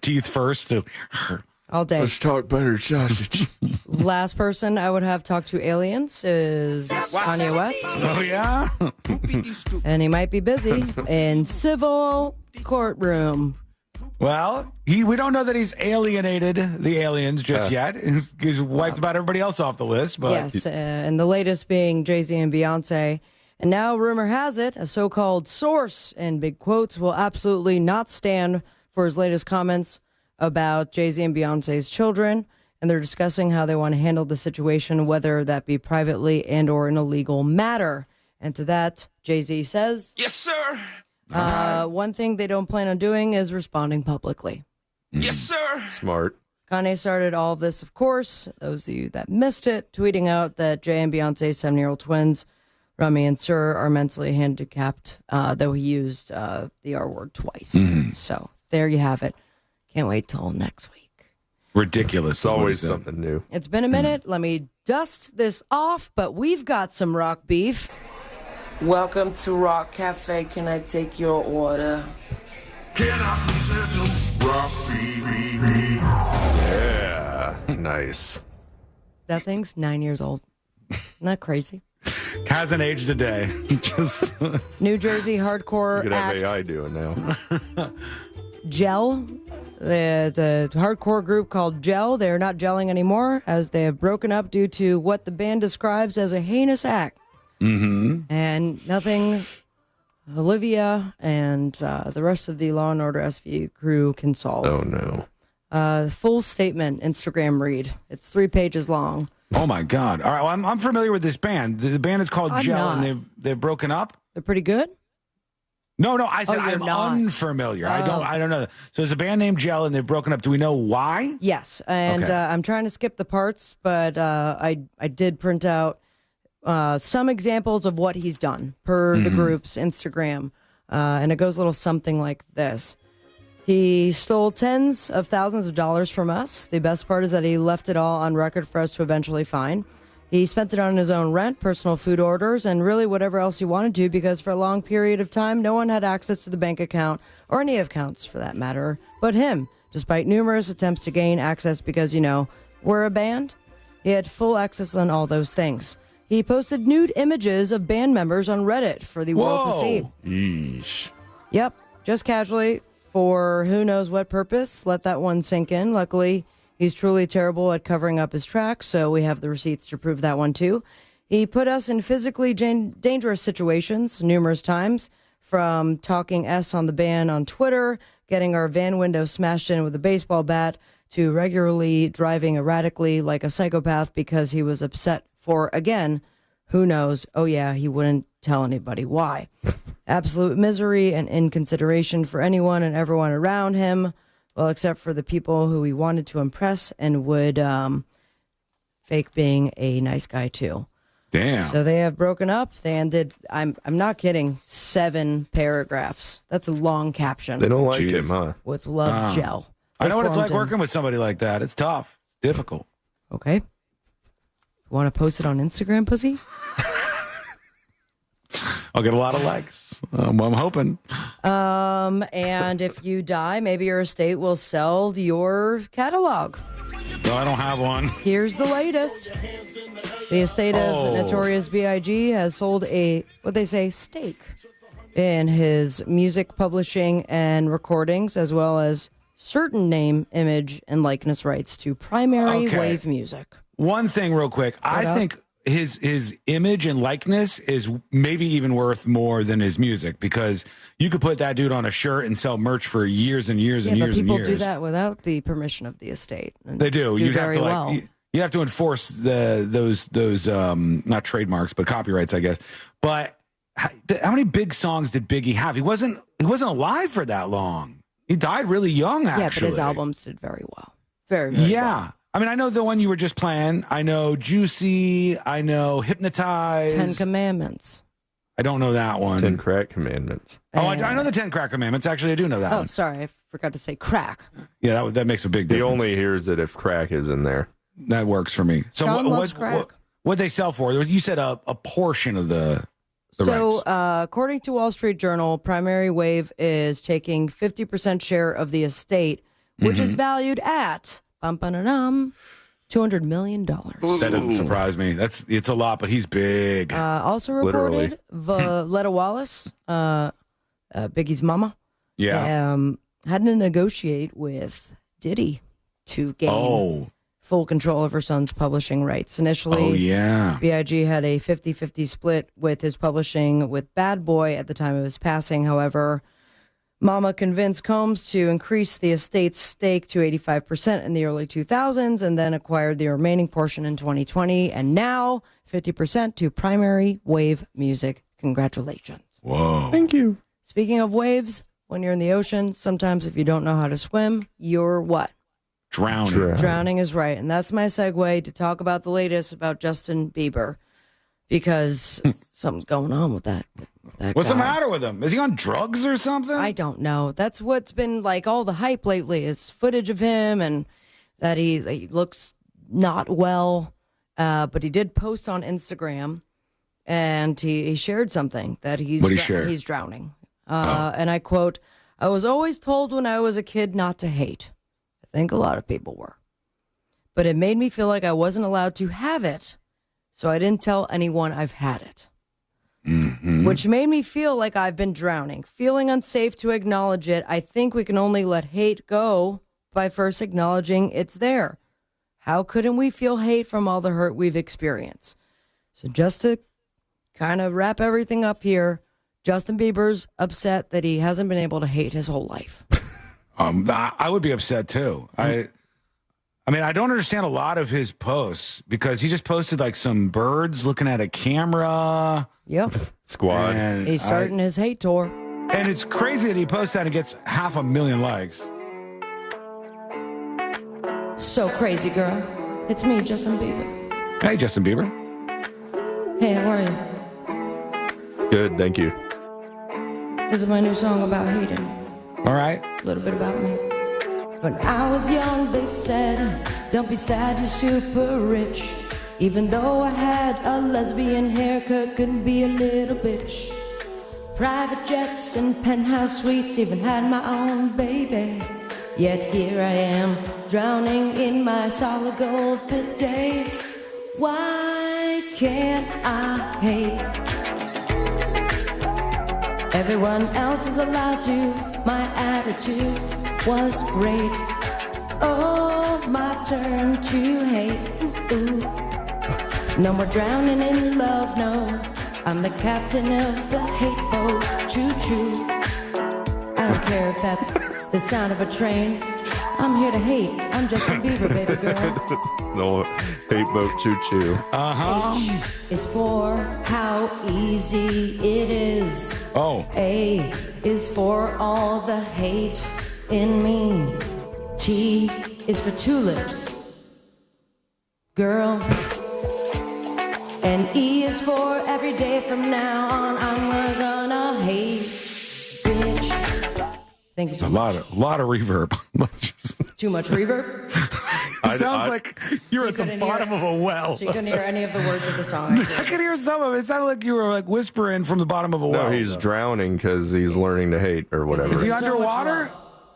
Teeth first. All day. Let's talk butter sausage. Last person I would have talked to aliens is Kanye West. Oh, yeah? And he might be busy in civil courtroom. Well, we don't know that he's alienated the aliens just yet. He's wiped about everybody else off the list. But yes, and the latest being Jay-Z and Beyonce. And now, rumor has it, a so-called source, in big quotes, will absolutely not stand for his latest comments about Jay-Z and Beyonce's children. And they're discussing how they want to handle the situation, whether that be privately and or in a legal matter. And to that, Jay-Z says, "Yes, sir." One thing they don't plan on doing is responding publicly. Yes, sir. Smart. Kanye started all of this, of course, those of you that missed it, tweeting out that Jay and Beyonce's 7-year-old twins, Rami and Sir, are mentally handicapped, though he used the R word twice. So there you have it. Can't wait till next week. Ridiculous. It's always something new. It's been a minute. Let me dust this off, but we've got some rock beef. Welcome to Rock Cafe. Can I take your order? Can I please have some rock Yeah. Nice. That thing's 9 years old. Isn't that crazy? Hasn't aged a day. Just New Jersey hardcore You could have act AI doing now. Gel. The hardcore group called Gel. They are not gelling anymore as they have broken up due to what the band describes as a heinous act. And nothing Olivia and the rest of the Law & Order SV crew can solve. Oh, no. Full statement, Instagram read. It's 3 pages long. Oh, my God. All right, well, I'm familiar with this band. The band is called I'm Gel, not. and they've broken up? They're pretty good? No, I said Oh, you're I'm not. unfamiliar. I Oh. don't know. So it's a band named Gel, and they've broken up. Do we know why? Yes, and Okay. I'm trying to skip the parts, but I did print out some examples of what he's done per the group's Instagram, and it goes a little something like this. He stole tens of thousands of dollars from us. The best part is that he left it all on record for us to eventually find. He spent it on his own rent, personal food orders, and really whatever else he wanted to, because for a long period of time, no one had access to the bank account, or any accounts for that matter, but him, despite numerous attempts to gain access because, we're a band. He had full access on all those things. He posted nude images of band members on Reddit for the world to see. Yeesh. Yep, just casually, for who knows what purpose. Let that one sink in. Luckily, he's truly terrible at covering up his tracks, so we have the receipts to prove that one too. He put us in physically dangerous situations numerous times, from talking S on the ban on Twitter, getting our van window smashed in with a baseball bat, to regularly driving erratically like a psychopath because he was upset for, again, who knows? Oh, yeah, he wouldn't tell anybody why. Absolute misery and inconsideration for anyone and everyone around him, well, except for the people who he wanted to impress and would fake being a nice guy, too. Damn. So they have broken up. They ended, I'm not kidding, 7 paragraphs. That's a long caption. They don't like him, huh? With love gel. I know what it's like formed working with somebody like that. It's tough. It's difficult. Okay. Want to post it on Instagram, pussy? I'll get a lot of likes. I'm hoping. And if you die, maybe your estate will sell your catalog. No, I don't have one. Here's the latest. The estate of Notorious B.I.G. has sold a, what they say, stake in his music publishing and recordings, as well as certain name, image, and likeness rights to Primary Wave Music. One thing real quick. I think his image and likeness is maybe even worth more than his music, because you could put that dude on a shirt and sell merch for years and years and years and years. But people do that without the permission of the estate. They do. You'd have to you have to enforce those not trademarks but copyrights, I guess. But how many big songs did Biggie have? He wasn't alive for that long. He died really young, actually. Yeah, but his albums did very well. Very, very well. I mean, I know the one you were just playing. I know Juicy. I know Hypnotized. 10 Commandments. I don't know that one. 10 Crack Commandments. Oh, I know the 10 Crack Commandments. Actually, I do know that one. Oh, sorry. I forgot to say crack. Yeah, that makes a big difference. He only hears it if crack is in there. That works for me. So John loves crack. What'd they sell for? You said a portion of the rights. According to Wall Street Journal, Primary Wave is taking 50% share of the estate, which is valued at $200 million. That doesn't surprise me. It's a lot, but he's big. Also reported, Valletta Wallace, Biggie's mama, had to negotiate with Diddy to gain full control of her son's publishing rights. Initially, B.I.G. had a 50-50 split with his publishing with Bad Boy at the time of his passing. However, Mama convinced Combs to increase the estate's stake to 85% in the early 2000s and then acquired the remaining portion in 2020, and now 50% to Primary Wave Music. Congratulations. Whoa. Thank you. Speaking of waves, when you're in the ocean, sometimes if you don't know how to swim, you're what? Drowning. Drowning is right. And that's my segue to talk about the latest about Justin Bieber, because something's going on with that What's guy. the matter with him? Is he on drugs or something? I don't know. That's what's been like all the hype lately is footage of him and that he looks not well. But he did post on Instagram and he shared something that he's drowning. And I quote, "I was always told when I was a kid not to hate." I think a lot of people were. But it made me feel like I wasn't allowed to have it. So I didn't tell anyone I've had it. Which made me feel like I've been drowning, feeling unsafe to acknowledge it. I think we can only let hate go by first acknowledging it's there. How couldn't we feel hate from all the hurt we've experienced? So just to kind of wrap everything up here, Justin Bieber's upset that he hasn't been able to hate his whole life. I would be upset too. I mean, I don't understand a lot of his posts because he just posted like some birds looking at a camera. Yep. Squad. And he's starting his hate tour. And it's crazy that he posts that and gets 500,000 likes. So crazy, girl. It's me, Justin Bieber. Hey, Justin Bieber. Hey, how are you? Good, thank you. This is my new song about hating. All right. A little bit about me. When I was young, they said, don't be sad, you're super rich. Even though I had a lesbian haircut, couldn't be a little bitch. Private jets and penthouse suites, even had my own baby. Yet here I am, drowning in my solid gold today. Why can't I hate? Everyone else is allowed to. My attitude was great. Oh, my turn to hate. Ooh. No more drowning in love, no. I'm the captain of the hate boat. Choo-choo. I don't care if that's the sound of a train. I'm here to hate. I'm Justin Bieber, baby girl. No, hate boat choo-choo. H is for how easy it is. Oh. A is for all the hate in me. T is for tulips, girl. And E is for every day from now on. I'm gonna hate, bitch. Thank you so much. A lot of reverb. Too much reverb? It sounds like you're at the bottom of a well. So you couldn't hear any of the words of the song. I could hear some of it. It sounded like you were like whispering from the bottom of a well. No, he's drowning because he's learning to hate or whatever. Is he underwater?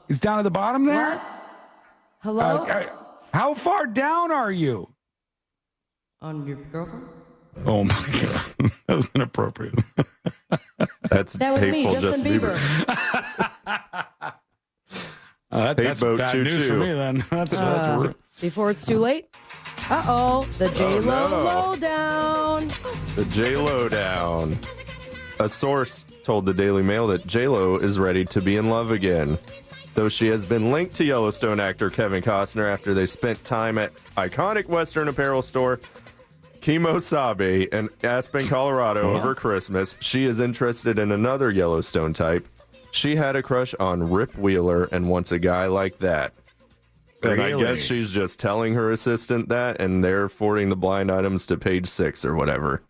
He's down at the bottom there? Hello? How far down are you? On your girlfriend? Oh my God. That was inappropriate. That was me, Justin Bieber. That's bad news for me then. That's rude. Before it's too late. Uh-oh, the J-Lo lowdown. The J-Lo down. A source told the Daily Mail that J-Lo is ready to be in love again. Though she has been linked to Yellowstone actor Kevin Costner after they spent time at iconic Western apparel store Kimosabe in Aspen, Colorado over Christmas, she is interested in another Yellowstone type. She had a crush on Rip Wheeler and wants a guy like that. And I guess she's just telling her assistant that, and they're forwarding the blind items to page 6 or whatever.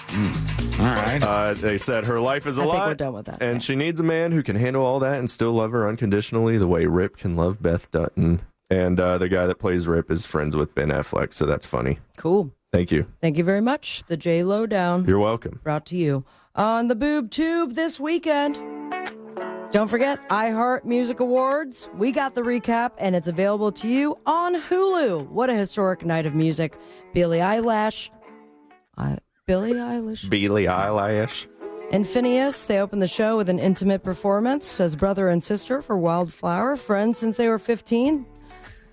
All right. They said her life is a lot, I think we're done with that. and she needs a man who can handle all that and still love her unconditionally the way Rip can love Beth Dutton. And the guy that plays Rip is friends with Ben Affleck, so that's funny. Cool. Thank you. Thank you very much. The J Lowdown. You're welcome. Brought to you on the Boob Tube this weekend. Don't forget, iHeart Music Awards. We got the recap, and it's available to you on Hulu. What a historic night of music. Billie Eilish. And Phineas, they opened the show with an intimate performance as brother and sister for Wildflower, friends since they were 15.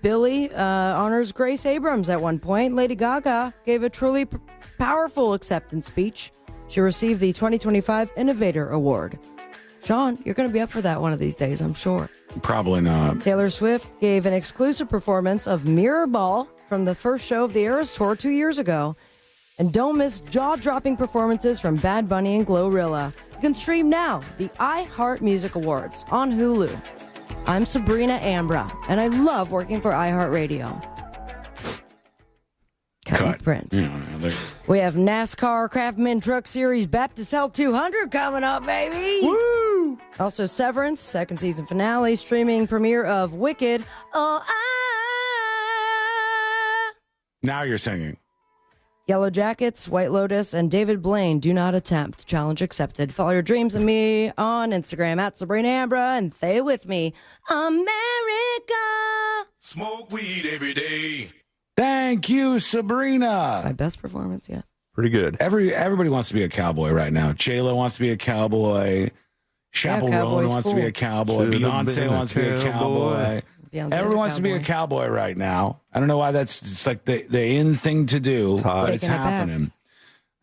Billie honors Grace Abrams at one point. Lady Gaga gave a truly powerful acceptance speech. She received the 2025 Innovator Award. Sean, you're going to be up for that one of these days, I'm sure. Probably not. Taylor Swift gave an exclusive performance of Mirror Ball from the first show of the Eras Tour 2 years ago. And don't miss jaw-dropping performances from Bad Bunny and Glorilla. You can stream now the iHeart Music Awards on Hulu. I'm Sabrina Ambra, and I love working for iHeartRadio. Cut. Prince. Yeah, we have NASCAR Craftman Truck Series Baptist Health 200 coming up, baby. Woo! Also, Severance, second season finale, streaming premiere of Wicked. Oh, Now you're singing. Yellow Jackets, White Lotus, and David Blaine, Do Not Attempt. Challenge accepted. Follow your dreams and me on Instagram at Sabrina Ambra and say with me, America. Smoke weed every day. Thank you, Sabrina. That's my best performance yet. Pretty good. Everybody wants to be a cowboy right now. J-Lo wants to be a cowboy. Chaperone wants to be a cowboy. Beyonce wants to be a cowboy. Everyone wants to be a cowboy right now. I don't know why that's just like the in thing to do, but it's happening.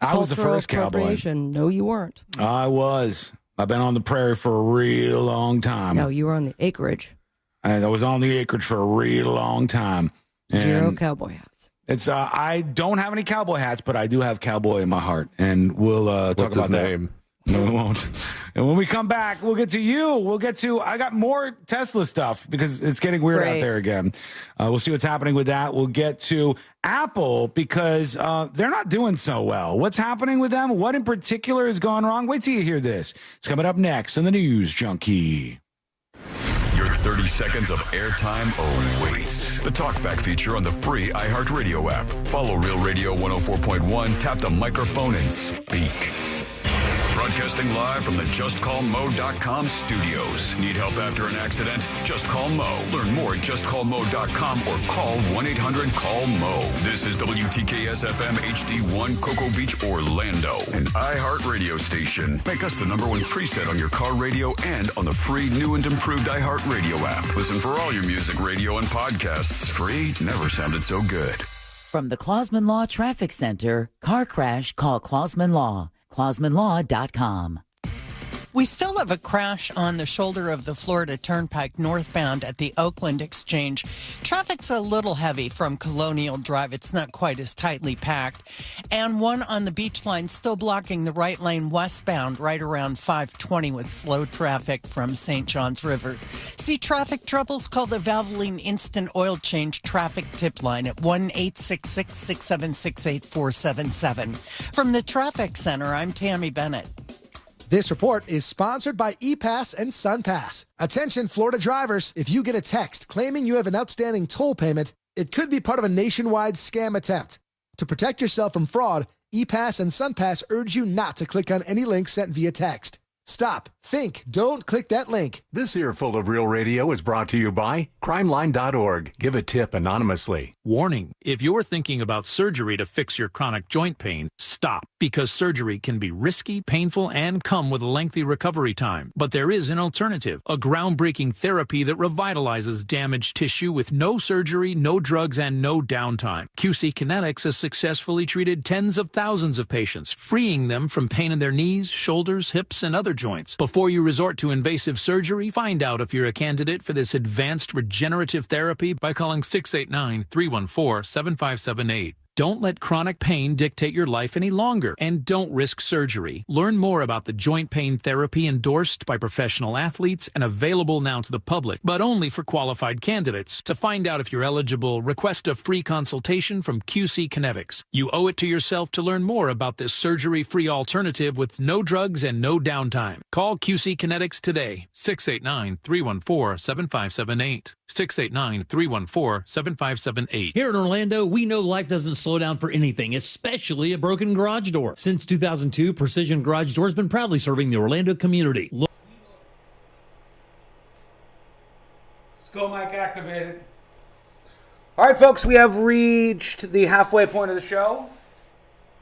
I was the first cowboy. No, you weren't. I was. I've been on the prairie for a real long time. No, you were on the acreage. And I was on the acreage for a real long time. Zero cowboy hats. It's I don't have any cowboy hats, but I do have cowboy in my heart, and we'll talk What's about his that. name? No, we won't. And when we come back, we'll get to you. I got more Tesla stuff because it's getting weird out there again. We'll see what's happening with that. We'll get to Apple because they're not doing so well. What's happening with them? What in particular has gone wrong? Wait till you hear this. It's coming up next in the News Junkie. Your 30 seconds of airtime awaits. The Talkback feature on the free iHeartRadio app. Follow Real Radio 104.1, tap the microphone and speak. Broadcasting live from the JustCallMo.com studios. Need help after an accident? Just call Mo. Learn more at JustCallMo.com or call 1-800-CALL-MO. This is WTKS-FM HD1 Cocoa Beach, Orlando. An iHeart radio station. Make us the #1 preset on your car radio and on the free new and improved iHeart Radio app. Listen for all your music, radio, and podcasts. Free never sounded so good. From the Clausman Law Traffic Center, car crash, call Clausman Law. ClausmanLaw.com. We still have a crash on the shoulder of the Florida Turnpike northbound at the Oakland Exchange. Traffic's a little heavy from Colonial Drive. It's not quite as tightly packed. And one on the beach line still blocking the right lane westbound right around 520 with slow traffic from St. Johns River. See traffic troubles? Call the Valvoline Instant Oil Change traffic tip line at 1-866-676-8477. From the Traffic Center, I'm Tammy Bennett. This report is sponsored by ePass and SunPass. Attention, Florida drivers. If you get a text claiming you have an outstanding toll payment, it could be part of a nationwide scam attempt. To protect yourself from fraud, ePass and SunPass urge you not to click on any link sent via text. Stop. Think. Don't click that link. This Earful of Real Radio is brought to you by crimeline.org. Give a tip anonymously. Warning, if you're thinking about surgery to fix your chronic joint pain, stop, because surgery can be risky, painful, and come with a lengthy recovery time. But there is an alternative, a groundbreaking therapy that revitalizes damaged tissue with no surgery, no drugs, and no downtime. QC Kinetics has successfully treated tens of thousands of patients, freeing them from pain in their knees, shoulders, hips, and other joints. Before you resort to invasive surgery, find out if you're a candidate for this advanced regenerative therapy by calling 689-314-7578. Don't let chronic pain dictate your life any longer, and don't risk surgery. Learn more about the joint pain therapy endorsed by professional athletes and available now to the public, but only for qualified candidates. To find out if you're eligible, request a free consultation from QC Kinetics. You owe it to yourself to learn more about this surgery-free alternative with no drugs and no downtime. Call QC Kinetics today, 689-314-7578. 689-314-7578. Here in Orlando, we know life doesn't slow down for anything, especially a broken garage door. Since 2002, Precision Garage Door has been proudly serving the Orlando community. Skull mic activated. All right, folks, we have reached the halfway point of the show.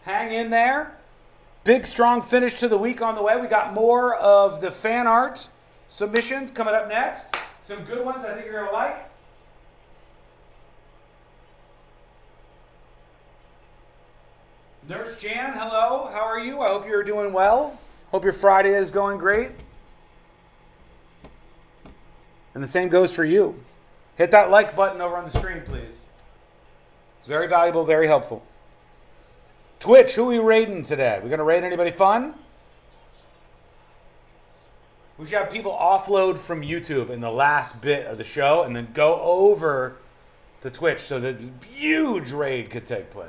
Hang in there. Big, strong finish to the week on the way. We got more of the fan art submissions coming up next. Some good ones I think you're going to like. Nurse Jan, hello. How are you? I hope you're doing well. Hope your Friday is going great. And the same goes for you. Hit that like button over on the screen, please. It's very valuable, very helpful. Twitch, who are we raiding today? We going to raid anybody fun? We should have people offload from YouTube in the last bit of the show and then go over to Twitch so that a huge raid could take place.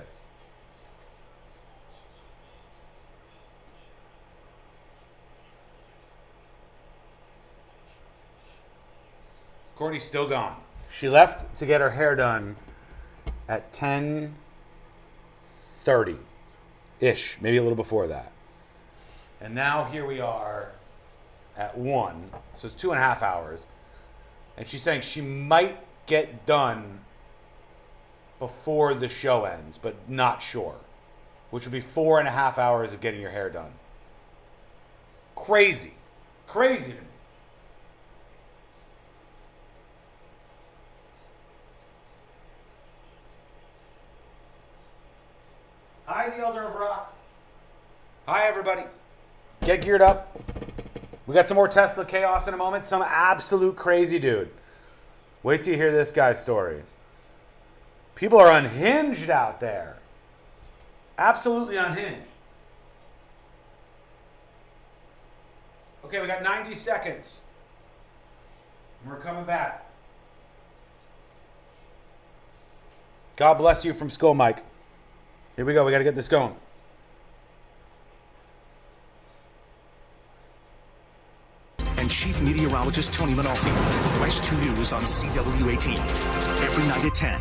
Courtney's still gone. She left to get her hair done at 10:30-ish, maybe a little before that. And now here we are at 1, so it's 2.5 hours. And she's saying she might get done before the show ends, but not sure. Which would be 4.5 hours of getting your hair done. Crazy. Crazy to me. Hi, the Elder of Rock. Hi, everybody. Get geared up. We got some more Tesla chaos in a moment. Some absolute crazy dude. Wait till you hear this guy's story. People are unhinged out there. Absolutely unhinged. Okay, we got 90 seconds. We're coming back. God bless you from Skull Mike. Here we go. We got to get this going. And Chief Meteorologist Tony Manolfi, West 2 News on CWAT. Every night at 10.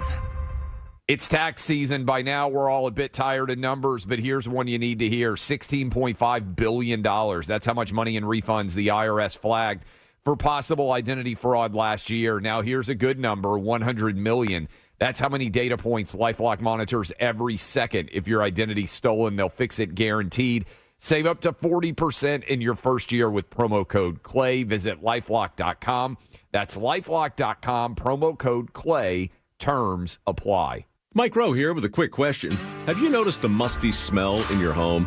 It's tax season. By now, we're all a bit tired of numbers, but here's one you need to hear. $16.5 billion. That's how much money in refunds the IRS flagged for possible identity fraud last year. Now, here's a good number, $100 million. That's how many data points LifeLock monitors every second. If your identity's stolen, they'll fix it guaranteed. Save up to 40% in your first year with promo code CLAY. Visit LifeLock.com. That's LifeLock.com, promo code CLAY. Terms apply. Mike Rowe here with a quick question. Have you noticed a musty smell in your home?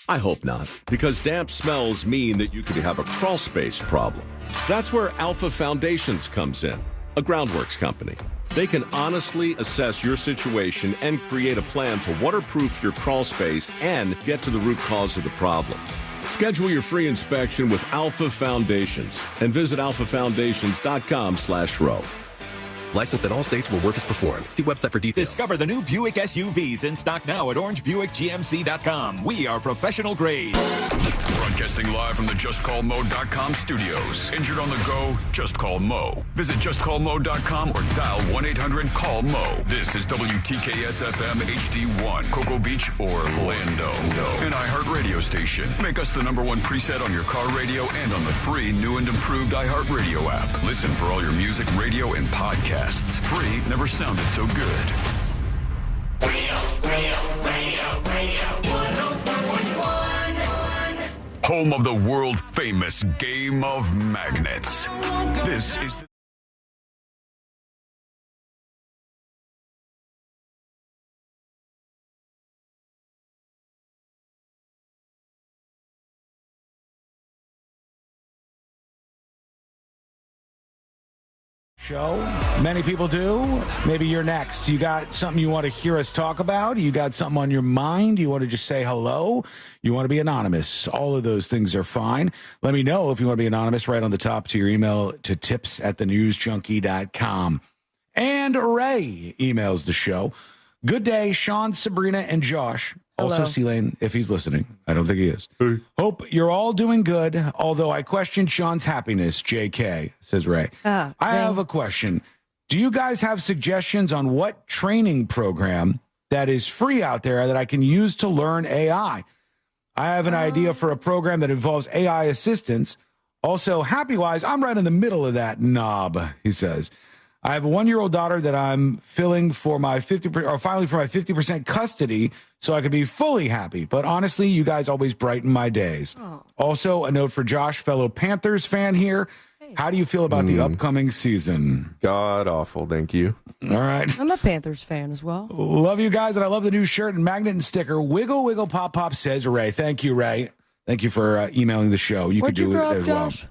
I hope not, because damp smells mean that you could have a crawl space problem. That's where Alpha Foundations comes in, a groundworks company. They can honestly assess your situation and create a plan to waterproof your crawl space and get to the root cause of the problem. Schedule your free inspection with Alpha Foundations and visit alphafoundations.com/row. Licensed in all states where work is performed. See website for details. Discover the new Buick SUVs in stock now at orangebuickgmc.com. We are professional grade. Broadcasting live from the JustCallMo.com studios. Injured on the go? Just call Mo. Visit JustCallMo.com or dial 1-800-CALL-MO. This is WTKS-FM HD1, Cocoa Beach, Orlando. An iHeartRadio station. Make us the #1 preset on your car radio and on the free new and improved iHeartRadio app. Listen for all your music, radio, and podcasts. Free never sounded so good. Radio 104.1. Home of the world-famous Game of Magnets. This is the show. Many people do. Maybe you're next. You got something you want to hear us talk about? You got something on your mind? You want to just say hello? You want to be anonymous? All of those things are fine. Let me know if you want to be anonymous right on the top to your email to tips@thenewsjunkie.com. And Ray emails the show. Good day, Sean, Sabrina, and Josh. Also, Hello. C-Lane, if he's listening. I don't think he is. Hope you're all doing good, although I question Sean's happiness, JK, says Ray. I have a question. Do you guys have suggestions on what training program that is free out there that I can use to learn AI? I have an idea for a program that involves AI assistance. Also, happy-wise, I'm right in the middle of that knob, he says. I have a 1-year-old daughter that I'm filing for my 50% custody so I could be fully happy. But honestly, you guys always brighten my days. Also, a note for Josh, fellow Panthers fan here. How do you feel about the upcoming season? God awful, thank you. All right. I'm a Panthers fan as well. Love you guys, and I love the new shirt and magnet and sticker. Wiggle, wiggle, pop, pop, says Ray. Thank you, Ray. Thank you for emailing the show. You Where'd could do you grow it up, as Josh? well.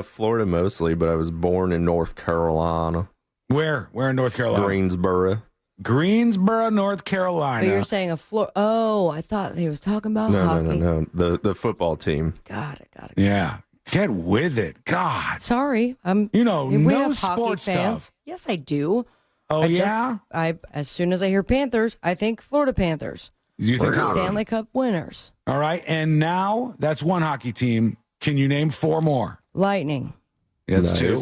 Florida mostly, but I was born in North Carolina. Where? Where in North Carolina? Greensboro, North Carolina. So you're saying a floor? Oh, I thought he was talking about hockey. No. The football team. Got it. Yeah. Get with it. God. Sorry. You know, we no have hockey sports fans. stuff. Yes, I do. Oh, yeah? As soon as I hear Panthers, I think Florida Panthers. You think Stanley Cup winners? All right. And now that's one hockey team. Can you name 4 more? Lightning. That's 2.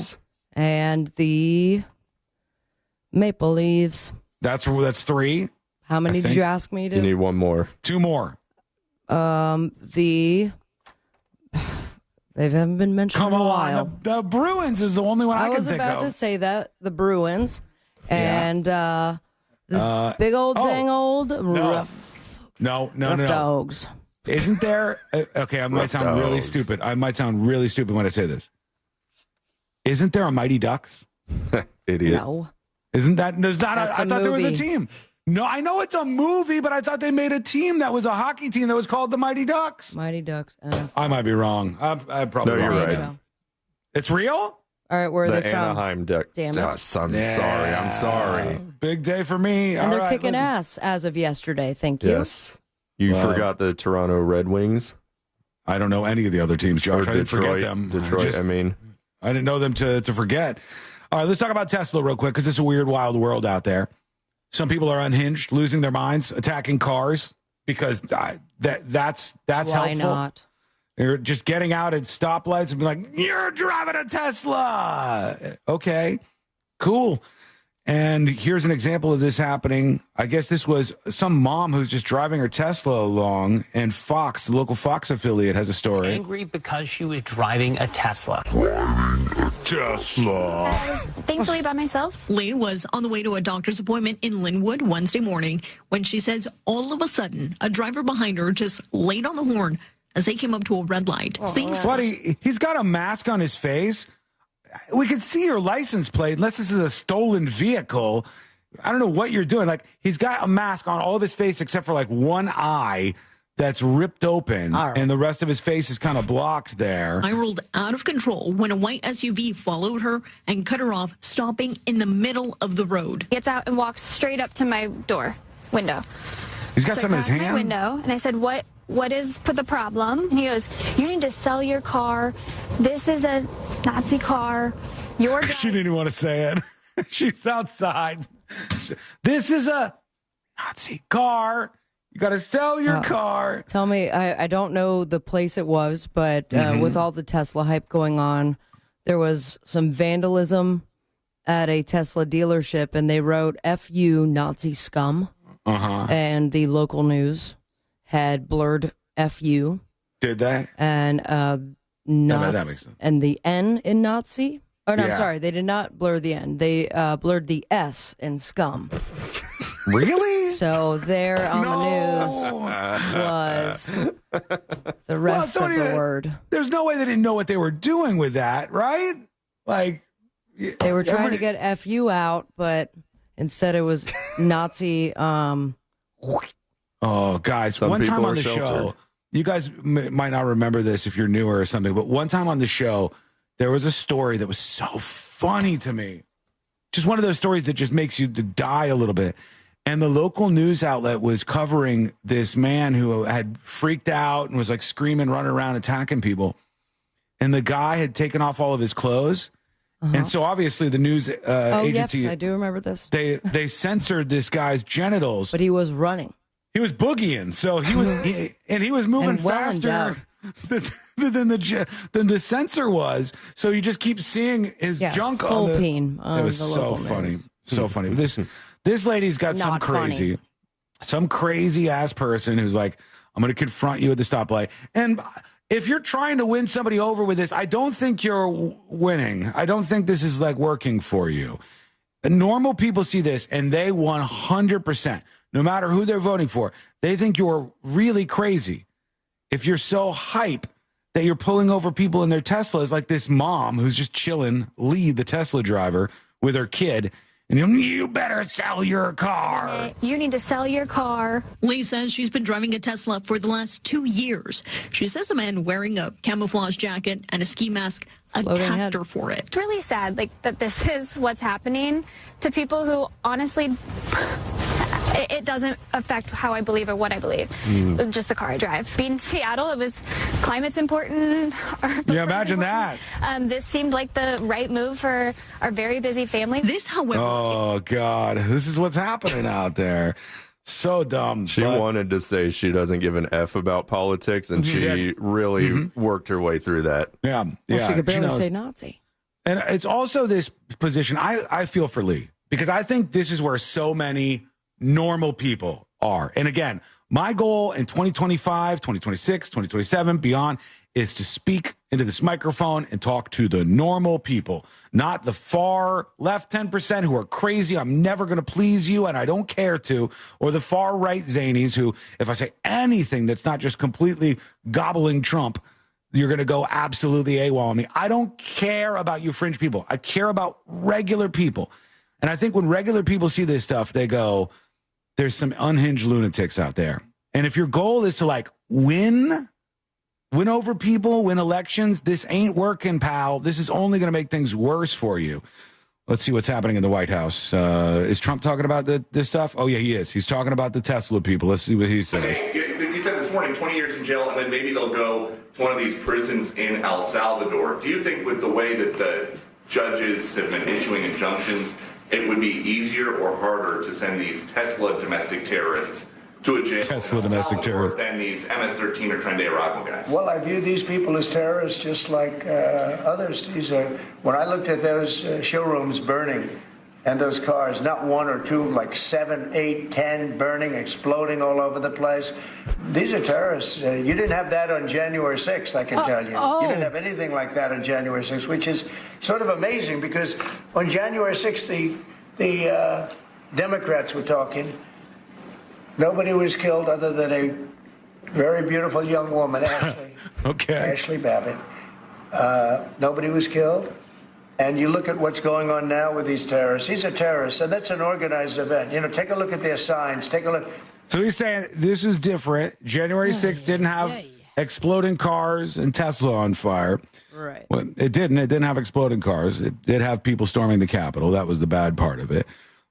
And the Maple Leafs. That's 3. How many did you ask me to? You need 1 more. 2 more. They haven't been mentioned in a while. The Bruins is the only one I can think of. was about to say that, the Bruins. And the big old dang old rough dogs. Isn't there? Okay, I might sound really stupid. I might sound really stupid when I say this. Isn't there a Mighty Ducks? Idiot. No. Isn't that? There's not. That's I a thought there was a movie. team. No, I know it's a movie, but I thought they made a team that was a hockey team that was called the Mighty Ducks. Mighty Ducks. I might be wrong. I'm probably No, wrong. you're right. So. It's real? All right, where are The they from? Anaheim Ducks. Damn it. I'm sorry. I'm sorry. Big day for me. And All they're right, kicking listen. ass as of yesterday. Thank you. Yes. You forgot the Toronto Red Wings? I don't know any of the other teams, Josh. Or I didn't forget Detroit. them. Detroit, I didn't know them to forget. All right, let's talk about Tesla real quick because it's a weird, wild world out there. Some people are unhinged, losing their minds, attacking cars because that's Why helpful. not? They're just getting out at stoplights and be like, "You're driving a Tesla." Okay, cool. And here's an example of this happening. I guess this was some mom who's just driving her Tesla along, and Fox, the local Fox affiliate, has a story. Angry because she was driving a Tesla. Tesla. Thankfully by myself. Lee was on the way to a doctor's appointment in Linwood Wednesday morning when she says all of a sudden a driver behind her just laid on the horn as they came up to a red light. Buddy, he's got a mask on his face. We can see your license plate, unless this is a stolen vehicle. I don't know what you're doing. Like, he's got a mask on all of his face except for like one eye that's ripped open, and the rest of his face is kind of blocked there. I rolled out of control when a white SUV followed her and cut her off, stopping in the middle of the road. Gets out and walks straight up to my window. He's got some in his hand? My window, and I said, what is the problem? And he goes, you need to sell your car. This is a Nazi car. She didn't even want to say it. She's outside. This is a Nazi car. You got to sell your car. Tell me, I don't know the place it was, but with all the Tesla hype going on, there was some vandalism at a Tesla dealership, and they wrote "F you, Nazi scum." And the local news had blurred "F you." Did they? And that makes sense. And the N in Nazi. Oh no, Yeah. I'm sorry, they did not blur the N. They blurred the S in scum. Really? So there on the news was the rest of the word. There's no way they didn't know what they were doing with that, right? Like, They were trying to get FU out, but instead it was Nazi. Oh, guys, Some one time people on are the sheltered. show, you guys might not remember this if you're newer or something, but one time on the show, there was a story that was so funny to me. Just one of those stories that just makes you die a little bit. And the local news outlet was covering this man who had freaked out and was like screaming, running around, attacking people. And the guy had taken off all of his clothes. And so obviously the news agency, Yes, I do remember this. they censored this guy's genitals. But he was running. He was boogieing. So he was, he was moving And well faster than the censor was. So you just keep seeing his junk full on the peen on It was the so local funny. news. So funny. This lady's got Not some crazy ass person who's like, I'm going to confront you at the stoplight. And if you're trying to win somebody over with this, I don't think you're winning. I don't think this is like working for you. Normal people see this and they 100%, no matter who they're voting for, they think you're really crazy. If you're so hype that you're pulling over people in their Teslas, like this mom who's just chilling, Lee, the Tesla driver, with her kid, and you better sell your car. You need to sell your car. Lee says she's been driving a Tesla for the last 2 years. She says a man wearing a camouflage jacket and a ski mask attacked her for it. It's really sad, like, that this is what's happening to people who, honestly, it doesn't affect how I believe or what I believe. Just the car I drive. Being in Seattle, it was climate's important. Yeah, imagine that. This seemed like the right move for our very busy family. This, however, Oh, God. This is what's happening out there. So dumb. She wanted to say she doesn't give an F about politics, and she really worked her way through that. Yeah. Well, she could barely knows. say Nazi. And it's also this position. I feel for Lee because I think this is where so many normal people are. And again, my goal in 2025, 2026, 2027, beyond is to speak into this microphone and talk to the normal people, not the far left 10% who are crazy. I'm never going to please you and I don't care to, or the far right zanies who, if I say anything that's not just completely gobbling Trump, you're going to go absolutely AWOL on me. I don't care about you fringe people. I care about regular people. And I think when regular people see this stuff, they go, there's some unhinged lunatics out there. And if your goal is to like win over people, win elections, this ain't working, pal. This is only going to make things worse for you. Let's see what's happening in the White House. Is Trump talking about this stuff? Oh, yeah, he is. He's talking about the Tesla people. Let's see what he says. Okay, you said this morning 20 years in jail, and then maybe they'll go to one of these prisons in El Salvador. Do you think with the way that the judges have been issuing injunctions, it would be easier or harder to send these Tesla domestic terrorists to a jail Tesla domestic terrorists than these MS-13 or Tren de Aragua guys? Well, I view these people as terrorists just like others. These are, when I looked at those showrooms burning and those cars, not one or two, like 7, 8, 10 burning, exploding all over the place. These are terrorists. You didn't have that on January 6th, I can tell you. You didn't have anything like that on January 6th, which is sort of amazing because on January 6th, the Democrats were talking. Nobody was killed other than a very beautiful young woman, Ashley. Okay. Ashley Babbitt. Nobody was killed. And you look at what's going on now with these terrorists. These are terrorists, and that's an organized event. You know, take a look at their signs. Take a look. So he's saying this is different. January 6th didn't have exploding cars and Tesla on fire. Right. Well, it didn't. It didn't have exploding cars. It did have people storming the Capitol. That was the bad part of it.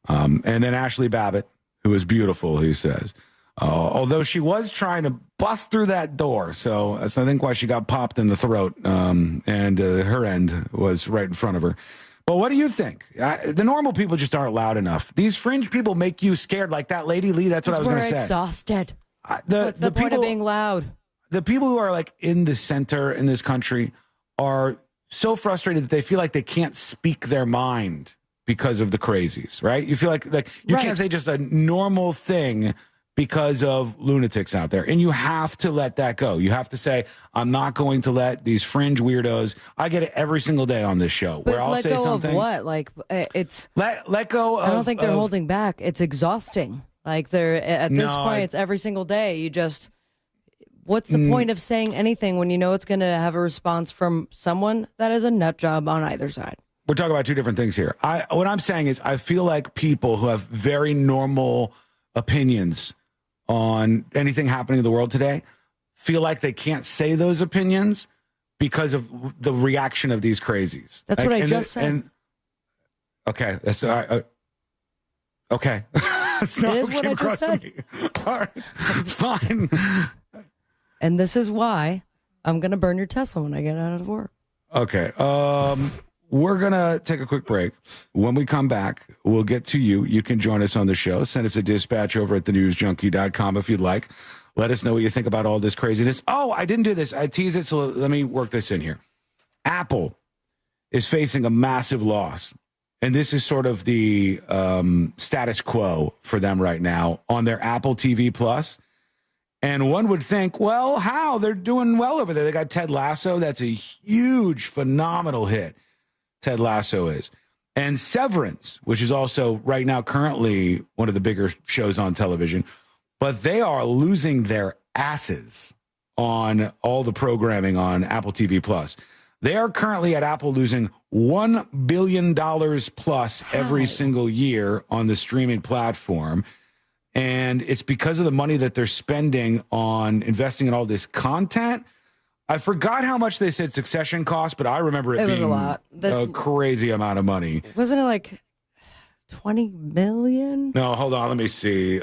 And then Ashley Babbitt, who is beautiful, he says. Although she was trying to bust through that door. So that's, I think, why she got popped in the throat. And her end was right in front of her. But what do you think? The normal people just aren't loud enough. These fringe people make you scared, like that lady, Lee. That's what I was going to say. We're exhausted. What's the point of being loud? The people who are like in the center in this country are so frustrated that they feel like they can't speak their mind because of the crazies, right? You feel like you can't say just a normal thing because of lunatics out there. And you have to let that go. You have to say, I'm not going to let these fringe weirdos. I get it every single day on this show where I'll say something. Of what? Like, it's let go of, I don't think they're holding back. It's exhausting. Like, they're at this point, it's every single day. You just, what's the point of saying anything when you know it's going to have a response from someone that is a nut job on either side? We're talking about two different things here. What I'm saying is I feel like people who have very normal opinions on anything happening in the world today feel like they can't say those opinions because of the reaction of these crazies. That's what I just said. Okay. That's okay. That's not it is what I just said. All right. Fine. And this is why I'm going to burn your Tesla when I get out of work. Okay. We're going to take a quick break. When we come back, we'll get to you. You can join us on the show. Send us a dispatch over at thenewsjunkie.com if you'd like. Let us know what you think about all this craziness. Oh, I didn't do this. I teased it, so let me work this in here. Apple is facing a massive loss. And this is sort of the status quo for them right now on their Apple TV Plus. And one would think, well, how? They're doing well over there. They got Ted Lasso. That's a huge, phenomenal hit. Ted Lasso is. And Severance, which is also right now currently one of the bigger shows on television. But they are losing their asses on all the programming on Apple TV Plus. They are currently at Apple losing $1 billion plus every single year on the streaming platform. And it's because of the money that they're spending on investing in all this content. I forgot how much they said Succession cost, but I remember it being was a lot. A crazy amount of money. Wasn't it like 20 million? No, hold on. Let me see.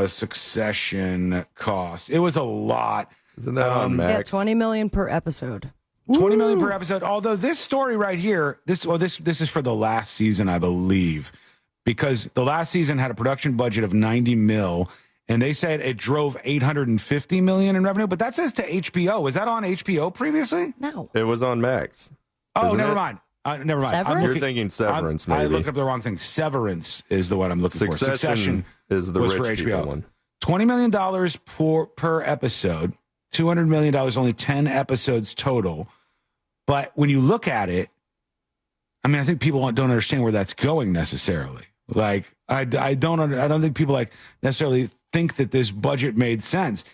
Succession cost. It was a lot. Isn't that on Max? Yeah, 20 million per episode. 20 million per episode. Although this story right here, this is for the last season, I believe, because the last season had a production budget of 90 mil, and they said it drove 850 million in revenue. But that says to HBO. Was that on HBO previously? No, it was on Max. Oh, never mind. Never mind. Severance? You're thinking Severance, maybe. I looked up the wrong thing. Severance is the one I'm looking for. Succession is the was rich for HBO. one. $20 million per episode. $200 million, only 10 episodes total. But when you look at it, I mean, I think people don't understand where that's going necessarily. Like, I don't think people necessarily think that this budget made sense.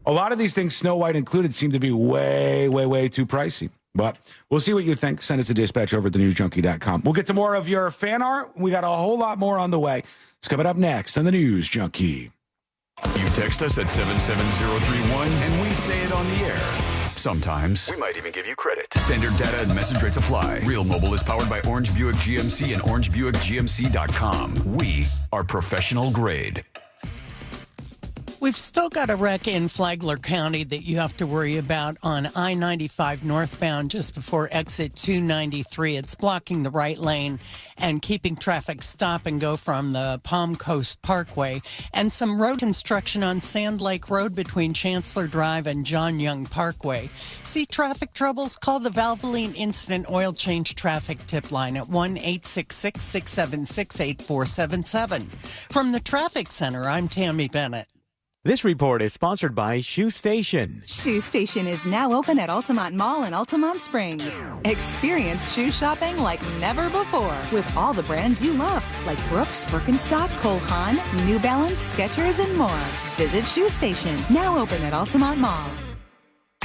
A lot of these things, Snow White included, seem to be way, way, way too pricey. But we'll see what you think. Send us a dispatch over at thenewsjunkie.com. We'll get to more of your fan art. We got a whole lot more on the way. It's coming up next on The News Junkie. You text us at 77031 and we say it on the air. Sometimes we might even give you credit. Standard data and message rates apply. Real Mobile is powered by Orange Buick GMC and OrangeBuickGMC.com. We are professional grade. We've still got a wreck in Flagler County that you have to worry about on I-95 northbound just before exit 293. It's blocking the right lane and keeping traffic stop and go from the Palm Coast Parkway. And some road construction on Sand Lake Road between Chancellor Drive and John Young Parkway. See traffic troubles? Call the Valvoline Incident Oil Change Traffic Tip Line at 1-866-676-8477. From the Traffic Center, I'm Tammy Bennett. This report is sponsored by Shoe Station. Shoe Station is now open at Altamont Mall in Altamont Springs. Experience shoe shopping like never before with all the brands you love, like Brooks, Birkenstock, Cole Haan, New Balance, Skechers, and more. Visit Shoe Station, now open at Altamont Mall.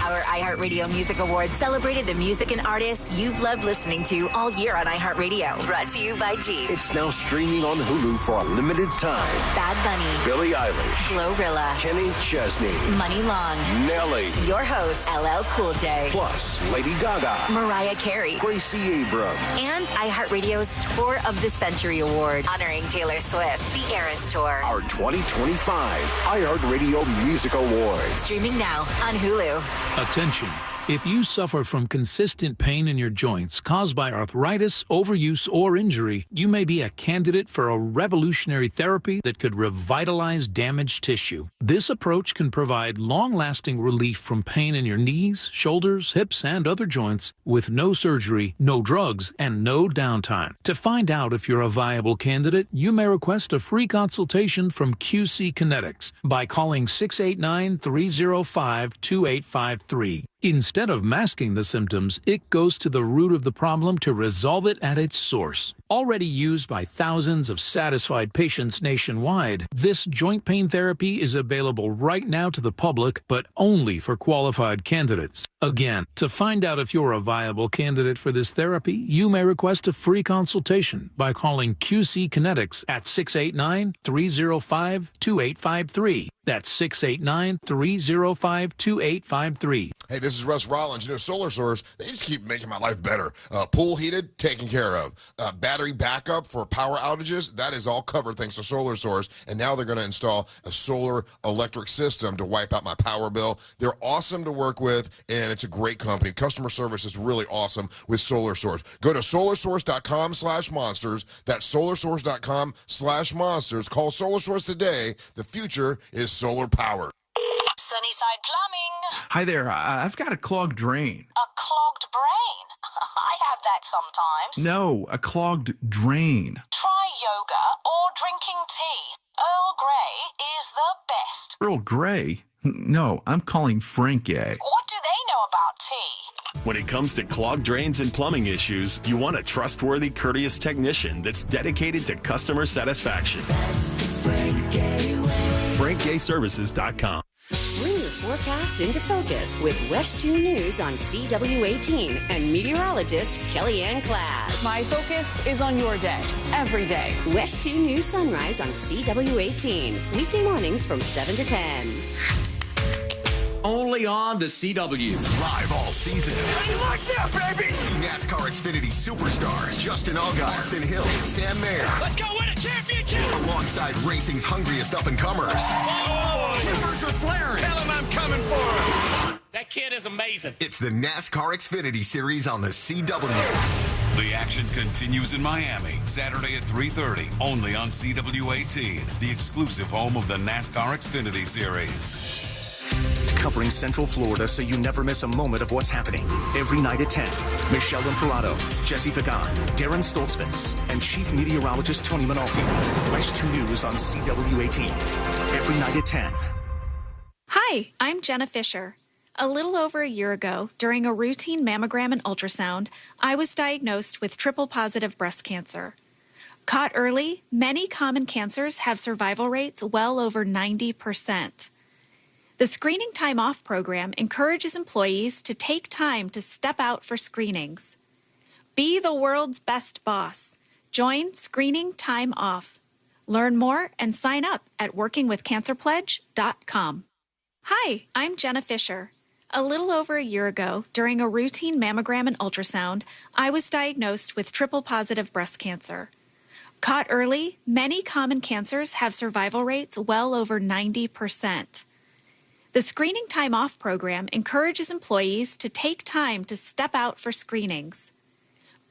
Our iHeartRadio Music Awards celebrated the music and artists you've loved listening to all year on iHeartRadio. Brought to you by Jeep. It's now streaming on Hulu for a limited time. Bad Bunny, Billie Eilish, Glorilla, Kenny Chesney, Money Long, Nelly, your host, LL Cool J, plus Lady Gaga, Mariah Carey, Gracie Abrams, and iHeartRadio's Tour of the Century Award, honoring Taylor Swift, the Eras Tour. Our 2025 iHeartRadio Music Awards. Streaming now on Hulu. Attention. If you suffer from consistent pain in your joints caused by arthritis, overuse, or injury, you may be a candidate for a revolutionary therapy that could revitalize damaged tissue. This approach can provide long-lasting relief from pain in your knees, shoulders, hips, and other joints with no surgery, no drugs, and no downtime. To find out if you're a viable candidate, you may request a free consultation from QC Kinetics by calling 689-305-2853. Instead of masking the symptoms, it goes to the root of the problem to resolve it at its source. Already used by thousands of satisfied patients nationwide, this joint pain therapy is available right now to the public, but only for qualified candidates. Again, to find out if you're a viable candidate for this therapy, you may request a free consultation by calling QC Kinetics at 689-305-2853. That's 689-305-2853. Hey, this is Russ Rollins. You know, Solar Source, they just keep making my life better. Pool heated, taken care of. Battery backup for power outages, that is all covered thanks to Solar Source. And now they're going to install a solar electric system to wipe out my power bill. They're awesome to work with, and it's a great company. Customer service is really awesome with Solar Source. Go to solarsource.com/monsters. That's solarsource.com/monsters. Call Solar Source today. The future is solar power. Sunnyside Plumbing. Hi there. I've got a clogged drain. A clogged brain? I have that sometimes. No, a clogged drain. Try yoga or drinking tea. Earl Grey is the best. Earl Grey? No, I'm calling Frank A. What do they know about tea? When it comes to clogged drains and plumbing issues, you want a trustworthy, courteous technician that's dedicated to customer satisfaction. That's the Frank Gay way. FrankGayServices.com. Bring your forecast into focus with West 2 News on CW18 and meteorologist Kellyanne Class. My focus is on your day, every day. West 2 News Sunrise on CW18. Weekday mornings from 7 to 10. Only on the CW. Live all season. How you like that, baby? See NASCAR Xfinity superstars Justin Allgaier, Austin Hill, and Sam Mayer. Let's go win a championship! Alongside racing's hungriest up-and-comers. Timbers are flaring. Tell him I'm coming for him. That kid is amazing. It's the NASCAR Xfinity Series on the CW. The action continues in Miami, Saturday at 3:30, only on CW18, the exclusive home of the NASCAR Xfinity Series. Covering Central Florida so you never miss a moment of what's happening. Every night at 10, Michelle Imperato, Jesse Pagan, Darren Stoltzfus, and Chief Meteorologist Tony Manolfi. West 2 News on CW18. Every night at 10. Hi, I'm Jenna Fisher. A little over a year ago, during a routine mammogram and ultrasound, I was diagnosed with triple-positive breast cancer. Caught early, many common cancers have survival rates well over 90%. The Screening Time Off program encourages employees to take time to step out for screenings. Be the world's best boss. Join Screening Time Off. Learn more and sign up at workingwithcancerpledge.com. Hi, I'm Jenna Fisher. A little over a year ago, during a routine mammogram and ultrasound, I was diagnosed with triple-positive breast cancer. Caught early, many common cancers have survival rates well over 90%. The Screening Time Off program encourages employees to take time to step out for screenings.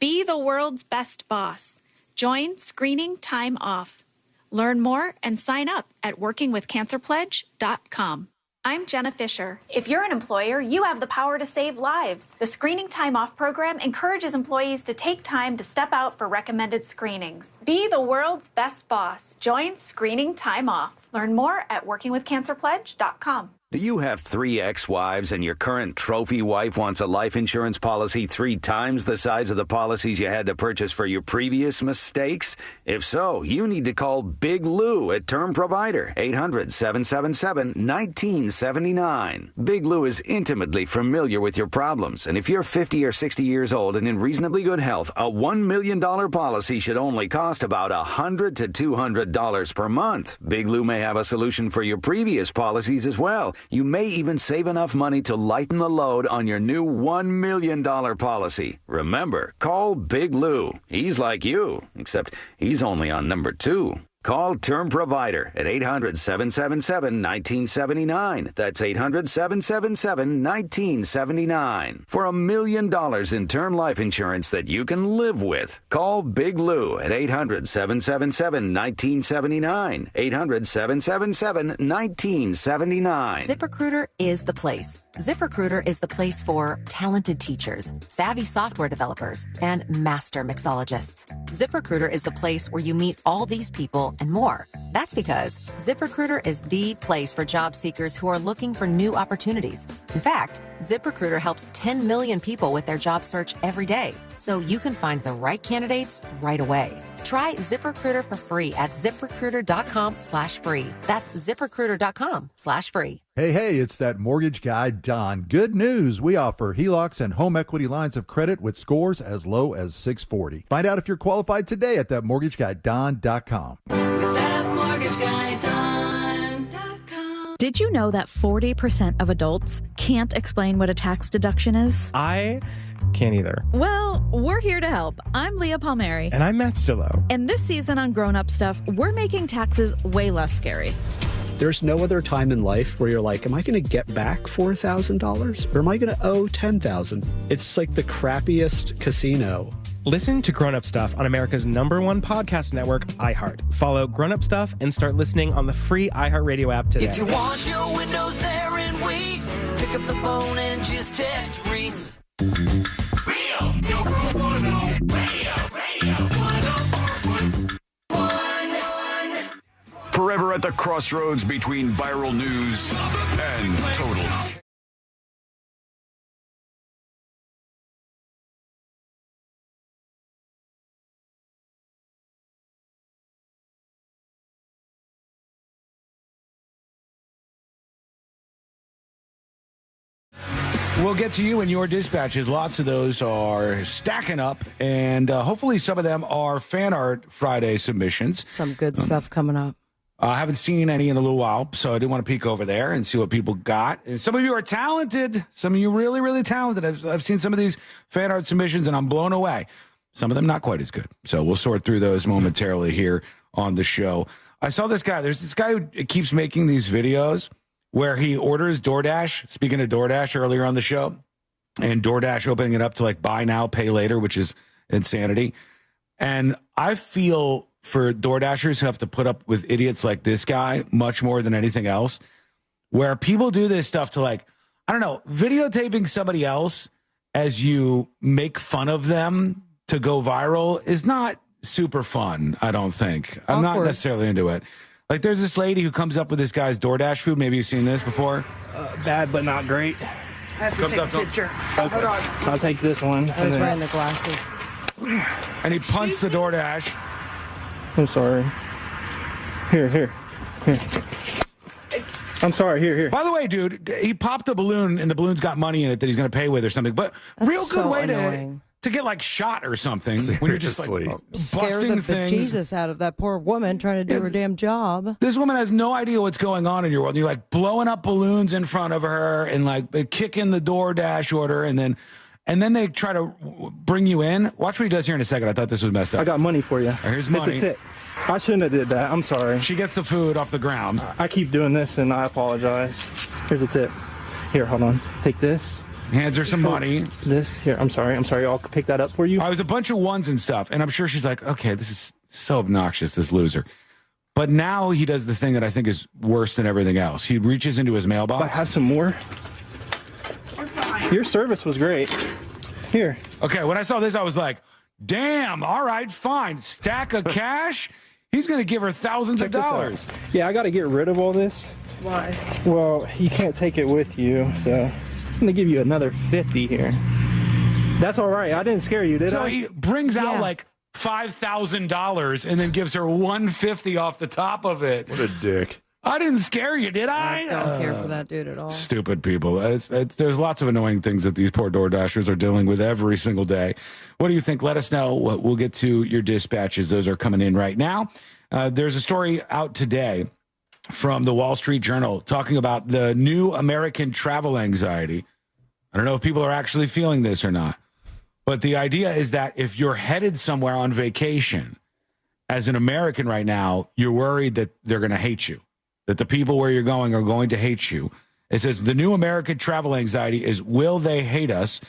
Be the world's best boss. Join Screening Time Off. Learn more and sign up at workingwithcancerpledge.com. I'm Jenna Fisher. If you're an employer, you have the power to save lives. The Screening Time Off program encourages employees to take time to step out for recommended screenings. Be the world's best boss. Join Screening Time Off. Learn more at workingwithcancerpledge.com. Do you have 3 ex-wives and your current trophy wife wants a life insurance policy 3 times the size of the policies you had to purchase for your previous mistakes? If so, you need to call Big Lou at Term Provider, 800-777-1979. Big Lou is intimately familiar with your problems, and if you're 50 or 60 years old and in reasonably good health, a $1 million policy should only cost about $100 to $200 per month. Big Lou may have a solution for your previous policies as well. You may even save enough money to lighten the load on your new $1 million policy. Remember, call Big Lou. He's like you, except he's only on number 2. Call Term Provider at 800-777-1979. That's 800-777-1979. For $1 million in term life insurance that you can live with. Call Big Lou at 800-777-1979. 800-777-1979. ZipRecruiter is the place. ZipRecruiter is the place for talented teachers, savvy software developers, and master mixologists. ZipRecruiter is the place where you meet all these people and more. That's because ZipRecruiter is the place for job seekers who are looking for new opportunities. In fact, ZipRecruiter helps 10 million people with their job search every day, so you can find the right candidates right away. Try ZipRecruiter for free at ZipRecruiter.com/free. That's ZipRecruiter.com/free. Hey, it's that mortgage guy, Don. Good news. We offer HELOCs and home equity lines of credit with scores as low as 640. Find out if you're qualified today at thatmortgageguyDon.com. Did you know that 40% of adults can't explain what a tax deduction is? I can't either. Well, we're here to help. I'm Leah Palmieri. And I'm Matt Stillo. And this season on Grown Up Stuff, we're making taxes way less scary. There's no other time in life where you're like, am I going to get back $4,000 or am I going to owe $10,000? It's like the crappiest casino. Listen to Grown Up Stuff on America's #1 podcast network, iHeart. Follow Grown Up Stuff and start listening on the free iHeartRadio app today. If you want your windows there in weeks, pick up the phone and just text Reese. Radio, your Groove 101. Radio, 104.1. Forever at the crossroads between viral news and total. We'll get to you and your dispatches. Lots of those are stacking up, and hopefully some of them are Fan Art Friday submissions. Some good stuff coming up. I haven't seen any in a little while, so I did want to peek over there and see what people got. And some of you are talented. Some of you really, really talented. I've seen some of these fan art submissions, and I'm blown away. Some of them not quite as good. So we'll sort through those momentarily here on the show. I saw this guy. There's this guy who keeps making these videos where he orders DoorDash, speaking of DoorDash earlier on the show, and DoorDash opening it up to like buy now, pay later, which is insanity. And I feel for DoorDashers who have to put up with idiots like this guy much more than anything else, where people do this stuff to like, I don't know, videotaping somebody else as you make fun of them to go viral is not super fun, I don't think. I'm not necessarily into it. Like, there's this lady who comes up with this guy's DoorDash food. Maybe you've seen this before. Bad, but not great. I have to take a picture. Okay. Hold on. I'll take this one. I was wearing the glasses. And he punts the DoorDash. I'm sorry. Here. I'm sorry. Here. By the way, dude, he popped a balloon, and the balloon's got money in it that he's going to pay with or something. But That's real good so way annoying. to get like shot or something when you're just like Scare busting the things. bejesus out of that poor woman trying to do her damn job. This woman has no idea what's going on in your world. You're like blowing up balloons in front of her and like kicking the DoorDash order, and then they try to bring you in. Watch what he does here in a second. I thought this was messed up. I got money for you. Here's money. It's a tip. I shouldn't have did that. I'm sorry. She gets the food off the ground. I keep doing this, and I apologize. Here's a tip. Here, hold on. Take this. Hands her some money. This here. I'm sorry. I'll pick that up for you. I was a bunch of ones and stuff, and I'm sure she's like, okay, this is so obnoxious, this loser. But now he does the thing that I think is worse than everything else. He reaches into his mailbox. I have some more. Your service was great. Here. Okay, when I saw this, I was like, damn, all right, fine. Stack of cash. He's going to give her thousands of dollars. Yeah, I got to get rid of all this. Why? Well, you can't take it with you, so I'm going to give you another 50 here. That's all right. I didn't scare you, did I? So he brings out like $5,000 and then gives her $150 off the top of it. What a dick. I didn't scare you, did I? Don't care for that dude at all. Stupid people. There's lots of annoying things that these poor Door Dashers are dealing with every single day. What do you think? Let us know. We'll get to your dispatches. Those are coming in right now. There's a story out today from the Wall Street Journal talking about the new American travel anxiety. I don't know if people are actually feeling this or not, but the idea is that if you're headed somewhere on vacation as an American right now, you're worried that they're going to hate you, that the people where you're going are going to hate you. It says the new American travel anxiety is, will they hate us?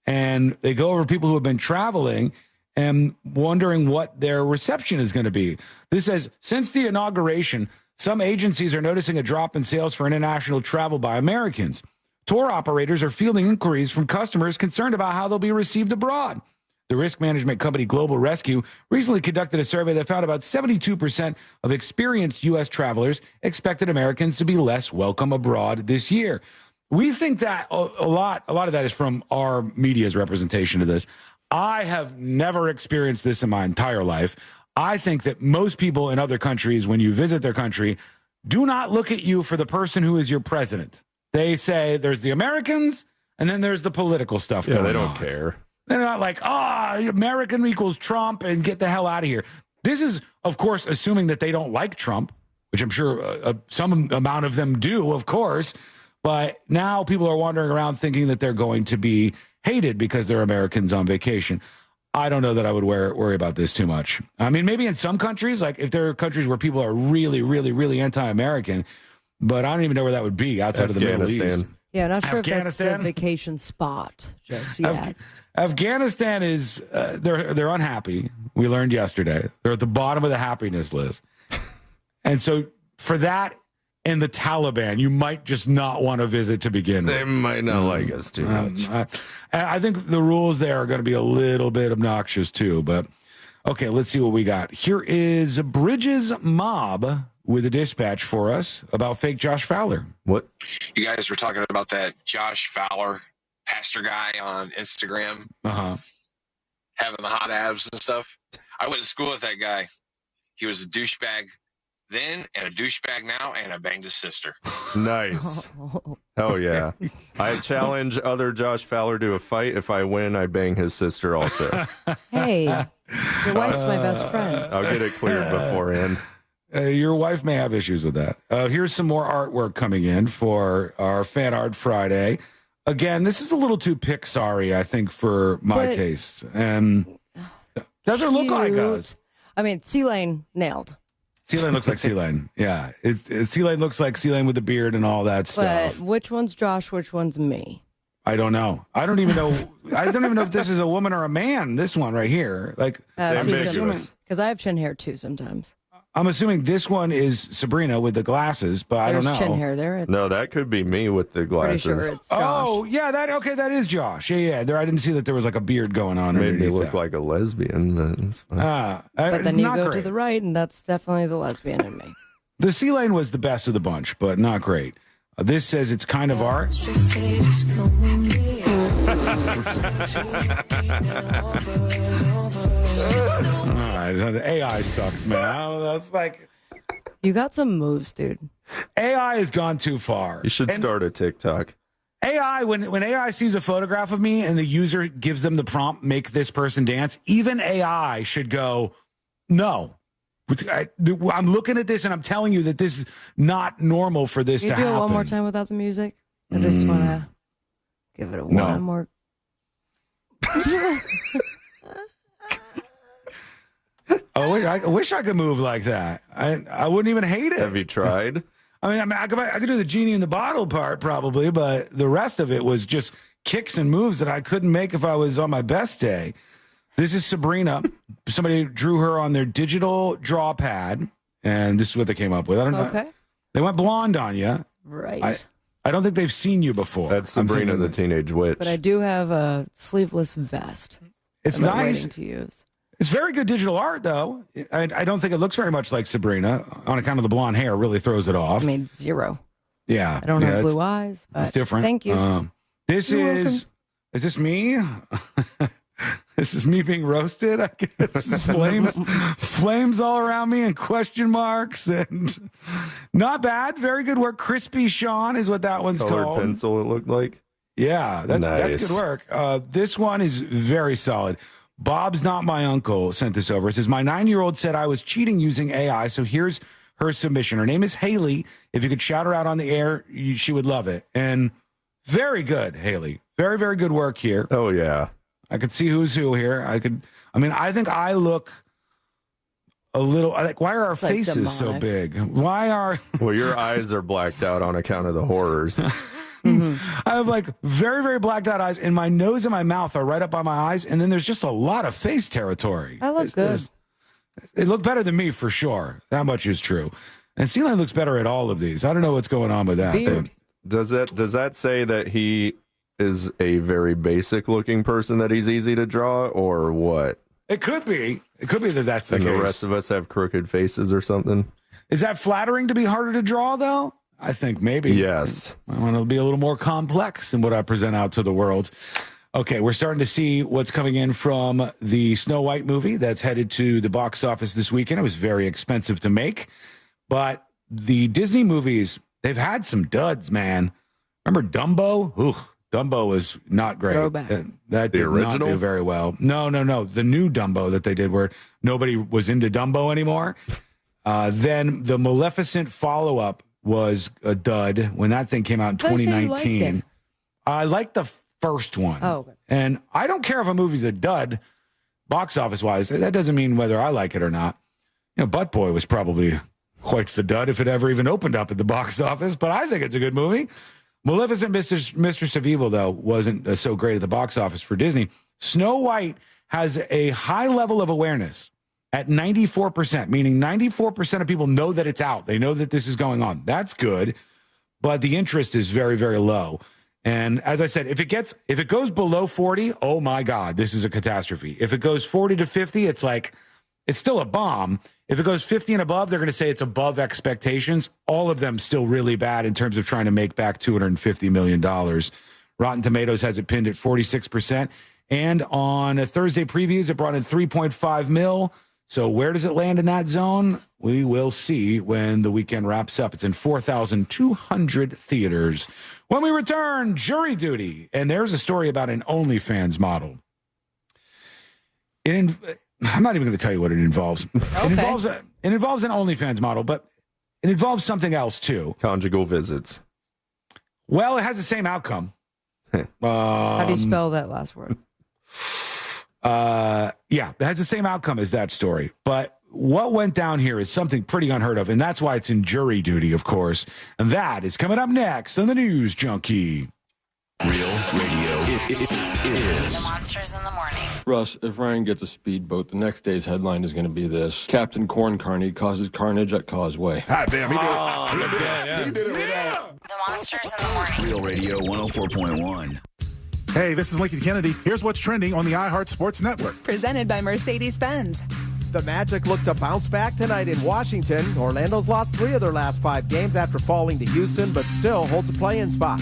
And they go over people who have been traveling and wondering what their reception is going to be. This says, since the inauguration, some agencies are noticing a drop in sales for international travel by Americans. Tour operators are fielding inquiries from customers concerned about how they'll be received abroad. The risk management company Global Rescue recently conducted a survey that found about 72% of experienced U.S. travelers expected Americans to be less welcome abroad this year. We think that a lot of that is from our media's representation of this. I have never experienced this in my entire life. I think that most people in other countries, when you visit their country, do not look at you for the person who is your president. They say there's the Americans and then there's the political stuff going on. Yeah, they don't care. They're not like, American equals Trump and get the hell out of here. This is, of course, assuming that they don't like Trump, which I'm sure some amount of them do, of course. But now people are wandering around thinking that they're going to be hated because they're Americans on vacation. I don't know that I would worry about this too much. I mean, maybe in some countries, like if there are countries where people are really, really, really anti-American, but I don't even know where that would be outside of the Middle East. Yeah, not sure if that's the vacation spot just yet. Afghanistan is, they're unhappy. We learned yesterday. They're at the bottom of the happiness list. And so for that and the Taliban, you might just not want to visit to begin with. They might not like us too much. I think the rules there are going to be a little bit obnoxious too. But, okay, let's see what we got. Here is Bridges Mob with a dispatch for us about fake Josh Fowler. What? You guys were talking about that Josh Fowler pastor guy on Instagram having the hot abs and stuff. I went to school with that guy. He was a douchebag then and a douchebag now, and I banged his sister. Nice. Oh yeah. I challenge other Josh Fowler to a fight. If I win, I bang his sister also. Hey, your wife's my best friend. I'll get it cleared beforehand. Your wife may have issues with that. Here's some more artwork coming in for our Fan Art Friday. Again, this is a little too Pixar-y, I think, for my taste. And doesn't look like us. I mean, C-Lane nailed. C-Lane looks like C-Lane. Yeah. C-Lane looks like C-Lane with the beard and all that stuff. But which one's Josh, which one's me? I don't know. I don't even know if this is a woman or a man, this one right here. Like, because I have chin hair too sometimes. I'm assuming this one is Sabrina with the glasses, but I don't know. There's chin hair there. No, that could be me with the glasses. Pretty sure it's Josh. Oh, yeah, that is Josh. Yeah. There, I didn't see that there was like a beard going on. Made me look like a lesbian, but it's fine. But then you go to the right, and that's definitely the lesbian in me. The C-Lane was the best of the bunch, but not great. This says it's kind of art. The AI sucks, man. That's like, you got some moves, dude. AI has gone too far. You should start a TikTok. AI, when AI sees a photograph of me and the user gives them the prompt, make this person dance, even AI should go, no. I'm looking at this and I'm telling you that this is not normal for this to happen. Can you do it one more time without the music? I just want to give it one more. I wish I could move like that. I wouldn't even hate it. Have you tried? I mean, I could do the genie in the bottle part probably, but the rest of it was just kicks and moves that I couldn't make if I was on my best day. This is Sabrina. Somebody drew her on their digital draw pad, and this is what they came up with. I don't know. Okay. They went blonde on you. Right. I don't think they've seen you before. That's Sabrina the Teenage Witch. But I do have a sleeveless vest. It's I'm nice waiting to use. It's very good digital art, though. I don't think it looks very much like Sabrina on account of the blonde hair. Really throws it off. I mean, zero. Yeah. I don't have blue eyes, but it's different. Thank you. Is this me? This is me being roasted, I guess. Flames all around me and question marks. And not bad. Very good work. Crispy Sean is what that one's Colored called. pencil, it looked like. Yeah, that's good work. This one is very solid. Bob's Not My Uncle sent this over. It says, my 9-year-old said I was cheating using AI, so here's her submission. Her name is Haley. If you could shout her out on the air, she would love it. And very good, Haley. Very, very good work here. Oh, yeah. I could see who's who here. I think I look a little, like, why are our faces so big? Well, your eyes are blacked out on account of the horrors. I have like very, very blacked out eyes, and my nose and my mouth are right up by my eyes, and then there's just a lot of face territory. I look good. It looked better than me for sure. That much is true. And Celine looks better at all of these. I don't know what's going on with that. Does that say that he is a very basic looking person, that he's easy to draw, or what? It could be. It could be that's the case. And the rest of us have crooked faces or something. Is that flattering to be harder to draw, though? I think maybe. Yes. I want to be a little more complex in what I present out to the world. Okay, we're starting to see what's coming in from the Snow White movie that's headed to the box office this weekend. It was very expensive to make, but the Disney movies, they've had some duds, man. Remember Dumbo? Ooh, Dumbo was not great. That did not do very well. No. The new Dumbo that they did where nobody was into Dumbo anymore. Then the Maleficent follow-up was a dud when that thing came out in 2019. I liked the first one. Oh, okay. And I don't care if a movie's a dud, box office wise. That doesn't mean whether I like it or not. Butt Boy was probably quite the dud if it ever even opened up at the box office, but I think it's a good movie. Maleficent Mistress of Evil, though, wasn't so great at the box office for Disney. Snow White has a high level of awareness at 94%, meaning 94% of people know that it's out. They know that this is going on. That's good, but the interest is very, very low. And as I said, if it goes below 40, oh my God, this is a catastrophe. If it goes 40 to 50, it's still a bomb. If it goes 50 and above, they're going to say it's above expectations. All of them still really bad in terms of trying to make back $250 million. Rotten Tomatoes has it pinned at 46%. And on a Thursday previews, it brought in 3.5 mil. So where does it land in that zone? We will see when the weekend wraps up. It's in 4,200 theaters. When we return, jury duty. And there's a story about an OnlyFans model. I'm not even going to tell you what it involves. Okay. It involves an OnlyFans model, but it involves something else too. Conjugal visits. Well, it has the same outcome. How do you spell that last word? Yeah, it has the same outcome as that story. But what went down here is something pretty unheard of, and that's why it's in jury duty, of course. And that is coming up next on the News Junkie. Real radio is The Monsters in the Morning. Russ, if Ryan gets a speedboat, the next day's headline is going to be this: Captain Corn Carney causes carnage at Causeway. Ah, damn, he did it. The Monsters in the Morning. Real Radio 104.1. Hey, this is Lincoln Kennedy. Here's what's trending on the iHeart Sports Network. Presented by Mercedes-Benz. The Magic look to bounce back tonight in Washington. Orlando's lost 3 of their last 5 games after falling to Houston, but still holds a play-in spot.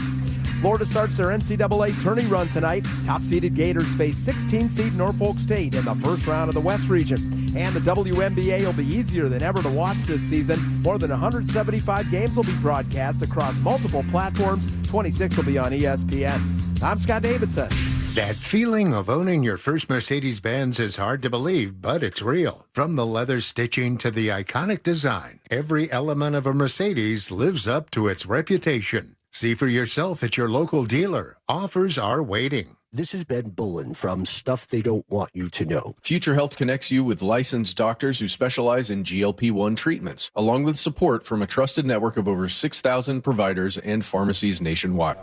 Florida starts their NCAA tourney run tonight. Top-seeded Gators face 16-seed Norfolk State in the first round of the West region. And the WNBA will be easier than ever to watch this season. More than 175 games will be broadcast across multiple platforms. 26 will be on ESPN. I'm Scott Davidson. That feeling of owning your first Mercedes-Benz is hard to believe, but it's real. From the leather stitching to the iconic design, every element of a Mercedes lives up to its reputation. See for yourself at your local dealer. Offers are waiting. This is Ben Bullen from Stuff They Don't Want You to Know. Future Health connects you with licensed doctors who specialize in GLP-1 treatments, along with support from a trusted network of over 6,000 providers and pharmacies nationwide.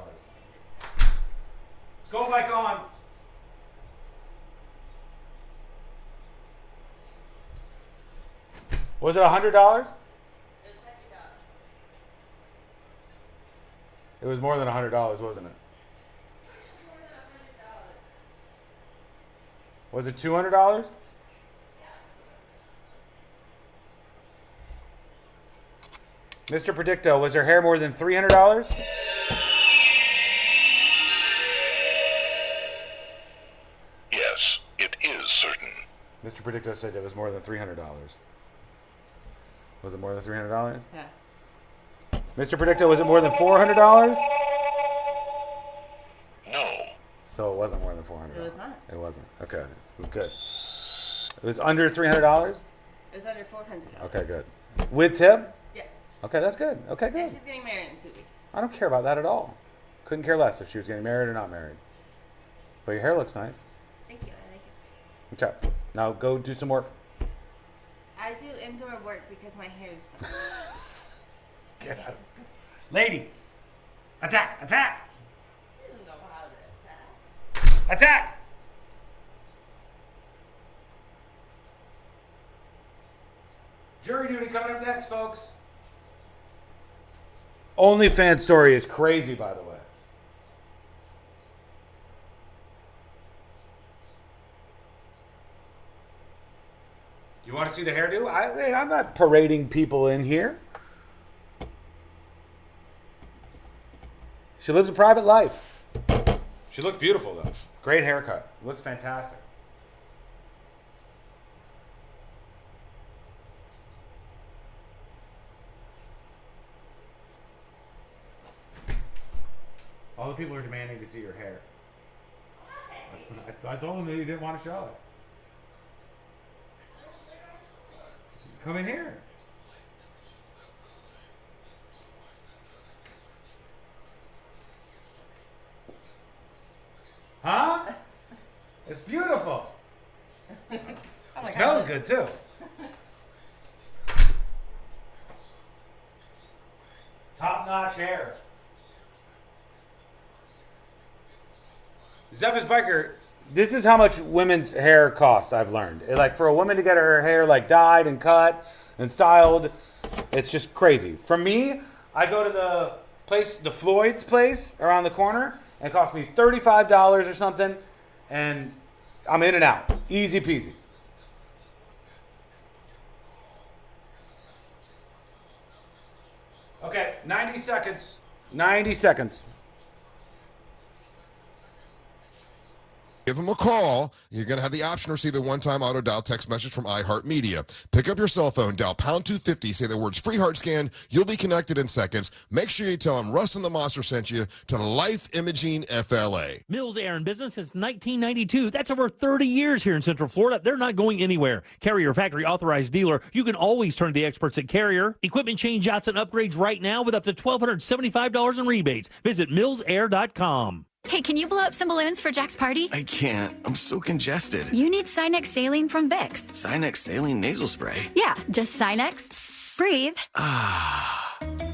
Let's go back on. Was it $100? It was more than $100, wasn't it? Was it $200? Mr. Predicto, was her hair more than $300? Yes, it is certain. Mr. Predicto said it was more than $300. Was it more than $300? Yeah. Mr. Predicto, was it more than $400? No. So it wasn't more than $400. It was not. It wasn't. Okay. Good. It was under $300? It was under $400. Okay, good. With tip? Yes. Okay, that's good. Okay, good. And she's getting married in 2 weeks. I don't care about that at all. Couldn't care less if she was getting married or not married. But your hair looks nice. Thank you. I like it. Okay. Now go do some work. I do indoor work because my hair is done. Get out. Lady. Attack. Attack. Attack. Jury duty coming up next, folks. OnlyFans story is crazy, by the way. You want to see the hairdo? I'm not parading people in here. She lives a private life. She looks beautiful, though. Great haircut. Looks fantastic. All the people are demanding to see your hair. I told them that you didn't want to show it. Come in here. Huh? It's beautiful. It smells good too. Top-notch hair. Zephyr's Biker, this is how much women's hair costs, I've learned. Like, for a woman to get her hair, like, dyed and cut and styled, it's just crazy. For me, I go to the place, the Floyd's place around the corner, and it costs me $35 or something, and I'm in and out. Easy peasy. Okay, 90 seconds. 90 seconds. Give them a call. You're going to have the option to receive a one-time auto dial text message from iHeartMedia. Pick up your cell phone, dial pound 250, say the words free heart scan. You'll be connected in seconds. Make sure you tell them Russ and the Monster sent you to Life Imaging FLA. Mills Air in business since 1992. That's over 30 years here in Central Florida. They're not going anywhere. Carrier factory authorized dealer. You can always turn to the experts at Carrier. Equipment change-outs and upgrades right now with up to $1,275 in rebates. Visit millsair.com. Hey, can you blow up some balloons for Jack's party? I can't. I'm so congested. You need Sinex Saline from Vicks. Sinex Saline Nasal Spray? Yeah, just Sinex. Breathe.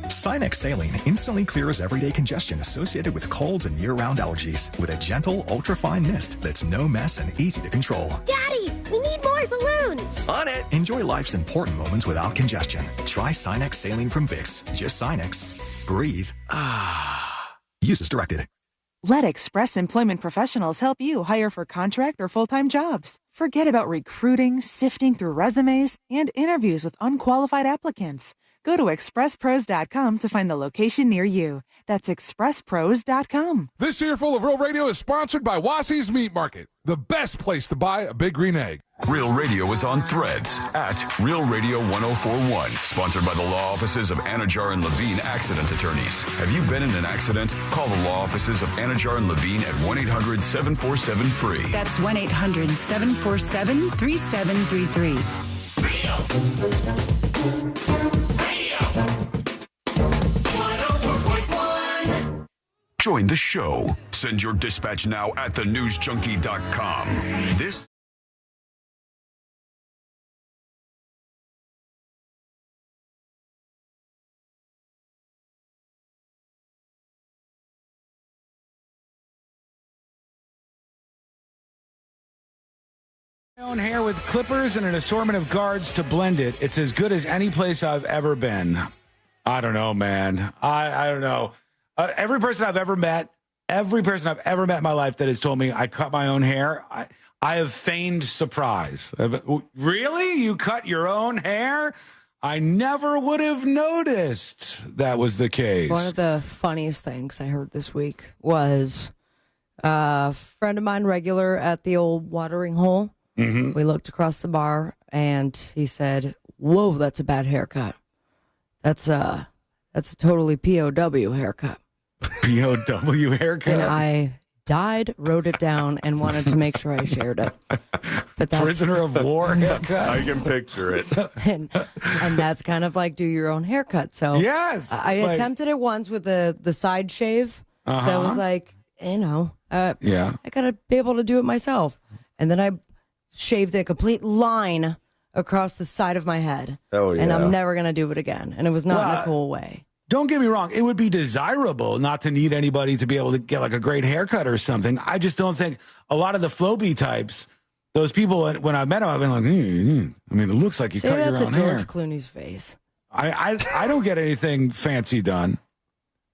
Sinex Saline instantly clears everyday congestion associated with colds and year-round allergies with a gentle, ultra-fine mist that's no mess and easy to control. Daddy, we need more balloons. On it. Enjoy life's important moments without congestion. Try Sinex Saline from Vicks. Just Sinex. Breathe. Use as directed. Let Express Employment Professionals help you hire for contract or full-time jobs. Forget about recruiting, sifting through resumes, and interviews with unqualified applicants. Go to expresspros.com to find the location near you. That's expresspros.com. This earful of Real Radio is sponsored by Wassey's Meat Market, the best place to buy a big green egg. Real Radio is on Threads at Real Radio 1041. Sponsored by the law offices of Anajar and Levine Accident Attorneys. Have you been in an accident? Call the law offices of Anajar and Levine at 1-800-747-FREE. That's 1-800-747-3733. Join the show. Send your dispatch now at thenewsjunkie.com. This own hair with clippers and an assortment of guards to blend it. It's as good as any place I've ever been. I don't know, man. I don't know. Every person I've ever met in my life that has told me I cut my own hair, I have feigned surprise. Really? You cut your own hair? I never would have noticed that was the case. One of the funniest things I heard this week was a friend of mine, regular at the old watering hole. Mm-hmm. We looked across the bar, and he said, "Whoa, that's a bad haircut. That's a totally POW haircut." POW haircut. And I died, wrote it down, and wanted to make sure I shared it. But that's Prisoner of war haircut. I can picture it. and that's kind of like do your own haircut. So yes, I attempted it once with the side shave. So I was like, yeah, I gotta be able to do it myself. And then I shaved a complete line across the side of my head. Oh yeah, and I'm never gonna do it again. And it was not in a cool way. Don't get me wrong. It would be desirable not to need anybody to be able to get like a great haircut or something. I just don't think a lot of the Floby types, those people, when I met them, I've been like, I mean, it looks like you cut your own that's hair. George Clooney's face. I don't get anything fancy done.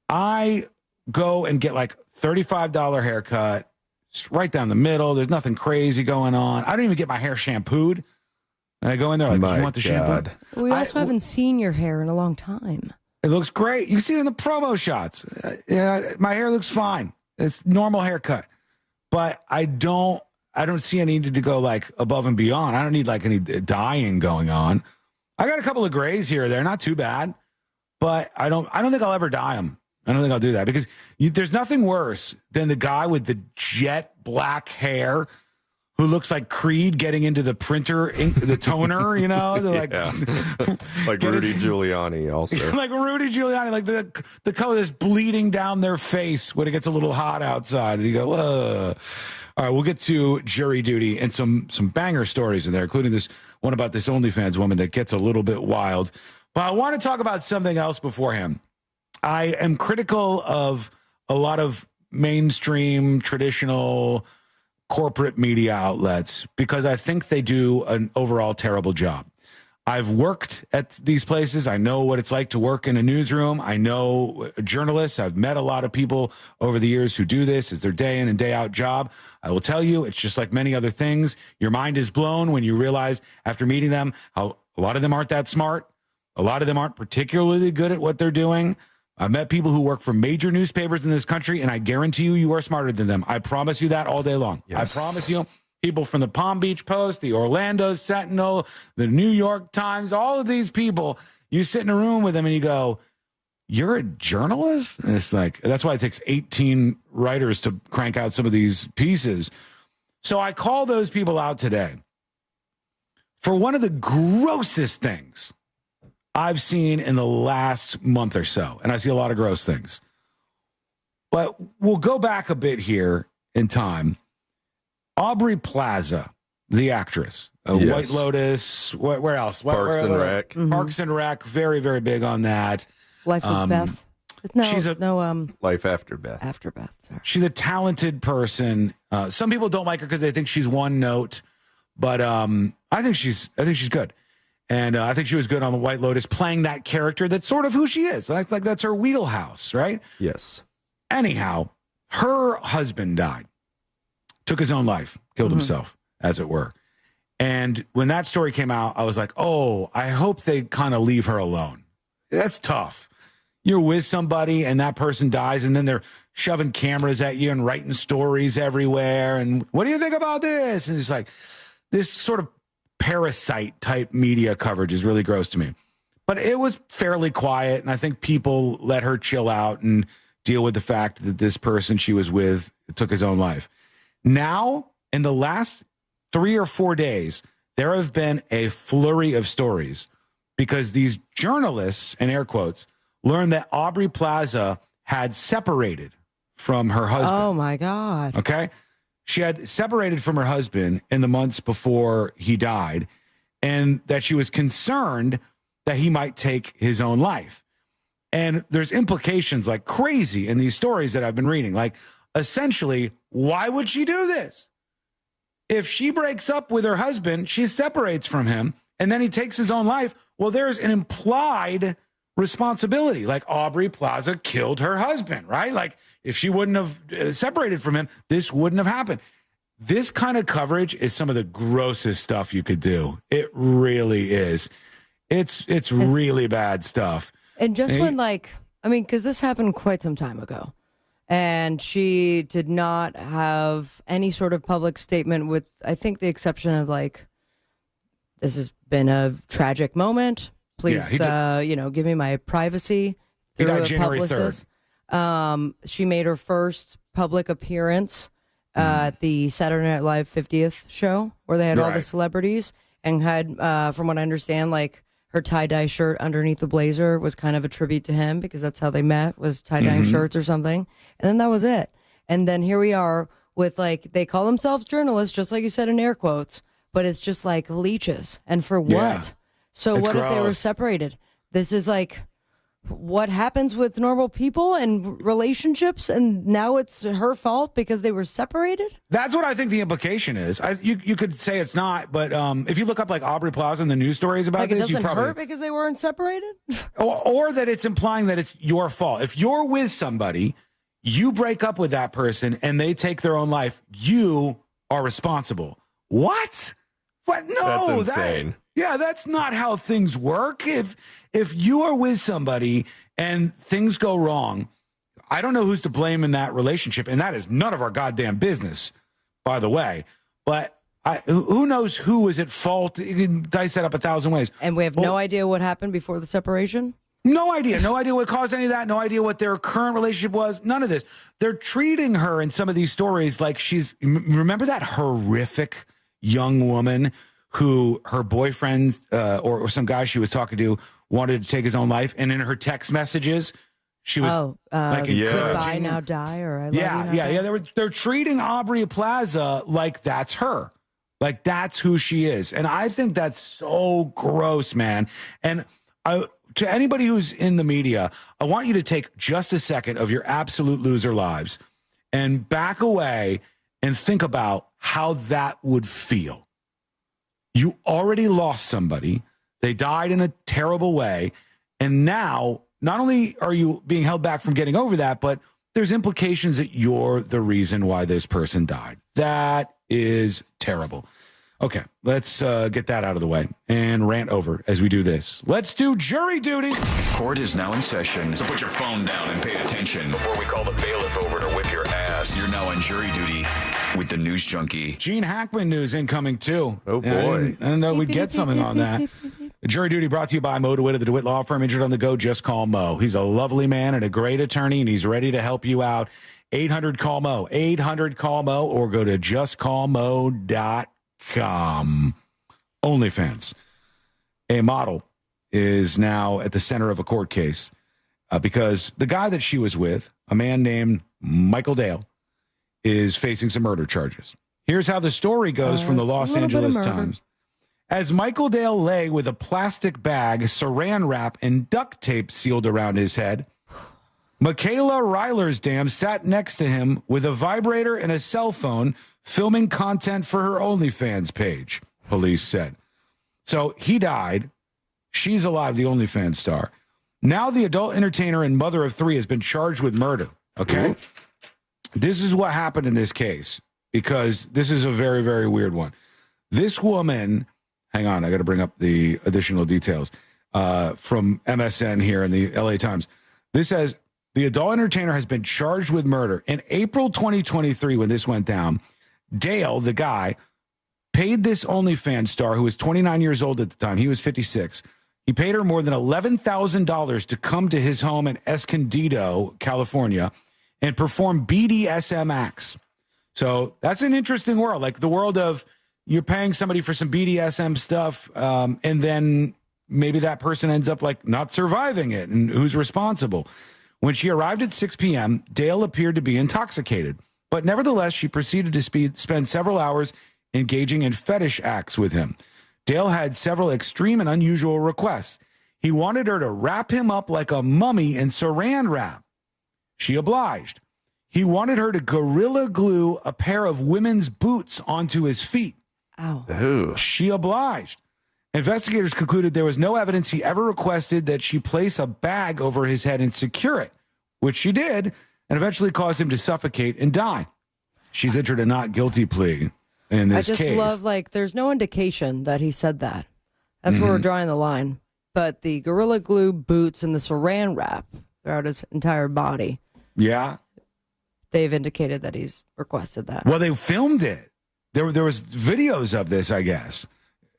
I go and get like $35 haircut, right down the middle. There's nothing crazy going on. I don't even get my hair shampooed. And I go in there like, My you want the shampoo? We also haven't seen your hair in a long time. It looks great. You can see it in the promo shots. Yeah, my hair looks fine. It's normal haircut. But I don't see any need to go like above and beyond. I don't need like any dyeing going on. I got a couple of grays here or there, not too bad. But I don't think I'll ever dye them. I don't think I'll do that because there's nothing worse than the guy with the jet black hair who looks like Creed getting into the printer, the toner, you know? Like Rudy Giuliani also. Like Rudy Giuliani, like the color that's bleeding down their face when it gets a little hot outside. And you go, whoa. All right, we'll get to jury duty and some banger stories in there, including this one about this OnlyFans woman that gets a little bit wild. But I want to talk about something else beforehand. I am critical of a lot of mainstream, traditional corporate media outlets because I think they do an overall terrible job. I've worked at these places. I know what it's like to work in a newsroom. I know journalists. I've met a lot of people over the years who do this as their day in and day out job. I will tell you, it's just like many other things. Your mind is blown when you realize after meeting them how a lot of them aren't that smart. A lot of them aren't particularly good at what they're doing. I've met people who work for major newspapers in this country, and I guarantee you are smarter than them. I promise you that all day long. Yes. I promise you. People from the Palm Beach Post, the Orlando Sentinel, the New York Times, all of these people, you sit in a room with them and you go, you're a journalist? And it's like, that's why it takes 18 writers to crank out some of these pieces. So I call those people out today for one of the grossest things I've seen in the last month or so. And I see a lot of gross things. But we'll go back a bit here in time. Aubrey Plaza, the actress, Yes. White Lotus, where else? Parks and Rec. Mm-hmm. Parks and Rec, very, very big on that. Life with Beth. No, Life After Beth. After Beth. Sorry. She's a talented person. Some people don't like her because they think she's one note, but I think she's good. And I think she was good on the White Lotus, playing that character that's sort of who she is. Like that's her wheelhouse, right? Yes. Anyhow, her husband died, took his own life, killed himself, as it were. And when that story came out, I was like, oh, I hope they kind of leave her alone. That's tough. You're with somebody and that person dies, and then they're shoving cameras at you and writing stories everywhere. And what do you think about this? And it's like this sort of parasite type media coverage is really gross to me. But it was fairly quiet, and I think people let her chill out and deal with the fact that this person she was with took his own life. Now, in the last 3 or 4 days, there have been a flurry of stories because these journalists, in air quotes, learned that Aubrey Plaza had separated from her husband. Oh, my God. Okay? She had separated from her husband in the months before he died, and that she was concerned that he might take his own life. And there's implications like crazy in these stories that I've been reading. Like, essentially, why would she do this? If she breaks up with her husband, she separates from him, and then he takes his own life. Well, there's an implied responsibility. Like Aubrey Plaza killed her husband, right? Like if she wouldn't have separated from him, this wouldn't have happened. This kind of coverage is some of the grossest stuff you could do. It really is. It's really bad stuff. And just because this happened quite some time ago, and she did not have any sort of public statement with, I think, the exception of this has been a tragic moment. Please, give me my privacy. He died January 3rd. She made her first public appearance at the Saturday Night Live 50th show where they had all the celebrities and had, from what I understand, her tie-dye shirt underneath the blazer was kind of a tribute to him because that's how they met, was tie-dyeing shirts or something. And then that was it. And then here we are with, they call themselves journalists, just like you said in air quotes, but it's just like leeches. And for what? Yeah. So It's what if they were gross. separated? This is what happens with normal people and relationships, and now it's her fault because they were separated? That's what I think the implication is. You could say it's not, but if you look up Aubrey Plaza and the news stories about It this, you doesn't probably hurt because they weren't separated? or that it's implying that it's your fault. If you're with somebody, you break up with that person and they take their own life, you are responsible. What? What? No, That's insane. That's not how things work. If you are with somebody and things go wrong, I don't know who's to blame in that relationship, and that is none of our goddamn business, by the way. But who knows who was at fault? You can dice that up 1,000 ways. And we have no idea what happened before the separation? No idea. No idea what caused any of that. No idea what their current relationship was. None of this. They're treating her in some of these stories like she's... Remember that horrific young woman who her boyfriend or some guy she was talking to wanted to take his own life, and in her text messages, she was goodbye, now die, or I love you, now die. They're treating Aubrey Plaza like that's her, like that's who she is, and I think that's so gross, man. And to anybody who's in the media, I want you to take just a second of your absolute loser lives and back away and think about how that would feel. You already lost somebody. They died in a terrible way. And now, not only are you being held back from getting over that, but there's implications that you're the reason why this person died. That is terrible. Okay, let's get that out of the way and rant over as we do this. Let's do jury duty. Court is now in session, so put your phone down and pay attention. Before we call the bailiff over to whip your ass, you're now on jury duty with the news junkie. Gene Hackman news incoming, too. Oh, boy. I didn't know we'd get something on that. Jury duty brought to you by Mo DeWitt of the DeWitt Law Firm. Injured on the go, just call Mo. He's a lovely man and a great attorney, and he's ready to help you out. 800-CALL-MO. 800-CALL-MO, or go to justcallmo.com. OnlyFans. A model is now at the center of a court case because the guy that she was with, a man named Michael Dale, is facing some murder charges. Here's how the story goes from the Los Angeles Times. As Michael Dale lay with a plastic bag, saran wrap, and duct tape sealed around his head, Michaela Reilersdam sat next to him with a vibrator and a cell phone, filming content for her OnlyFans page, police said. So he died. She's alive, the OnlyFans star. Now the adult entertainer and mother of three has been charged with murder. Okay? Ooh. This is what happened in this case, because this is a very, very weird one. This woman, hang on, I got to bring up the additional details from MSN here in the LA Times. This says, the adult entertainer has been charged with murder. In April 2023, when this went down, Dale, the guy, paid this OnlyFans star, who was 29 years old at the time. He was 56. He paid her more than $11,000 to come to his home in Escondido, California, and perform BDSM acts. So that's an interesting world, like the world of you're paying somebody for some BDSM stuff, and then maybe that person ends up not surviving it, and who's responsible? When she arrived at 6 p.m., Dale appeared to be intoxicated, but nevertheless, she proceeded to spend several hours engaging in fetish acts with him. Dale had several extreme and unusual requests. He wanted her to wrap him up like a mummy in saran wrap. She obliged. He wanted her to gorilla glue a pair of women's boots onto his feet. Ow. Ooh. She obliged. Investigators concluded there was no evidence he ever requested that she place a bag over his head and secure it, which she did, and eventually caused him to suffocate and die. She's entered a not guilty plea in this case. I just love, there's no indication that he said that. That's where we're drawing the line. but the Gorilla Glue boots and the saran wrap throughout his entire body. Yeah. They've indicated that he's requested that. Well, they filmed it. There was videos of this, I guess.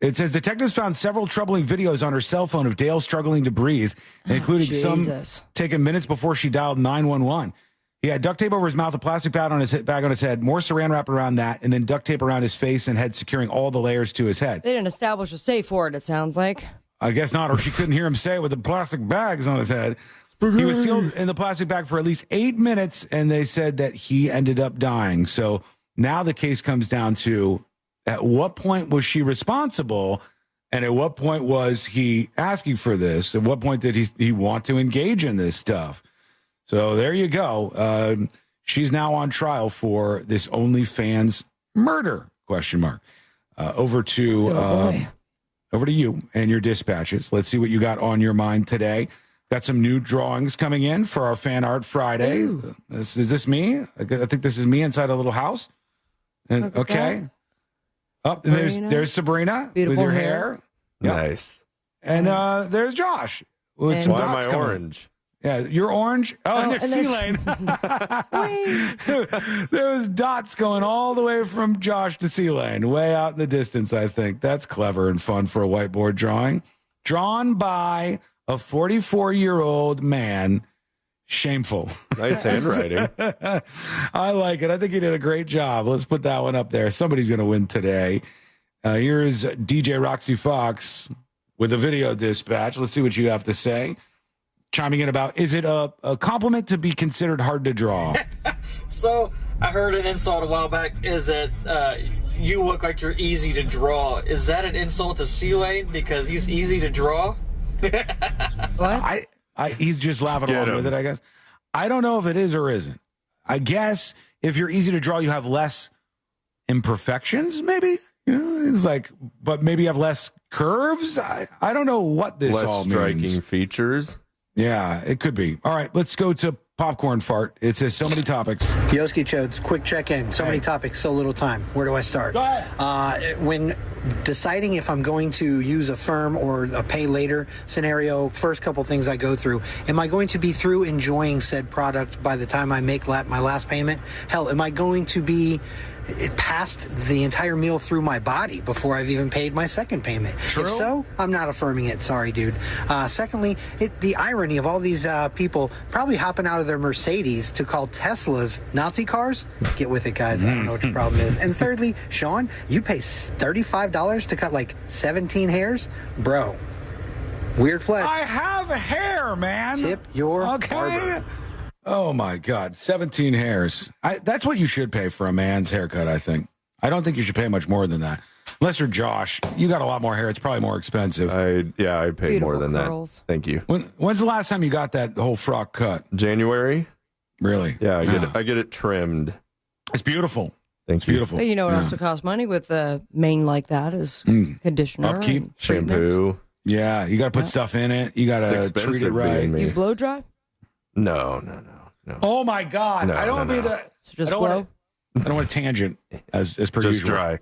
It says detectives found several troubling videos on her cell phone of Dale struggling to breathe, including some taken minutes before she dialed 911. He had duct tape over his mouth, a plastic bag on his head, more saran wrap around that, and then duct tape around his face and head, securing all the layers to his head. They didn't establish a safe word, it sounds like. I guess not, or she couldn't hear him say it with the plastic bags on his head. He was sealed in the plastic bag for at least 8 minutes, and they said that he ended up dying. So now the case comes down to, at what point was she responsible, and at what point was he asking for this? At what point did he want to engage in this stuff? So there you go. She's now on trial for this OnlyFans murder, ? Over to you and your dispatches. Let's see what you got on your mind today. Got some new drawings coming in for our Fan Art Friday. Is this me? I think this is me inside a little house. And okay. Oh, and there's Sabrina. Beautiful with your hair. Yep. Nice. And there's Josh with some Why am dots I coming. orange? Yeah, you're orange. Oh, and there's C-Lane. There was dots going all the way from Josh to C-Lane, way out in the distance, I think. That's clever and fun for a whiteboard drawing. Drawn by a 44-year-old man. Shameful. Nice handwriting. I like it. I think he did a great job. Let's put that one up there. Somebody's going to win today. Here's DJ Roxy Fox with a video dispatch. Let's see what you have to say. Chiming in about, is it a compliment to be considered hard to draw? So I heard an insult a while back is that you look like you're easy to draw. Is that an insult to C-Lane because he's easy to draw? What? He's just laughing along with it, I guess. I don't know if it is or isn't. I guess if you're easy to draw, you have less imperfections, maybe. You know, it's like, but maybe you have less curves. I don't know what this all means. Less striking features. Yeah, it could be. All right, let's go to Popcorn Fart. It says so many topics. Yoski Chodes, quick check-in. So many topics, so little time. Where do I start? Go ahead. When deciding if I'm going to use a firm or a pay later scenario, first couple things I go through. Am I going to be through enjoying said product by the time I make my last payment? Hell, am I going to be past the entire meal through my body before I've even paid my second payment? True. If so, I'm not affirming it. Sorry, dude. Secondly, the irony of all these people probably hopping out of their Mercedes to call Teslas Nazi cars. Get with it, guys. I don't know what your problem is. And thirdly, Sean, you pay $35 to cut like 17 hairs? Bro, weird flex. I have hair, man. Tip your barber. Oh, my God. 17 hairs. That's what you should pay for a man's haircut, I think. I don't think you should pay much more than that. Unless you're Josh. You got a lot more hair. It's probably more expensive. I'd pay Beautiful more than curls. that. Thank you. When's the last time you got that whole frock cut? January. Really? Yeah, I get it trimmed. It's beautiful. Thanks. It's beautiful. But you know what also costs money with a mane like that is conditioner. Upkeep. And treatment. Shampoo. Yeah, you got to put stuff in it. You got to treat it right. You blow dry? No. Oh, my God. I don't want me to. So just I blow? don't want to tangent as per Just usual. dry.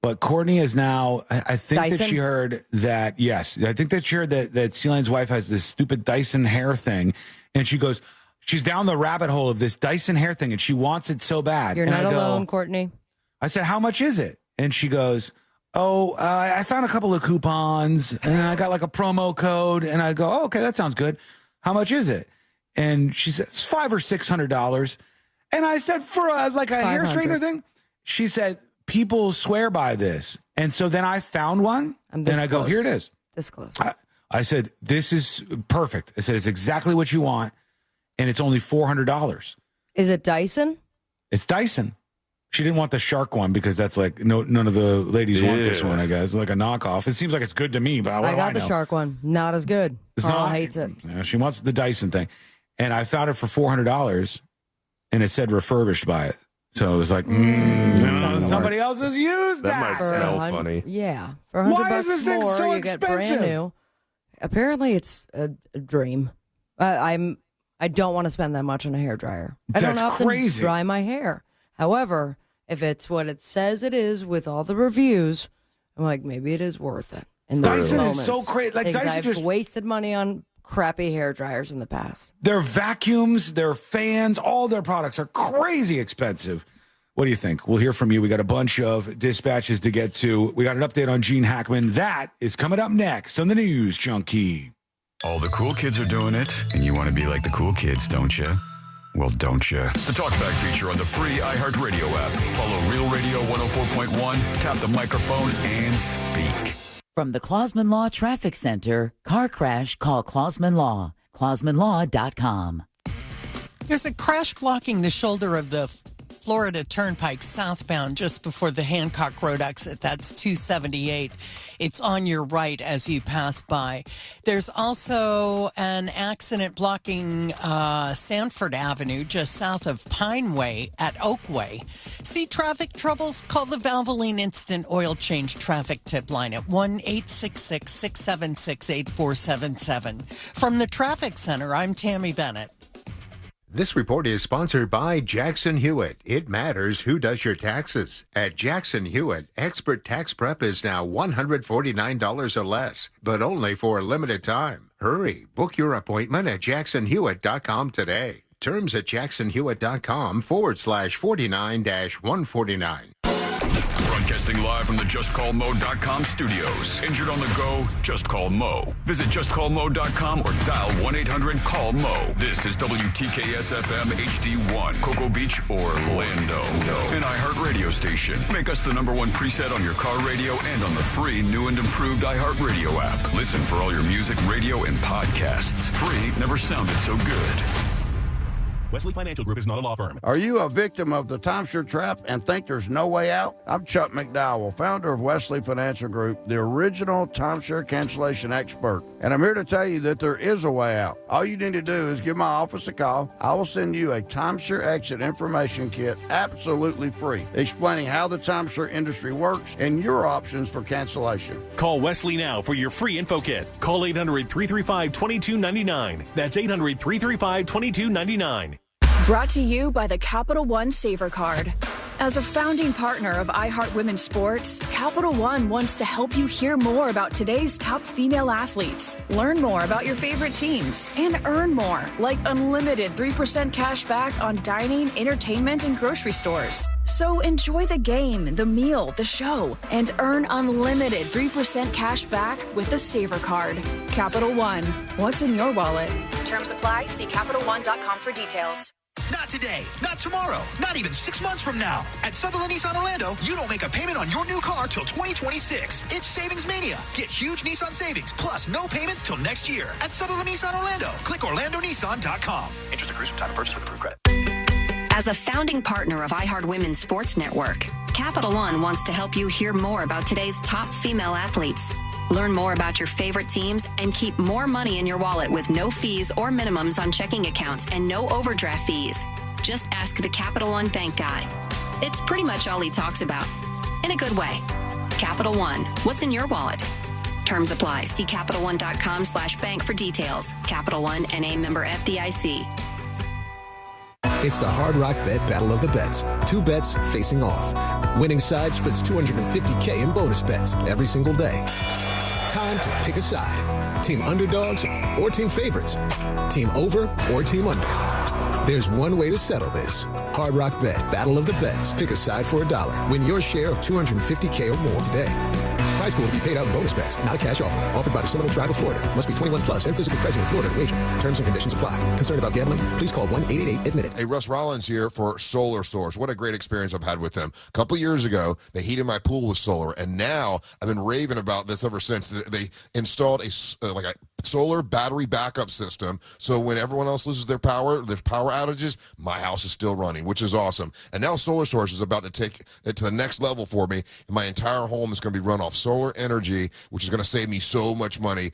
But Courtney is now, I think that Dyson? she heard that, yes, I think that she heard that C-Lane's wife has this stupid Dyson hair thing. And she goes, she's down the rabbit hole of this Dyson hair thing and she wants it so bad. You're and not I go, alone, Courtney. I said, how much is it? And she goes, I found a couple of coupons and I got like a promo code. And I go, okay, that sounds good. How much is it? And she says, $500 or $600. And I said, for a hair straightener thing? She said, people swear by this. And so then I found one and I go, here it is. This close. I said, this is perfect. I said, it's exactly what you want. And it's only $400. Is it Dyson? It's Dyson. She didn't want the shark one because that's like, none of the ladies want this one, I guess. Like a knockoff. It seems like it's good to me, but I got the shark one. Not as good. Carl hates it. Yeah, she wants the Dyson thing. And I found it for $400 and it said refurbished by it. So it was like, somebody else has used that. That might smell funny. Yeah. For $100 Why is this thing more, so you get expensive? brand new. Apparently it's a dream. I don't want to spend that much on a hairdryer. I That's don't often crazy. dry my hair. However, if it's what it says it is with all the reviews, I'm like, maybe it is worth it. in those Dyson moments. is so crazy. Like, Because Dyson I've just wasted money on crappy hair dryers in the past. their vacuums, their fans, all their products are crazy expensive. What do you think? We'll hear from you. We got a bunch of dispatches to get to. We got an update on Gene Hackman. That is coming up next on the News Junkie. All the cool kids are doing it, and you want to be like the cool kids, don't you? Well, don't you? The Talkback feature on the free iHeartRadio app. Follow Real Radio 104.1, tap the microphone, and speak. From the Clausman Law Traffic Center, car crash, call Clausman Law. ClausmanLaw.com. There's a crash blocking the shoulder of the Florida Turnpike southbound just before the Hancock Road exit. That's 278. It's on your right as you pass by. There's also an accident blocking Sanford Avenue just south of Pine Way at Oakway. See traffic troubles? Call the Valvoline Instant Oil Change traffic tip line at 1-866-676-8477. From the Traffic Center, I'm Tammy Bennett. This report is sponsored by Jackson Hewitt. It matters who does your taxes. At Jackson Hewitt, expert tax prep is now $149 or less, but only for a limited time. Hurry, book your appointment at jacksonhewitt.com today. Terms at jacksonhewitt.com/49-149. Broadcasting live from the JustCallMo.com studios. Injured on the go? Just call Mo. Visit JustCallMo.com or dial 1-800-CALL-MO. This is WTKS-FM HD1, Cocoa Beach, Orlando. An iHeart radio station. Make us the #1 preset on your car radio and on the free new and improved iHeart Radio app. Listen for all your music, radio, and podcasts. Free never sounded so good. Wesley Financial Group is not a law firm. Are you a victim of the timeshare trap and think there's no way out? I'm Chuck McDowell, founder of Wesley Financial Group, the original timeshare cancellation expert. And I'm here to tell you that there is a way out. All you need to do is give my office a call. I will send you a timeshare exit information kit absolutely free, explaining how the timeshare industry works and your options for cancellation. Call Wesley now for your free info kit. Call 800-335-2299. That's 800-335-2299. Brought to you by the Capital One Saver Card. As a founding partner of iHeart Women's Sports, Capital One wants to help you hear more about today's top female athletes, learn more about your favorite teams, and earn more, like unlimited 3% cash back on dining, entertainment, and grocery stores. So enjoy the game, the meal, the show, and earn unlimited 3% cash back with the Saver Card. Capital One, what's in your wallet? Terms apply. See CapitalOne.com for details. Not today, not tomorrow, not even 6 months from now. At Sutherland Nissan Orlando, you don't make a payment on your new car till 2026. It's Savings Mania. Get huge Nissan savings, plus no payments till next year. At Sutherland Nissan Orlando, click OrlandoNissan.com. Interest accrues from time of purchase with approved credit. As a founding partner of iHeart Women's Sports Network, Capital One wants to help you hear more about today's top female athletes. Learn more about your favorite teams and keep more money in your wallet with no fees or minimums on checking accounts and no overdraft fees. Just ask the Capital One bank guy. It's pretty much all he talks about. In a good way. Capital One, what's in your wallet? Terms apply. See CapitalOne.com/bank for details. Capital One, NA member FDIC. It's the Hard Rock Bet Battle of the Bets. 2 bets facing off. Winning side splits $250K in bonus bets every single day. Time to pick a side. Team underdogs or team favorites. Team over or team under. There's one way to settle this. Hard Rock Bet Battle of the Bets. Pick a side for $1. Win your share of $250K or more today. Prize pool will be paid out in bonus bets, not a cash offer. Offered by the Seminole Tribe of Florida. Must be 21 plus and physically present in Florida to wager. Terms and conditions apply. Concerned about gambling? Please call 1-888-ADMIT-IT. Hey, Russ Rollins here for Solar Source. What a great experience I've had with them. A couple years ago, they heated my pool with solar, and now I've been raving about this ever since. They installed a solar battery backup system, so when everyone else loses their power, there's power outages, my house is still running, which is awesome. And now Solar Source is about to take it to the next level for me, and my entire home is going to be run off solar energy, which is going to save me so much money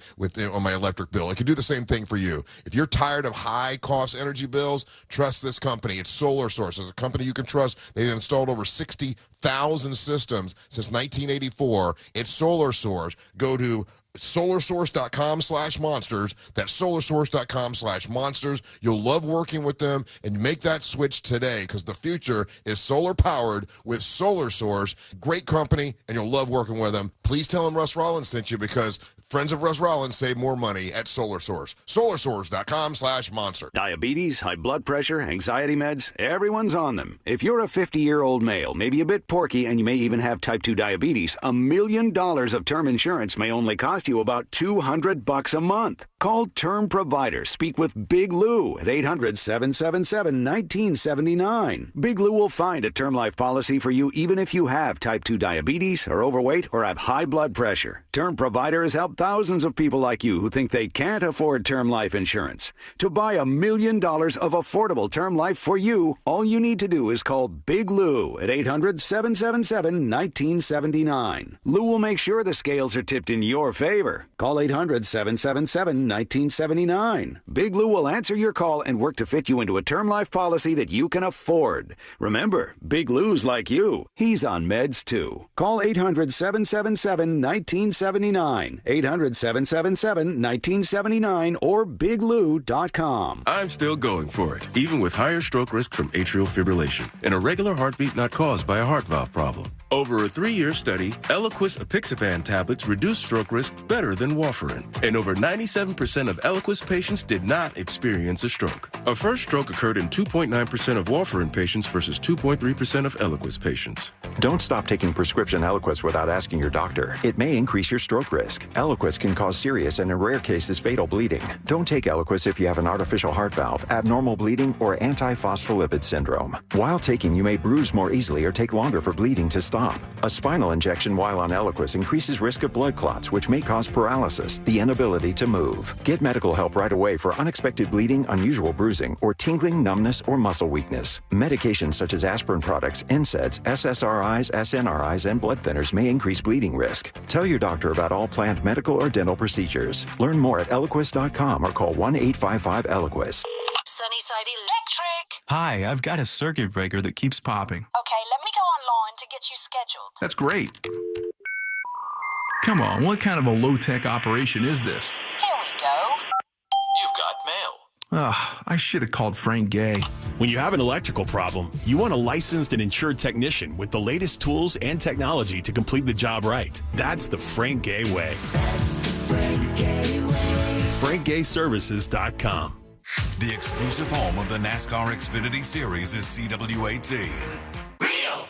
on my electric bill. It can do the same thing for you. If you're tired of high-cost energy bills, trust this company. It's Solar Source. It's a company you can trust. They've installed over 60,000 systems since 1984. It's Solar Source. Go to SolarSource.com/monsters. That's SolarSource.com/monsters. You'll love working with them, and make that switch today because the future is solar powered with Solar Source. Great company, and you'll love working with them. Please tell them Russ Rollins sent you because friends of Russ Rollins save more money at Solar Source. SolarSource.com/monster. Diabetes, high blood pressure, anxiety meds, everyone's on them. If you're a 50-year-old male, maybe a bit porky, and you may even have type 2 diabetes, $1 million of term insurance may only cost you about $200 a month. Call Term Provider. Speak with Big Lou at 800-777-1979. Big Lou will find a term life policy for you even if you have type 2 diabetes, are overweight, or have high blood pressure. Term Provider has helped thousands of people like you who think they can't afford term life insurance. To buy $1 million of affordable term life for you, all you need to do is call Big Lou at 800-777-1979. Lou will make sure the scales are tipped in your favor. Call 800-777-1979. Big Lou will answer your call and work to fit you into a term life policy that you can afford. Remember, Big Lou's like you. He's on meds too. Call 800-777-1979. 800-777-1979 or biglou.com. I'm still going for it, even with higher stroke risk from atrial fibrillation, an irregular heartbeat not caused by a heart valve problem. Over a 3-year study, Eliquis apixaban tablets reduce stroke risk better than warfarin, and over 97% of Eliquis patients did not experience a stroke. A first stroke occurred in 2.9% of warfarin patients versus 2.3% of Eliquis patients. Don't stop taking prescription Eliquis without asking your doctor. It may increase your stroke risk. Eliquis can cause serious and in rare cases fatal bleeding. Don't take Eliquis if you have an artificial heart valve, abnormal bleeding, or antiphospholipid syndrome. While taking, you may bruise more easily or take longer for bleeding to stop. A spinal injection while on Eliquis increases risk of blood clots, which may cause paralysis, the inability to move. Get medical help right away for unexpected bleeding, unusual bruising, or tingling, numbness, or muscle weakness. Medications such as aspirin products, NSAIDs, SSRIs, SNRIs, and blood thinners may increase bleeding risk. Tell your doctor about all planned medical or dental procedures. Learn more at Eliquis.com or call 1-855-ELIQUIS. Sunnyside Electric. Hi, I've got a circuit breaker that keeps popping. Okay, let me go online to get you scheduled. That's great. Come on, what kind of a low-tech operation is this? Here we go. You've got mail. I should have called Frank Gay. When you have an electrical problem, you want a licensed and insured technician with the latest tools and technology to complete the job right. That's the Frank Gay way. That's the Frank Gay way. FrankGayServices.com. The exclusive home of the NASCAR Xfinity Series is CW18. Radio.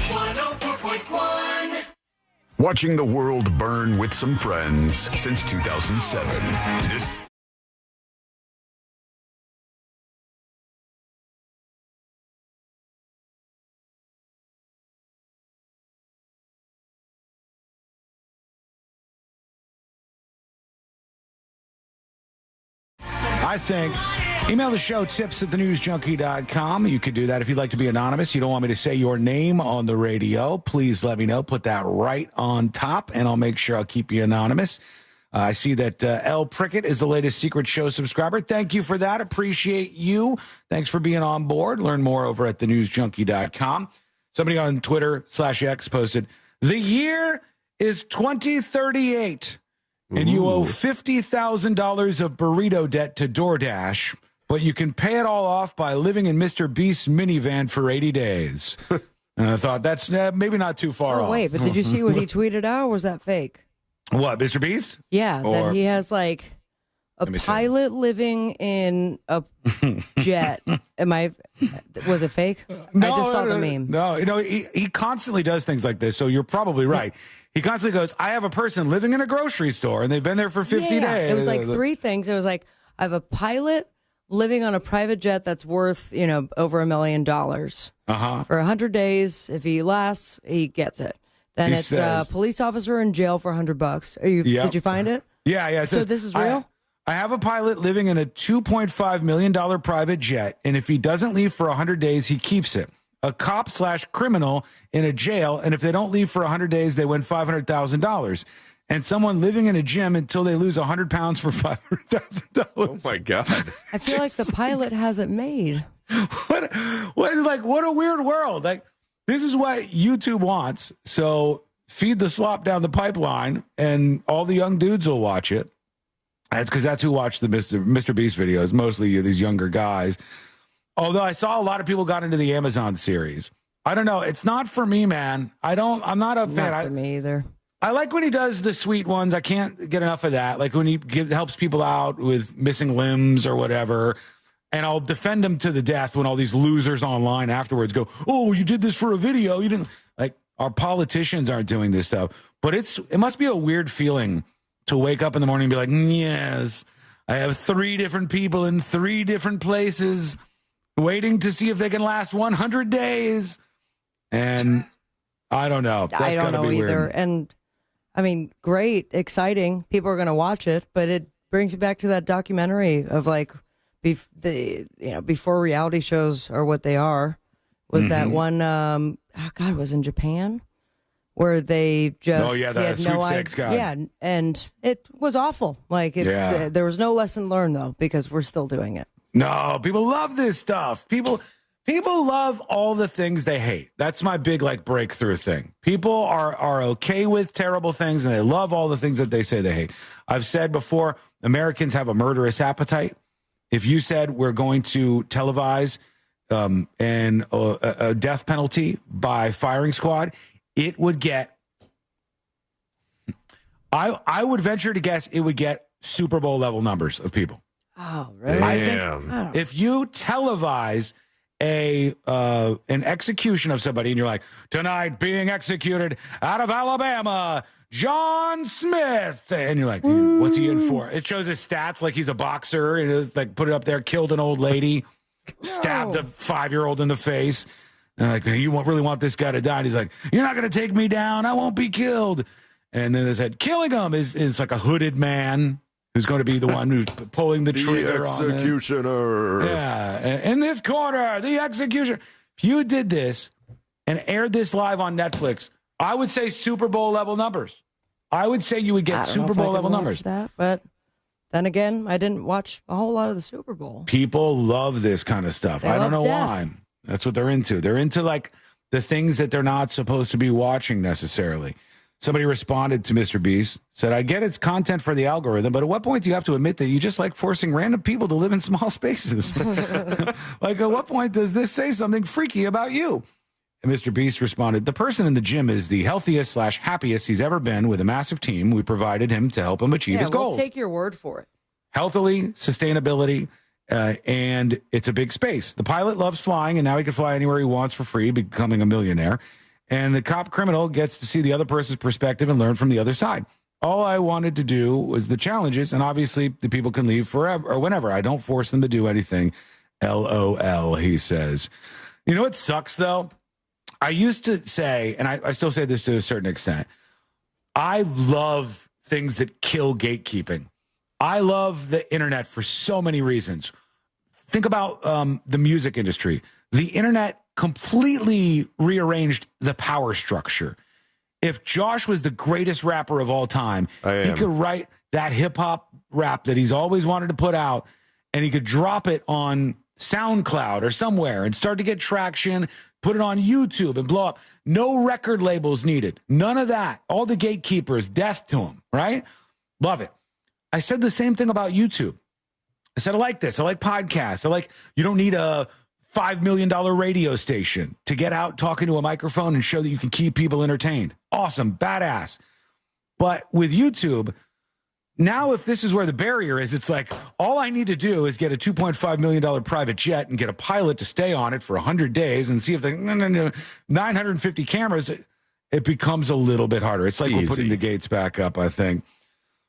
104.1. Watching the world burn with some friends since 2007. This I think. Email the show, tips@thenewsjunkie.com. You could do that if you'd like to be anonymous. You don't want me to say your name on the radio. Please let me know. Put that right on top, and I'll make sure I'll keep you anonymous. I see that L. Prickett is the latest Secret Show subscriber. Thank you for that. Appreciate you. Thanks for being on board. Learn more over at thenewsjunkie.com. Somebody on Twitter/X posted, the year is 2038, and you owe $50,000 of burrito debt to DoorDash, but you can pay it all off by living in Mr. Beast's minivan for 80 days. And I thought, that's maybe not too far off. Oh, wait, but did you see what he tweeted out, or was that fake? What, Mr. Beast? Yeah, that he has like a pilot living in a jet. Was it fake? No, I just saw the meme. No, he constantly does things like this, so you're probably right. He constantly goes, I have a person living in a grocery store, and they've been there for 50 days. It was like three things. It was like, I have a pilot living on a private jet that's worth, over $1 million. For 100 days. If he lasts, he gets it. Then it's a police officer in jail for $100. Did you find it? Yeah. It so says, this is real? I have a pilot living in a $2.5 million private jet, and if he doesn't leave for 100 days, he keeps it. A cop/criminal in a jail, and if they don't leave for 100 days, they win $500,000. And someone living in a gym until they lose 100 pounds for $500,000. Oh, my God. I feel like the pilot has it made. What a weird world. Like, this is what YouTube wants. So feed the slop down the pipeline, and all the young dudes will watch it. That's because that's who watched the Mr. Beast videos, mostly these younger guys. Although I saw a lot of people got into the Amazon series. I don't know. It's not for me, man. I'm not a fan. Not for me either. I like when he does the sweet ones. I can't get enough of that. Like when he helps people out with missing limbs or whatever. And I'll defend him to the death when all these losers online afterwards go, "Oh, you did this for a video. You didn't." Like, our politicians aren't doing this stuff. But it must be a weird feeling to wake up in the morning and be like, "Yes, I have 3 different people in 3 different places waiting to see if they can last 100 days." And I don't know. That's I don't know be either. weird. And I mean, great, exciting. People are going to watch it, but it brings you back to that documentary of like, before reality shows are what they are, was that one, it was in Japan, where they just the sweepstakes guy. Yeah, and it was awful. Like, there was no lesson learned, though, because we're still doing it. No, people love this stuff. People love all the things they hate. That's my big, breakthrough thing. People are okay with terrible things, and they love all the things that they say they hate. I've said before, Americans have a murderous appetite. If you said we're going to televise a death penalty by firing squad, it would get, I would venture to guess it would get Super Bowl level numbers of people. Oh, really? I think if you televise an execution of somebody and you're like, "Tonight being executed out of Alabama, John Smith," and you're like, "Dude, what's he in for?" It shows his stats like he's a boxer, and it's like, put it up there, killed an old lady, stabbed a 5-year-old in the face. And like, "You really want this guy to die?" And he's like, "You're not going to take me down. I won't be killed." And then they said, killing him is like a hooded man who's going to be the one who's pulling the trigger. The executioner. In this corner, the executioner. If you did this and aired this live on Netflix, I would say Super Bowl level numbers. I would say you would get Super Bowl level numbers. That, but then again, I didn't watch a whole lot of the Super Bowl. People love this kind of stuff. I don't know why. That's what they're into. They're into like the things that they're not supposed to be watching necessarily. Somebody responded to Mr. Beast, said, "I get it's content for the algorithm, but at what point do you have to admit that you just like forcing random people to live in small spaces? Like, at what point does this say something freaky about you?" And Mr. Beast responded, "The person in the gym is the healthiest / happiest he's ever been with a massive team. We provided him to help him achieve his goals. We'll take your word for it. Healthily, sustainability, and it's a big space. The pilot loves flying, and now he can fly anywhere he wants for free, becoming a millionaire. And the cop criminal gets to see the other person's perspective and learn from the other side. All I wanted to do was the challenges, and obviously the people can leave forever or whenever. I don't force them to do anything. LOL," he says. You know what sucks, though? I used to say, and I still say this to a certain extent, I love things that kill gatekeeping. I love the internet for so many reasons. Think about the music industry. The internet completely rearranged the power structure. If Josh was the greatest rapper of all time, he could write that hip-hop rap that he's always wanted to put out, and he could drop it on SoundCloud or somewhere and start to get traction, put it on YouTube and blow up. No record labels needed. None of that. All the gatekeepers, death to him, right? Love it. I said the same thing about YouTube. I said, I like this. I like podcasts. You don't need a $5 million radio station to get out talking to a microphone and show that you can keep people entertained. Awesome. Badass. But with YouTube, now if this is where the barrier is, it's like, all I need to do is get a $2.5 million private jet and get a pilot to stay on it for 100 days and see if the 950 cameras, it becomes a little bit harder. It's like we're putting the gates back up, I think.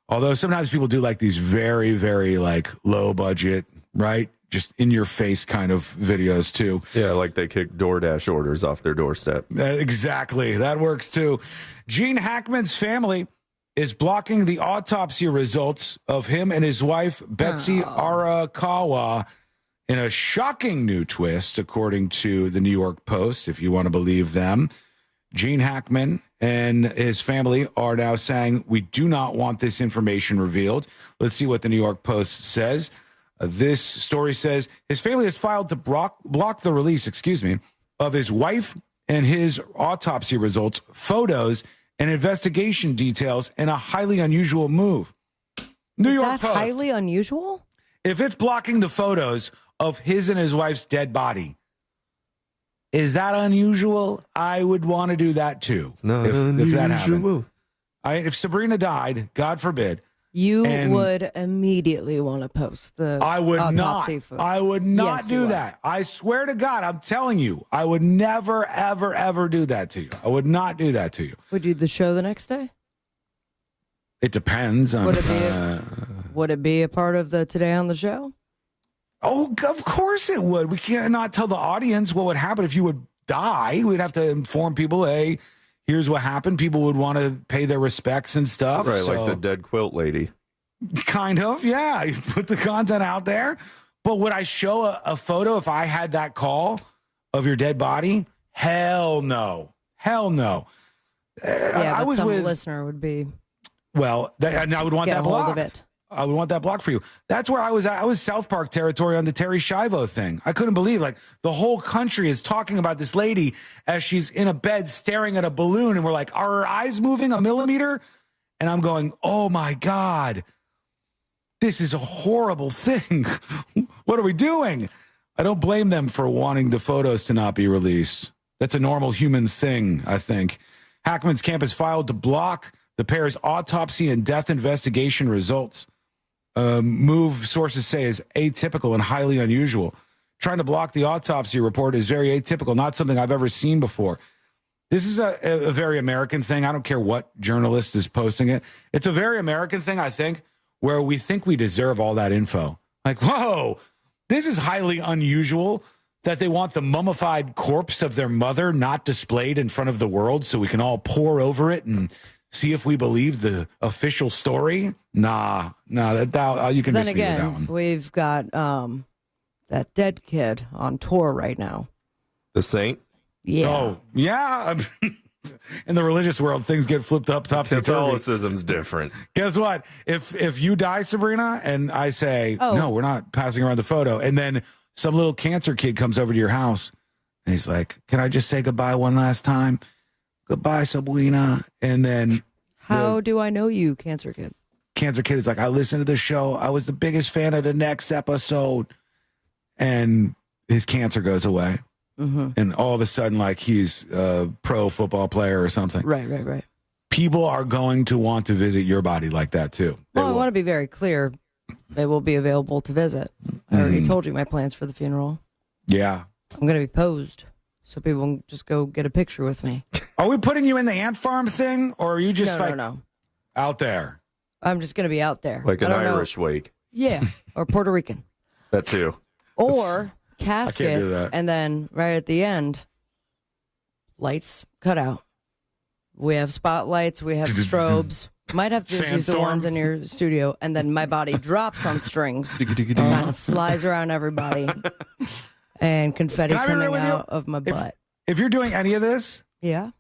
Although sometimes people do like these very, very low budget, right? Just in your face kind of videos too. Yeah, like they kick DoorDash orders off their doorstep. Exactly. That works too. Gene Hackman's family is blocking the autopsy results of him and his wife, Betsy Arakawa, in a shocking new twist, according to the New York Post, if you want to believe them. Gene Hackman and his family are now saying, we do not want this information revealed. Let's see what the New York Post says. This story says his family has filed to block the release, of his wife and his autopsy results, photos, and investigation details in a highly unusual move. New Is York that Post. highly unusual? If it's blocking the photos of his and his wife's dead body, is that unusual? I would want to do that too. It's not if that happened. unusual. If Sabrina died, God forbid, You and would immediately want to post the I would autopsy not. photo. I would not Yes, you do would. that. I swear to God, I'm telling you, I would never, ever, ever do that to you. I would not do that to you. Would you do the show the next day? It depends on. Would it be a part of the Today on the Show? Oh, of course it would. We cannot tell the audience what would happen if you would die. We'd have to inform people, hey, here's what happened. People would want to pay their respects and stuff. Right, so- like the dead quilt lady. Kind of, yeah. You put the content out there. But would I show a photo if I had that call of your dead body? Hell no. Hell no. Yeah, I but was some with, listener would be well, and I would want get that a hold blocked. of it. I would want that blocked for you. That's where I was at. I was South Park territory on the Terry Schiavo thing. I couldn't believe, like, the whole country is talking about this lady as she's in a bed staring at a balloon, and we're like, are her eyes moving a millimeter? And I'm going, oh my God, this is a horrible thing. What are we doing? I don't blame them for wanting the photos to not be released. That's a normal human thing, I think. Hackman's camp has filed to block the pair's autopsy and death investigation results. Move, sources say, is atypical and highly unusual. Trying to block the autopsy report is very atypical, not something I've ever seen before. This is a very American thing. I don't care what journalist is posting it. It's a very American thing, I think, where we think we deserve all that info. Like, whoa, this is highly unusual that they want the mummified corpse of their mother not displayed in front of the world so we can all pore over it and see if we believe the official story. Nah, that you can Then miss me with that again, one. we've got that dead kid on tour right now. The Saint? Yeah. Oh, yeah. In the religious world, things get flipped up topsy-turvy. Catholicism's different. Guess what? If you die, Sabrina, and I say, Oh. no, we're not passing around the photo, and then some little cancer kid comes over to your house, and he's like, can I just say goodbye one last time? Goodbye, Sabrina. And then How do I know you, Cancer Kid? Cancer Kid is like, I listened to the show. I was the biggest fan of the next episode. And his cancer goes away. Mm-hmm. And all of a sudden, like, he's a pro football player or something. Right. People are going to want to visit your body like that, too. Well, I want to be very clear. It will be available to visit. I already told you my plans for the funeral. Yeah. I'm going to be posed so people can just go get a picture with me. Are we putting you in the ant farm thing, or are you just No. out there? I'm just going to be out there. Like I an don't know. Irish wake. Yeah, or Puerto Rican. That too. Or I casket, can't do that. and then right at the end, lights cut out. We have spotlights, we have strobes. Might have to just use the Sandstorm. ones in your studio, and then my body drops on strings, kind of flies around everybody, and confetti Can I be real coming with you? out of my butt. If you're doing any of this, Yeah.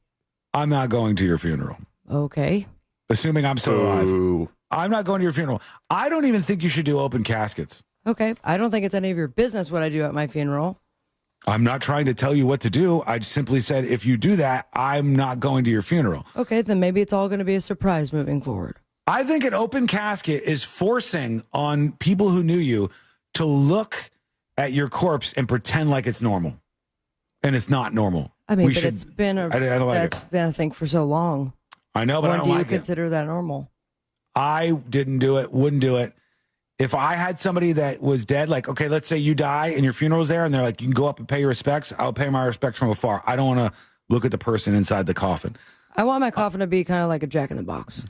I'm not going to your funeral. Okay. Assuming I'm still alive. Ooh. I'm not going to your funeral. I don't even think you should do open caskets. Okay. I don't think it's any of your business what I do at my funeral. I'm not trying to tell you what to do. I simply said, if you do that, I'm not going to your funeral. Okay, then maybe it's all going to be a surprise moving forward. I think an open casket is forcing on people who knew you to look at your corpse and pretend like it's normal. And it's not normal. I mean, We but should- it's been I don't like that's been a thing for so long. I know, but when I don't do you like it. consider that normal? I didn't do it, wouldn't do it. If I had somebody that was dead, like, okay, let's say you die and your funeral's there and they're like, you can go up and pay your respects. I'll pay my respects from afar. I don't want to look at the person inside the coffin. I want my coffin to be kind of like a Jack in the Box,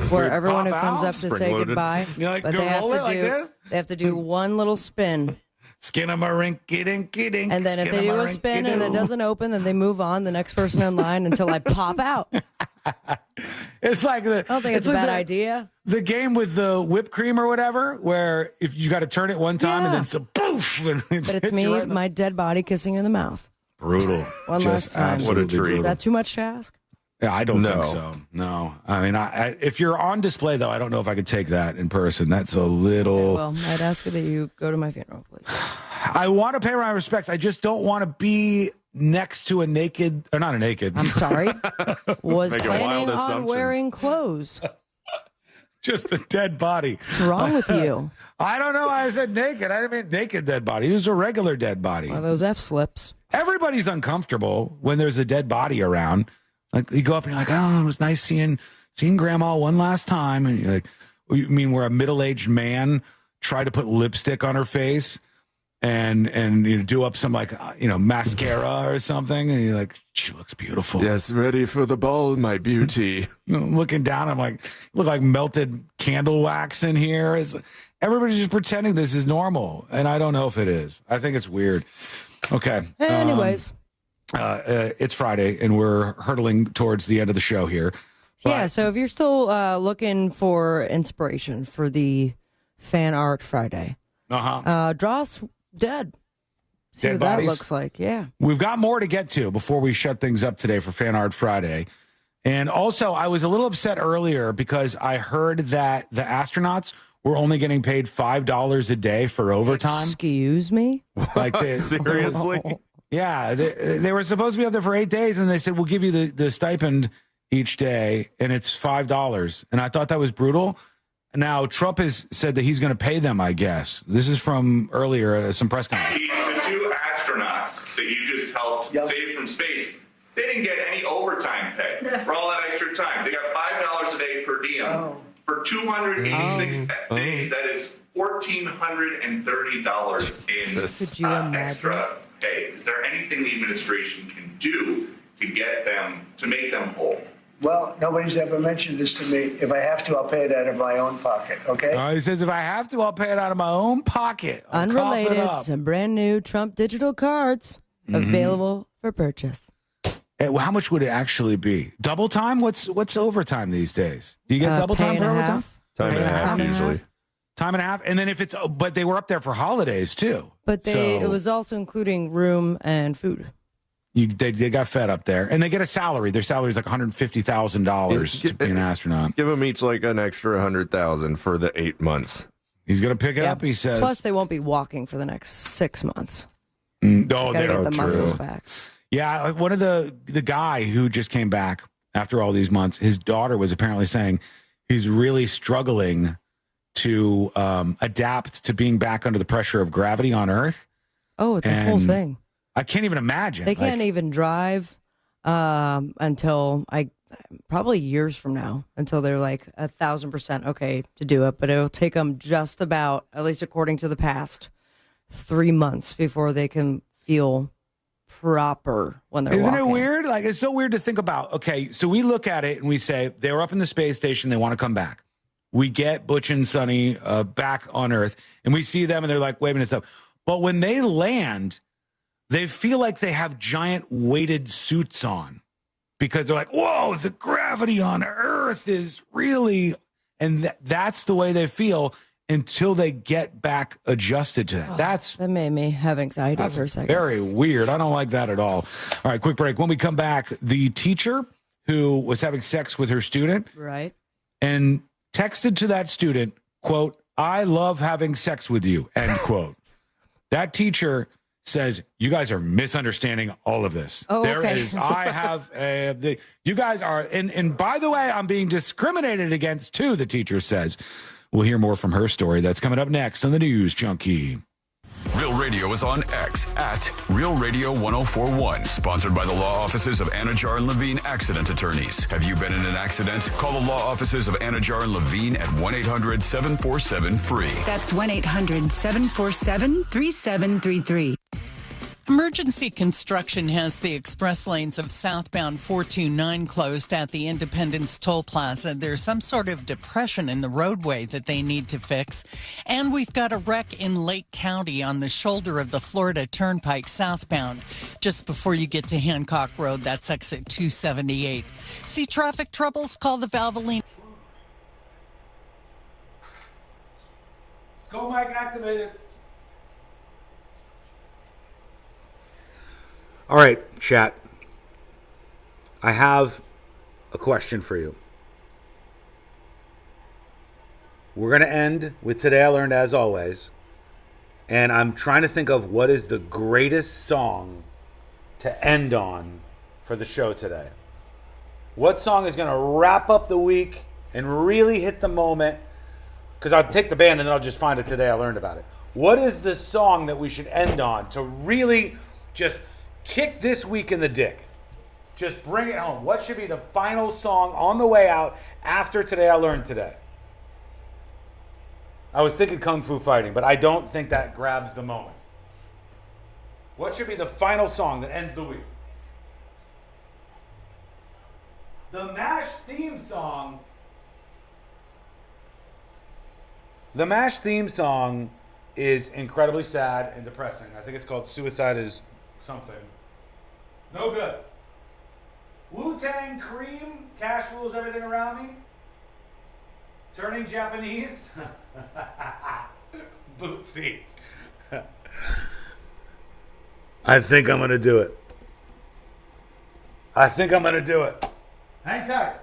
where everyone who Pop comes out, up to say spring-loaded. goodbye, You like, but go they have roll to it like do this? they have to do one little spin, Skin of a rinky dinky dink. and then if they do a spin and it doesn't open, then they move on the next person in line until I pop out. It's like the. I don't think it's a like bad the- idea. The game with the whipped cream or whatever, where if you got to turn it one time and Yeah. then so poof. And But it's hits me, you right in the- my dead body kissing you in the mouth. Brutal. One Just last time. absolutely What a treat. brutal. Is that too much to ask? Yeah, I don't No. think so. No. I mean, I if you're on display, though, I don't know if I could take that in person. That's a little. Well, I'd ask that you go to my funeral, please. I want to pay my respects. I just don't want to be next to a naked, or not a naked. I'm sorry. Was Making planning wild on assumptions. wearing clothes. Just a dead body. What's wrong with you? I don't know why I said naked. I didn't mean naked dead body. It was a regular dead body. One of those F-slips. Everybody's uncomfortable when there's a dead body around. Like you go up and you're like, oh, it was nice seeing grandma one last time. And you're like, you mean where a middle-aged man tried to put lipstick on her face and do up some mascara or something, and you're like, she looks beautiful. Yes, ready for the ball, my beauty. Looking down, I'm like, look like melted candle wax in here. Everybody's just pretending this is normal, and I don't know if it is. I think it's weird. Okay. Anyways. It's Friday, and we're hurtling towards the end of the show here. Yeah, so if you're still looking for inspiration for the Fan Art Friday, draw us dead. See Dead what bodies? that looks like. Yeah. We've got more to get to before we shut things up today for Fan Art Friday. And also, I was a little upset earlier because I heard that the astronauts were only getting paid $5 a day for overtime. Excuse me? Like Seriously? Yeah, they were supposed to be up there for 8 days, and they said, we'll give you the stipend each day, and it's $5. And I thought that was brutal. Now, Trump has said that he's going to pay them, I guess. This is from earlier, some press conference. The two astronauts that you just helped save from space, they didn't get any overtime pay for all that extra time. They got $5 a day per diem. For 286 days, that is $1,430 in extra pay. Is there anything the administration can do to get them, to make them whole? Well, nobody's ever mentioned this to me. If I have to, I'll pay it out of my own pocket, okay? He says, if I have to, I'll pay it out of my own pocket. I'll cough it Unrelated, up. some brand new Trump digital cards available for purchase. Well, how much would it actually be? Double time? What's overtime these days? Do you get double time for overtime? Time and a half, usually. Time and a half, and then if it's, but they were up there for holidays too. But it was also including room and food. They got fed up there, and they get a salary. Their salary is like $150,000 to be an astronaut. Give them each like an extra $100,000 for the 8 months. He's going to pick it up. He says. Plus, they won't be walking for the next 6 months. Oh, gotta get the muscles back. Yeah, one of the guy who just came back after all these months, his daughter was apparently saying he's really struggling to adapt to being back under the pressure of gravity on Earth. Oh, it's a whole thing. I can't even imagine. They can't even drive until probably years from now, until they're like 1,000% okay to do it. But it'll take them just about, at least according to the past, 3 months before they can feel proper when they're Isn't walking. it weird? Like, it's so weird to think about. Okay, so we look at it and we say they were up in the space station. They want to come back. We get Butch and Sonny back on Earth, and we see them, and they're like waving and stuff. But when they land, they feel like they have giant weighted suits on because they're like, whoa, the gravity on Earth is really, and that's the way they feel until they get back adjusted to that. That made me have anxiety for a second. Very weird. I don't like that at all. All right, quick break. When we come back, the teacher who was having sex with her student, right, and texted to that student, quote, I love having sex with you, end quote. That teacher says, you guys are misunderstanding all of this. Oh, There okay. is, I have, you guys are, and by the way, I'm being discriminated against too, the teacher says. We'll hear more from her story. That's coming up next on the News Junkie. Real Radio is on X at Real Radio 1041. Sponsored by the law offices of Anajar and Levine Accident Attorneys. Have you been in an accident? Call the law offices of Anajar and Levine at 1-800-747-FREE. That's 1-800-747-3733. Emergency construction has the express lanes of southbound 429 closed at the Independence Toll Plaza. There's some sort of depression in the roadway that they need to fix. And we've got a wreck in Lake County on the shoulder of the Florida Turnpike southbound, just before you get to Hancock Road. That's exit 278. See traffic troubles? Call the Valvoline. Let's go, Mike, activated. All right, chat. I have a question for you. We're going to end with Today I Learned, as always. And I'm trying to think of what is the greatest song to end on for the show today? What song is going to wrap up the week and really hit the moment? Because I'll take the band and then I'll just find it today. I learned about it. What is the song that we should end on to really just kick this week in the dick? Just bring it home. What should be the final song on the way out after Today I Learned Today? I was thinking Kung Fu Fighting, but I don't think that grabs the moment. What should be the final song that ends the week? The MASH theme song. The MASH theme song is incredibly sad and depressing. I think it's called Suicide is Something. No good. Wu-Tang Cream, Cash Rules Everything Around Me. Turning Japanese. Bootsy. I think I'm going to do it. Hang tight.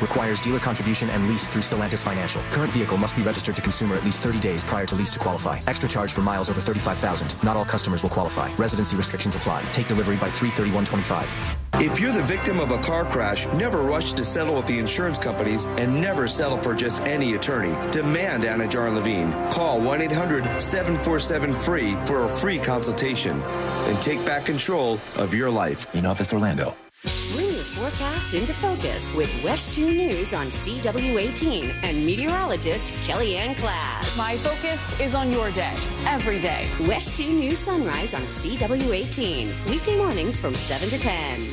Requires dealer contribution and lease through Stellantis Financial. Current vehicle must be registered to consumer at least 30 days prior to lease to qualify. Extra charge for miles over 35,000. Not all customers will qualify. Residency restrictions apply. Take delivery by 3/31/25. If you're the victim of a car crash, never rush to settle with the insurance companies and never settle for just any attorney. Demand Anna Jar Levine. Call 1-800-747-FREE for a free consultation and take back control of your life. In Office, Orlando. Bring your forecast into focus with West 2 News on CW18 and meteorologist Kellyanne Class. My focus is on your day, every day. West 2 News Sunrise on CW18. Weekday mornings from 7 to 10.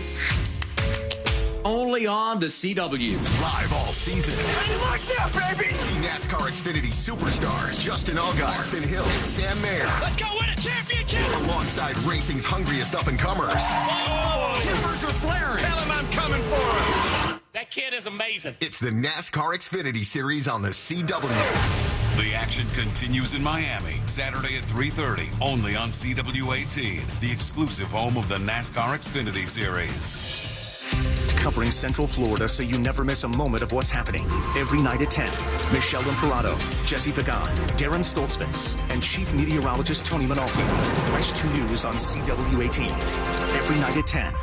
Only on the CW. Live all season. Like that, baby! See NASCAR Xfinity superstars Justin Allgaier, Martin Hill, and Sam Mayer. Let's go win a championship! Alongside racing's hungriest up-and-comers. Timbers are flaring. Tell him I'm coming for him. That kid is amazing. It's the NASCAR Xfinity Series on the CW. The action continues in Miami, Saturday at 3:30, only on CW18, the exclusive home of the NASCAR Xfinity Series. Covering Central Florida so you never miss a moment of what's happening. Every night at 10, Michelle Imperato, Jesse Pagan, Darren Stoltzfus, and Chief Meteorologist Tony Manolfi. West 2 News on CW18. Every night at 10.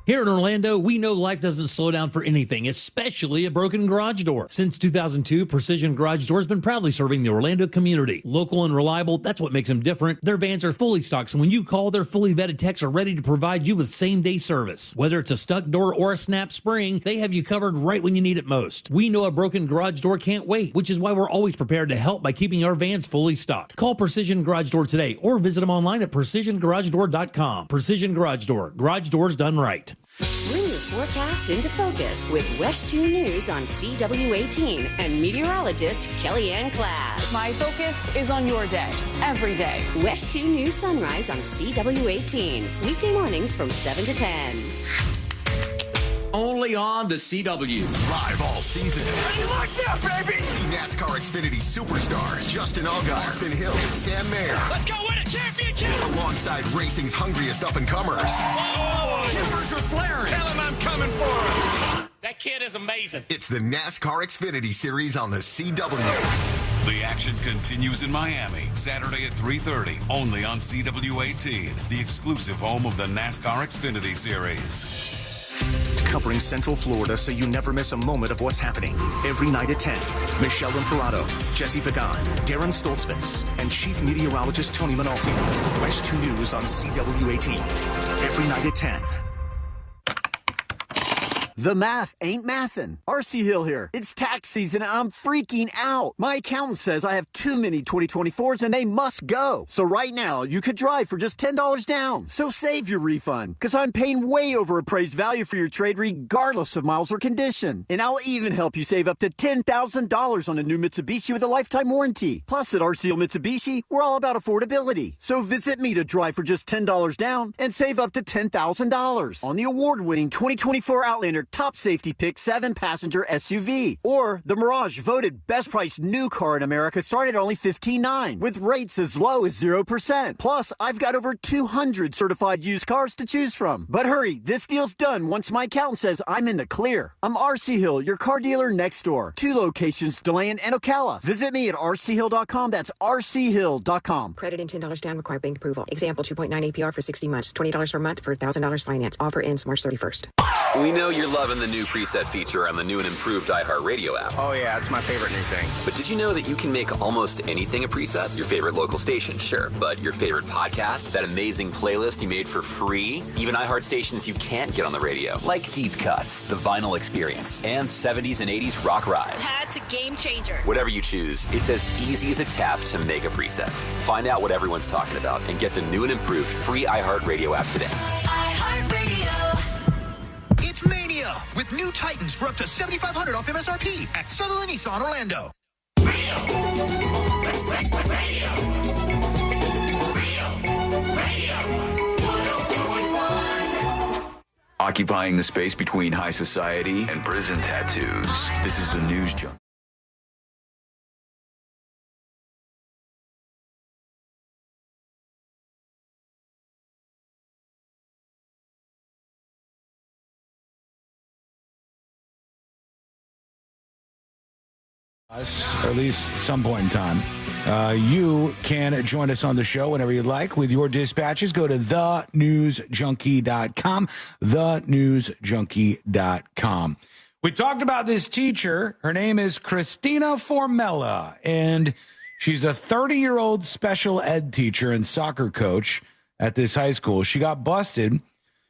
Here in Orlando, we know life doesn't slow down for anything, especially a broken garage door. Since 2002, Precision Garage Door has been proudly serving the Orlando community. Local and reliable, that's what makes them different. Their vans are fully stocked, so when you call, their fully vetted techs are ready to provide you with same-day service. Whether it's a stuck door or a snap spring, they have you covered right when you need it most. We know a broken garage door can't wait, which is why we're always prepared to help by keeping our vans fully stocked. Call Precision Garage Door today or visit them online at PrecisionGarageDoor.com. Precision Garage Door. Garage doors done right. Bring your forecast into focus with West 2 News on CW18 and meteorologist Kellyanne Class. My focus is on your day, every day. West 2 News Sunrise on CW18. Weekday mornings from 7 to 10. Only on the CW. Live all season. Like that, baby! See NASCAR Xfinity superstars Justin Allgaier, Martin Hill, and Sam Mayer. Let's go win a championship! Alongside racing's hungriest up-and-comers. Timbers are flaring. Tell him I'm coming for him. That kid is amazing. It's the NASCAR Xfinity Series on the CW. The action continues in Miami, Saturday at 3:30, only on CW18, the exclusive home of the NASCAR Xfinity Series. Covering Central Florida so you never miss a moment of what's happening. Every night at 10, Michelle Imperato, Jesse Pagan, Darren Stoltzfus, and Chief Meteorologist Tony Manolfi. West 2 News on CW18. Every night at 10. The math ain't mathin'. RC Hill here. It's tax season and I'm freaking out. My accountant says I have too many 2024s and they must go. So right now, you could drive for just $10 down. So save your refund, because I'm paying way over appraised value for your trade regardless of miles or condition. And I'll even help you save up to $10,000 on a new Mitsubishi with a lifetime warranty. Plus at RC Hill Mitsubishi, we're all about affordability. So visit me to drive for just $10 down and save up to $10,000 on the award-winning 2024 Outlander top safety pick 7-passenger SUV. Or the Mirage, voted best priced new car in America, started at only $15,900 with rates as low as 0%. Plus, I've got over 200 certified used cars to choose from. But hurry, this deal's done once my accountant says I'm in the clear. I'm RC Hill, your car dealer next door. 2 locations, DeLand and Ocala. Visit me at rchill.com. That's rchill.com. Credit and $10 down, require bank approval. Example, 2.9 APR for 60 months. $20 per month for $1,000 finance. Offer ends March 31st. We know you're loving the new preset feature on the new and improved iHeartRadio app. Oh yeah, it's my favorite new thing. But did you know that you can make almost anything a preset? Your favorite local station, sure. But your favorite podcast, that amazing playlist you made for free, even iHeart stations you can't get on the radio, like Deep Cuts, The Vinyl Experience, and 70s and 80s Rock Ride. That's a game changer. Whatever you choose, it's as easy as a tap to make a preset. Find out what everyone's talking about and get the new and improved free iHeartRadio app today. iHeartRadio. It's Mania with new Titans for up to $7,500 off MSRP at Sutherland Nissan Orlando. Occupying the space between high society and prison tattoos. This is the News Junk. Us, or at least some point in time. You can join us on the show whenever you'd like with your dispatches. Go to thenewsjunkie.com, thenewsjunkie.com. We talked about this teacher. Her name is Christina Formella, and she's a 30-year-old special ed teacher and soccer coach at this high school. She got busted.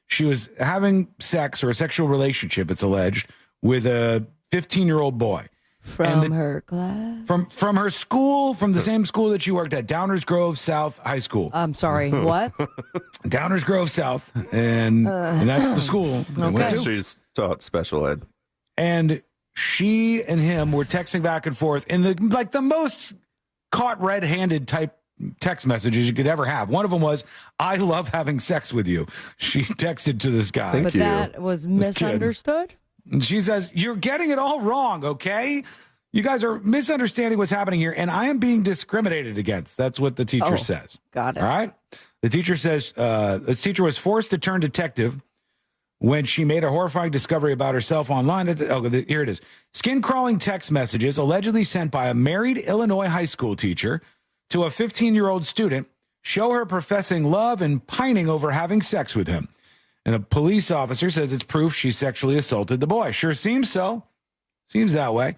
She was having sex or a sexual relationship, it's alleged, with a 15-year-old boy. From her class? From her school, from the same school that she worked at, Downers Grove South High School. I'm sorry, what? Downers Grove South, and that's the school. Okay. She's taught special ed. And she and him were texting back and forth in the most caught red-handed type text messages you could ever have. One of them was, "I love having sex with you." She texted to this guy. But that was misunderstood? And she says, "You're getting it all wrong, okay? You guys are misunderstanding what's happening here, and I am being discriminated against." That's what the teacher says. Got it. All right? The teacher says, this teacher was forced to turn detective when she made a horrifying discovery about herself online. Here it is. Skin-crawling text messages allegedly sent by a married Illinois high school teacher to a 15-year-old student show her professing love and pining over having sex with him. And a police officer says it's proof she sexually assaulted the boy. Sure seems so. Seems that way.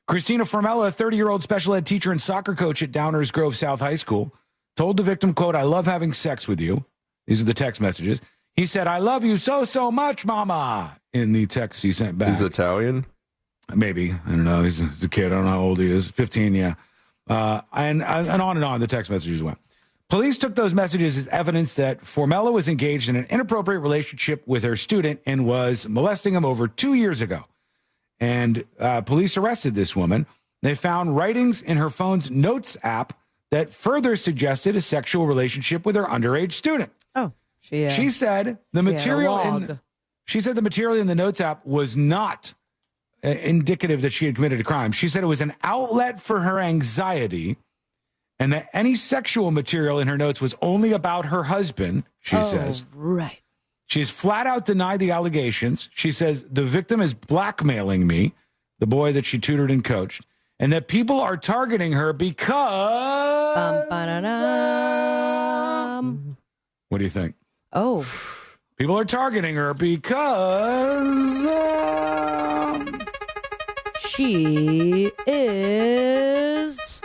Christina Formella, a 30-year-old special ed teacher and soccer coach at Downers Grove South High School, told the victim, quote, "I love having sex with you." These are the text messages. He said, "I love you so, so much, mama," in the text he sent back. He's Italian? Maybe. I don't know. He's a kid. I don't know how old he is. 15, yeah. And on the text messages went. Police took those messages as evidence that Formella was engaged in an inappropriate relationship with her student and was molesting him over 2 years ago. And police arrested this woman. They found writings in her phone's notes app that further suggested a sexual relationship with her underage student. Oh, she said the material in the notes app was not indicative that she had committed a crime. She said it was an outlet for her anxiety, and that any sexual material in her notes was only about her husband, she says. Right. She's flat out denied the allegations. She says the victim is blackmailing me, the boy that she tutored and coached, and that people are targeting her because... What do you think? Oh. People are targeting her because... she is...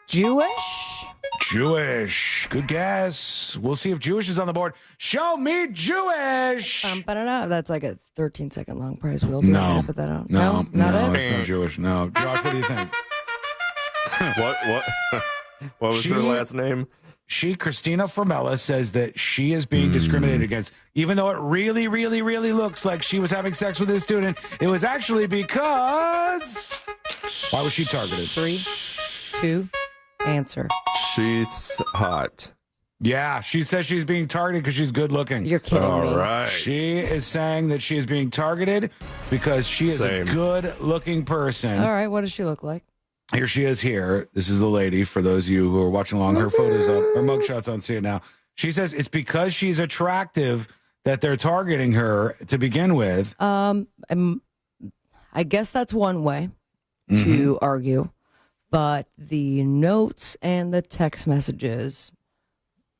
Jewish? Good guess. We'll see if Jewish is on the board. Show me Jewish. That's like a 13-second long prize wheel. No. Put that out. No, not it. It's not Jewish. No. Josh, what do you think? What was her last name? Christina Formella, says that she is being discriminated against, even though it really, really, really looks like she was having sex with this student. It was actually because... Why was she targeted? 3, 2, answer. She's hot. Yeah, she says she's being targeted because she's good looking. You're kidding me. All right. She is saying that she is being targeted because she is a good looking person. All right, what does she look like? Here she is here. This is the lady, for those of you who are watching along. Her photos up, her mugshots on See It Now. She says it's because she's attractive that they're targeting her to begin with. I guess that's one way to argue, but the notes and the text messages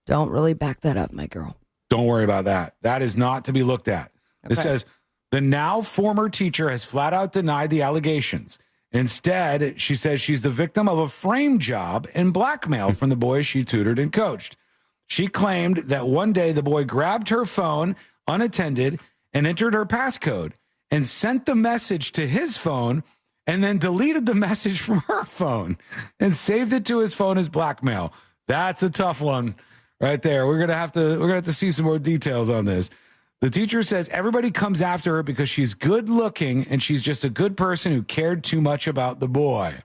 don't really back that up, my girl. Don't worry about that. That is not to be looked at. It Okay. says the now former teacher has flat out denied the allegations. Instead, she says she's the victim of a frame job and blackmail from the boys she tutored and coached. She claimed that one day the boy grabbed her phone unattended and entered her passcode and sent the message to his phone and then deleted the message from her phone and saved it to his phone as blackmail. That's a tough one right there. We're gonna have to see some more details on this. The teacher says everybody comes after her because she's good looking and she's just a good person who cared too much about the boy.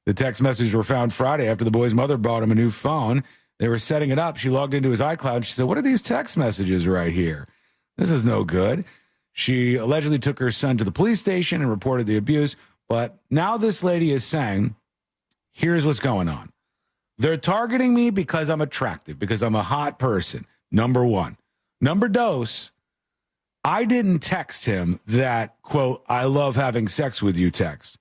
The text messages were found Friday after the boy's mother bought him a new phone. They were setting it up. She logged into his iCloud. She said, "What are these text messages right here? This is no good." She allegedly took her son to the police station and reported the abuse. But now this lady is saying, here's what's going on. They're targeting me because I'm attractive, because I'm a hot person. Number one. Number dos, I didn't text him that, quote, "I love having sex with you" text.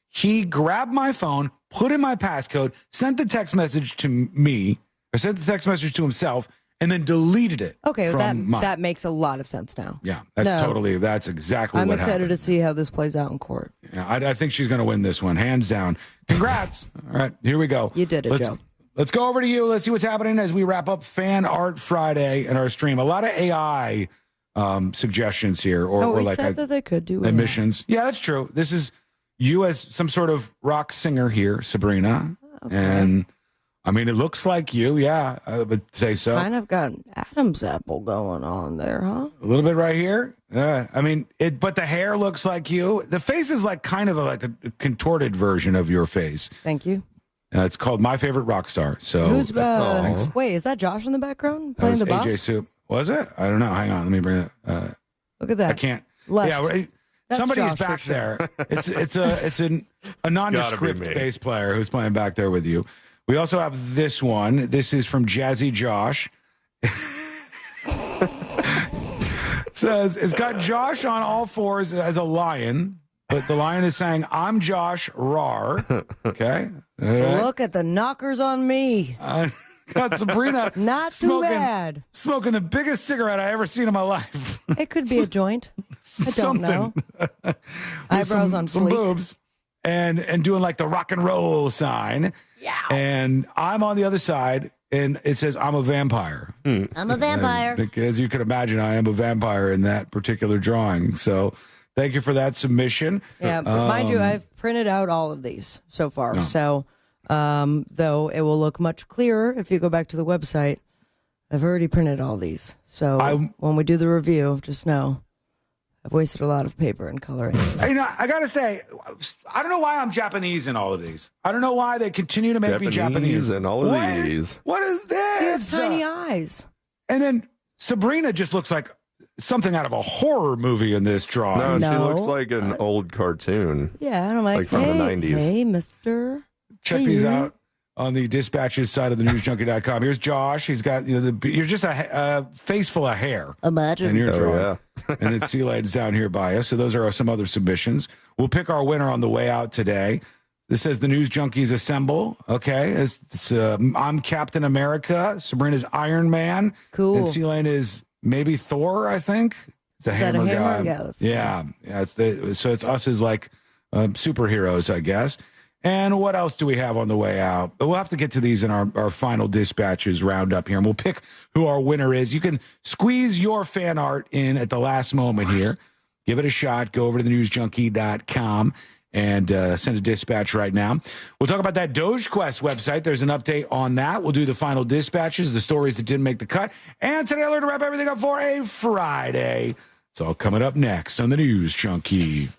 He grabbed my phone, put in my passcode, sent the text message to me, or sent the text message to himself, and then deleted it. Okay, from mine. that makes a lot of sense now. Yeah, that's exactly I'm what excited happened. to see how this plays out in court. Yeah, I think she's going to win this one, hands down. Congrats. All right, here we go. You did it, Joe. Let's go over to you. Let's see what's happening as we wrap up Fan Art Friday in our stream. A lot of AI suggestions here. Or we like said that they could do admissions. Yeah, that's true. This is you as some sort of rock singer here, Sabrina. Okay. And I mean, it looks like you. Yeah, I would say so. Kind of got an Adam's apple going on there, huh? A little bit right here. I mean, but the hair looks like you. The face is like kind of like a contorted version of your face. Thank you. It's called My Favorite Rock Star. So Who's wait, is that Josh in the background playing the boss? AJ Soup. Was it? I don't know. Hang on. Let me bring it. Look at that. I can't. Left. Yeah, right. That's Somebody's Josh for back sure. there. It's a nondescript bass player who's playing back there with you. We also have this one. This is from Jazzy Josh. Says it's got Josh on all fours as a lion, but the lion is saying, "I'm Josh, rawr." Okay. Look at the knockers on me. Got Sabrina Not too bad. Smoking the biggest cigarette I ever seen in my life. It could be a joint. I don't know. Eyebrows on some fleek. boobs, and doing like the rock and roll sign. Yeah. And I'm on the other side, and it says I'm a vampire. I'm a vampire. As you can imagine, I am a vampire in that particular drawing. So thank you for that submission. Yeah, but mind you, I've printed out all of these so far. So, though it will look much clearer if you go back to the website, I've already printed all these. So when we do the review, just know I've wasted a lot of paper and coloring. You know, I gotta say, I don't know why I'm Japanese in all of these. I don't know why they continue to make me Japanese in all of these. What is this? He has tiny eyes. And then Sabrina just looks like something out of a horror movie in this drawing. No, she looks like an old cartoon. Yeah, and I'm like from hey, the 90s. Hey, mister. Check these out on the dispatches side of the newsjunkie.com. Here's Josh. He's got, you're just a face full of hair. Imagine. And you're drawing. And then Sea Lane's down here by us. So those are some other submissions. We'll pick our winner on the way out today. This says the News Junkies assemble. Okay. It's I'm Captain America. Sabrina's Iron Man. Cool. And Sea Lane is maybe Thor, I think. It's a hammer guy. Yeah. So it's us as like superheroes, I guess. And what else do we have on the way out? We'll have to get to these in our final dispatches roundup here, and we'll pick who our winner is. You can squeeze your fan art in at the last moment here. Give it a shot. Go over to thenewsjunkie.com and send a dispatch right now. We'll talk about that Doge Quest website. There's an update on that. We'll do the final dispatches, the stories that didn't make the cut. And today I learned to wrap everything up for a Friday. It's all coming up next on the News Junkie.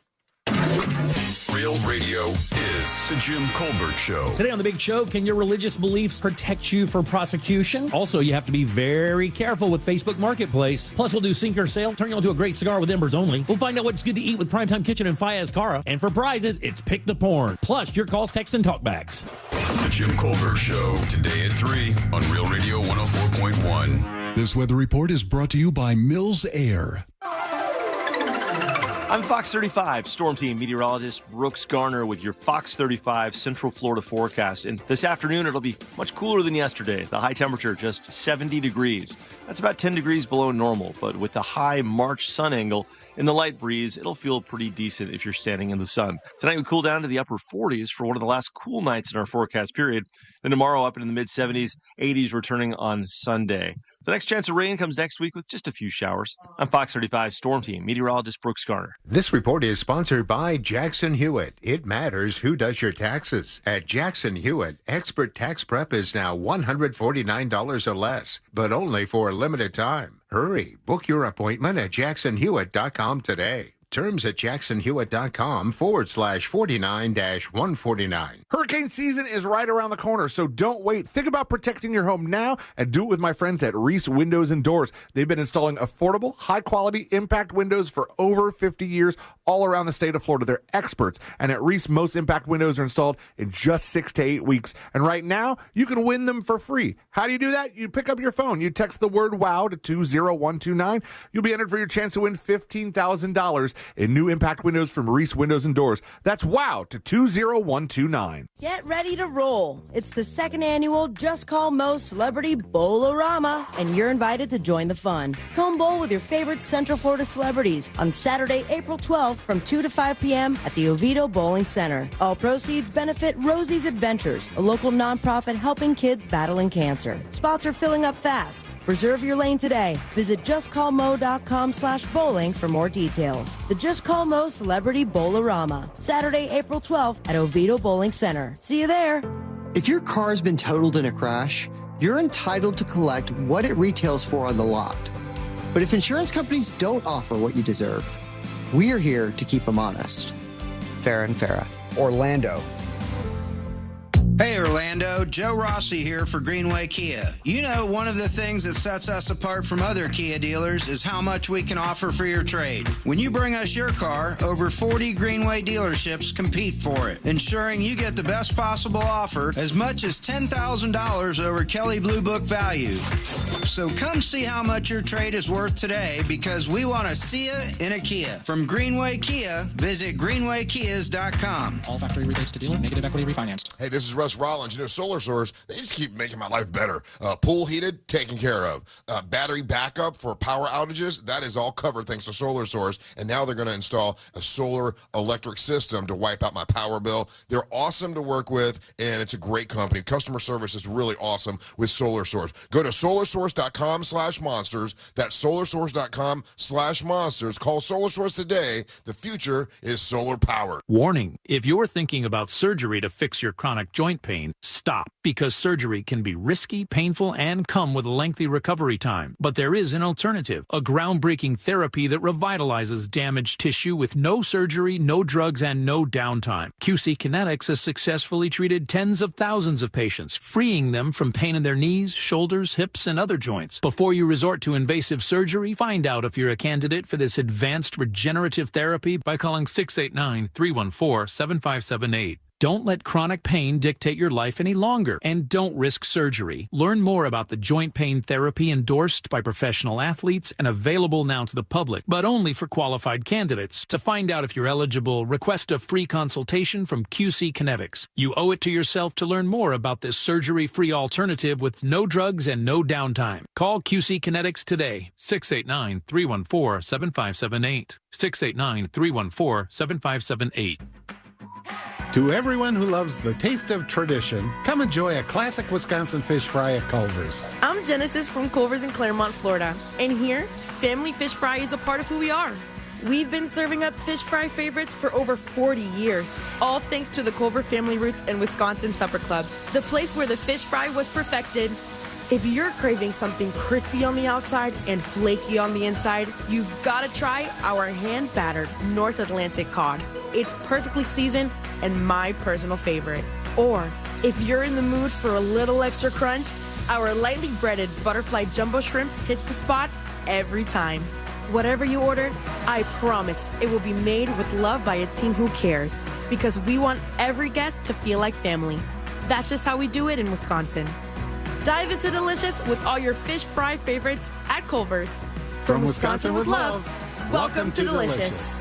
Real Real Radio is the Jim Colbert Show. Today on The Big Show, can your religious beliefs protect you from prosecution? Also, you have to be very careful with Facebook Marketplace. Plus, we'll do Sink or Sale, turn you into a great cigar with Embers Only. We'll find out what's good to eat with Primetime Kitchen and Fayez Cara. And for prizes, it's Pick the Porn. Plus, your calls, text, and talkbacks. The Jim Colbert Show, today at 3 on Real Radio 104.1. This weather report is brought to you by Mills Air. I'm Fox 35 Storm Team meteorologist Brooks Garner with your Fox 35 Central Florida forecast. And this afternoon, it'll be much cooler than yesterday. The high temperature, just 70 degrees. That's about 10 degrees below normal. But with the high March sun angle and the light breeze, it'll feel pretty decent if you're standing in the sun. Tonight, we cool down to the upper 40s for one of the last cool nights in our forecast period. Then tomorrow, up into the mid-70s, 80s returning on Sunday. The next chance of rain comes next week with just a few showers. I'm Fox 35 Storm Team meteorologist Brooks Garner. This report is sponsored by Jackson Hewitt. It matters who does your taxes. At Jackson Hewitt, expert tax prep is now $149 or less, but only for a limited time. Hurry, book your appointment at jacksonhewitt.com today. Terms at jacksonhewitt.com/49-149. Hurricane season is right around the corner, so don't wait. Think about protecting your home now and do it with my friends at Reese Windows and Doors. They've been installing affordable, high-quality impact windows for over 50 years all around the state of Florida. They're experts, and at Reese, most impact windows are installed in just 6 to 8 weeks. And right now, you can win them for free. How do you do that? You pick up your phone. You text the word WOW to 20129. You'll be entered for your chance to win $15,000 in new impact windows from Reese Windows and Doors. That's WOW to 20129. Get ready to roll. It's the second annual Just Call Mo Celebrity Bowl-orama, and you're invited to join the fun. Come bowl with your favorite Central Florida celebrities on Saturday, April 12th from 2 to 5 p.m. at the Oviedo Bowling Center. All proceeds benefit Rosie's Adventures, a local nonprofit helping kids battling cancer. Spots are filling up fast. Reserve your lane today. Visit justcallmo.com/bowling for more details. The Just Call Mo Celebrity Bowl-orama, Saturday, April 12th at Oviedo Bowling Center. See you there. If your car's been totaled in a crash, you're entitled to collect what it retails for on the lot. But if insurance companies don't offer what you deserve, we are here to keep them honest. Farrah and Farrah. Orlando. Hey Orlando, Joe Rossi here for Greenway Kia. You know, one of the things that sets us apart from other Kia dealers is how much we can offer for your trade. When you bring us your car, over 40 Greenway dealerships compete for it, ensuring you get the best possible offer, as much as $10,000 over Kelley Blue Book value. So come see how much your trade is worth today, because we want to see you in a Kia. From Greenway Kia, visit greenwaykias.com. All factory rebates to dealer, negative equity refinanced. Hey, this is Russ Rollins. You know, Solar Source, they just keep making my life better. Pool heated, taken care of. Battery backup for power outages, that is all covered thanks to Solar Source. And now they're going to install a solar electric system to wipe out my power bill. They're awesome to work with, and it's a great company. Customer service is really awesome with Solar Source. Go to solarsource.com/monsters. That's solarsource.com/monsters. Call Solar Source today. The future is solar powered. Warning, if you're thinking about surgery to fix your chronic joint pain, stop, because surgery can be risky, painful, and come with a lengthy recovery time. But there is an alternative, a groundbreaking therapy that revitalizes damaged tissue with no surgery, no drugs, and no downtime. QC Kinetics has successfully treated tens of thousands of patients, freeing them from pain in their knees, shoulders, hips, and other joints. Before you resort to invasive surgery, find out if you're a candidate for this advanced regenerative therapy by calling 689-314-7578. Don't let chronic pain dictate your life any longer, and don't risk surgery. Learn more about the joint pain therapy endorsed by professional athletes and available now to the public, but only for qualified candidates. To find out if you're eligible, request a free consultation from QC Kinetics. You owe it to yourself to learn more about this surgery-free alternative with no drugs and no downtime. Call QC Kinetics today, 689-314-7578, 689-314-7578. To everyone who loves the taste of tradition, come enjoy a classic Wisconsin fish fry at Culver's. I'm Genesis from Culver's in Claremont, Florida. And here, family fish fry is a part of who we are. We've been serving up fish fry favorites for over 40 years, all thanks to the Culver family roots and Wisconsin supper clubs, the place where the fish fry was perfected. If you're craving something crispy on the outside and flaky on the inside, you've got to try our hand-battered North Atlantic cod. It's perfectly seasoned and my personal favorite. Or, if you're in the mood for a little extra crunch, our lightly breaded butterfly jumbo shrimp hits the spot every time. Whatever you order, I promise it will be made with love by a team who cares, because we want every guest to feel like family. That's just how we do it in Wisconsin. Dive into delicious with all your fish fry favorites at Culver's. From Wisconsin with love, welcome to Delicious.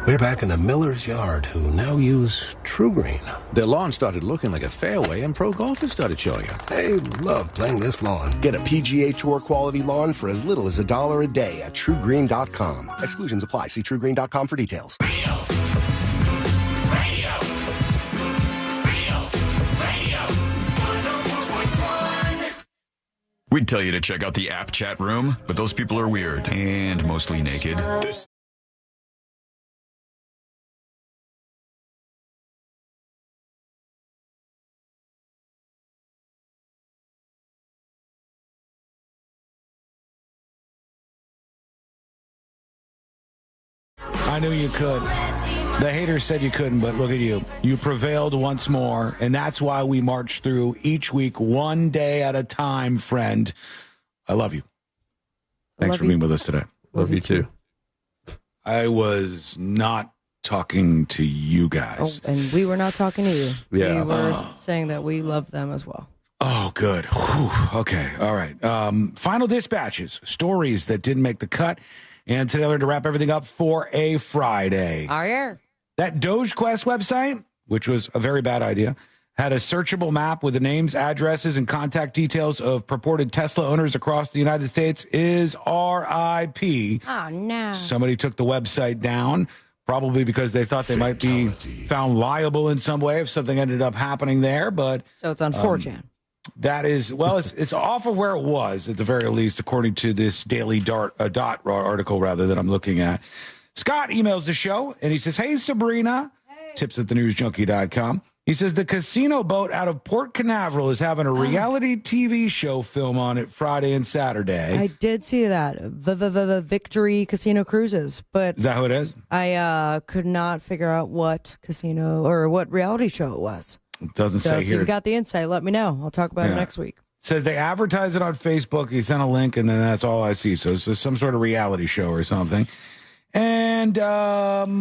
We're back in the miller's yard, who now use True Green. Their lawn started looking like a fairway, and pro golfers started showing up. They love playing this lawn. Get a PGA Tour quality lawn for as little as $1 a day at TrueGreen.com. Exclusions apply. See TrueGreen.com for details. We'd tell you to check out the app chat room, but those people are weird and mostly naked. I knew you could. The haters said you couldn't, but look at you. You prevailed once more, and that's why we march through each week, one day at a time, friend. I love you. Thanks for being with us today. Love you too. I was not talking to you guys. Oh, and we were not talking to you. Yeah. We were saying that we love them as well. Oh, good. Whew. Okay. All right. Final dispatches, stories that didn't make the cut. And today, to wrap everything up for a Friday. Oh, yeah. That DogeQuest website, which was a very bad idea, had a searchable map with the names, addresses, and contact details of purported Tesla owners across the United States is RIP. Oh, no. Somebody took the website down, probably because they thought they might be found liable in some way if something ended up happening there. But So it's on 4chan. That is, well, it's off of where it was, at the very least, according to this Daily Dot article, rather, that I'm looking at. Scott emails the show, and he says, hey, Sabrina, tips at thenewsjunkie.com. He says, the casino boat out of Port Canaveral is having a reality TV show film on it Friday and Saturday. I did see that. The Victory Casino Cruises. But Is that who it is? I could not figure out what casino or what reality show it was. It doesn't So say if here. you've got the insight, let me know. I'll talk about it next week. Says they advertise it on Facebook. He sent a link, and then that's all I see. So it's just some sort of reality show or something. And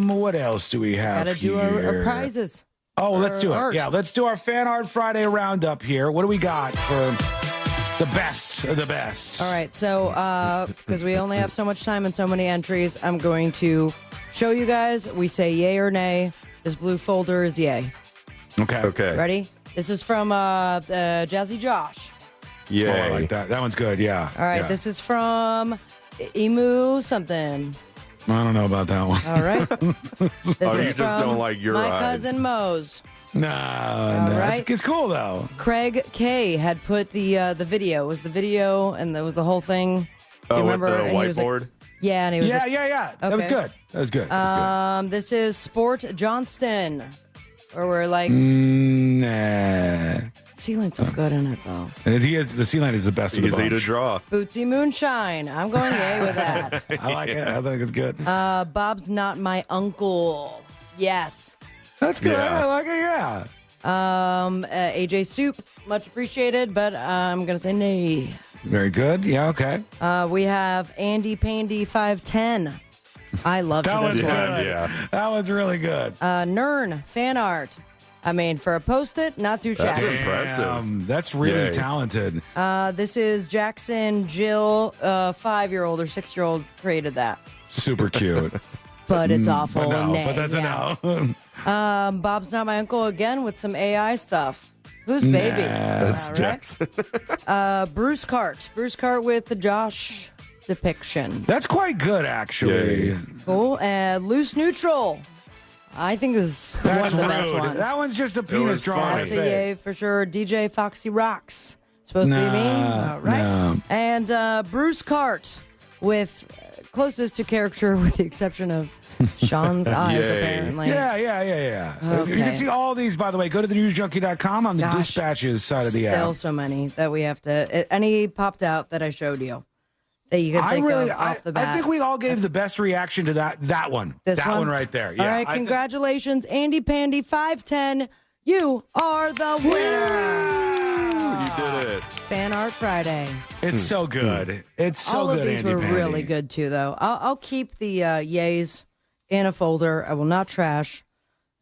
what else do we have Gotta do our prizes. Oh, let's do it. Art. Yeah, let's do our Fan Art Friday roundup here. What do we got for the best of the best? All right, so because we only have so much time and so many entries, I'm going to show you guys. We say yay or nay. This blue folder is yay. Okay. Ready? This is from Jazzy Josh. Yeah, I like that. That one's good. Yeah. All right, yeah. this is from Emu something. I don't know about that one. All right. This you is just from don't like your my eyes. cousin Mose. No, right. it's cool though. Craig K had put the video. It was the video, and that was the whole thing. Do you remember? With the And he was like- whiteboard? yeah, and he was Yeah. like, That was Okay. good. That was good. This is Sport Johnston, where we're like, Nah. Sealand's so good in it though. And the Sealand is the best of the Easy to bunch. draw. Bootsy Moonshine. I'm going yay with that. I like it. I think it's good. Bob's not my uncle. Yes. That's good. Yeah. I like it. Yeah. AJ Soup, much appreciated, but I'm gonna say nay. Very good. Yeah. Okay. We have Andy Pandy 510. I love That this one's one. good. Yeah. That one's really good. Nern fan art. I mean, for a post-it, not too That's shabby. impressive. That's really Yay. talented. This is Jackson Jill, 5-year-old or 6-year-old created that, Super cute. but it's awful. But no. Nay, But that's yeah. a no. Bob's not my uncle again with some AI stuff. Who's baby? That's All Jackson. Bruce Cart. Bruce Cart with the Josh depiction. That's quite good, actually. Yay. Cool. Loose Neutral. I think this is one of the best ones. That one's just a penis was drawing. That's a yay for sure. DJ Foxy Rocks. Supposed to be me? All right. No. And Bruce Cart with closest to caricature, with the exception of Sean's eyes, Yay. apparently. Yeah. Okay. You can see all these, by the way. Go to thenewsjunkie.com on the dispatches side of the app. Still so many that we have to. Any popped out that I showed you that you could think of off the bat. I think we all gave the best reaction to that one. This that one right there. Yeah. All right, congratulations, Andy Pandy 510. You are the winner. You did it. Fan Art Friday. It's so good. It's so All good. of these Andy were Pandy. really good too, though. I'll keep the yays in a folder. I will not trash.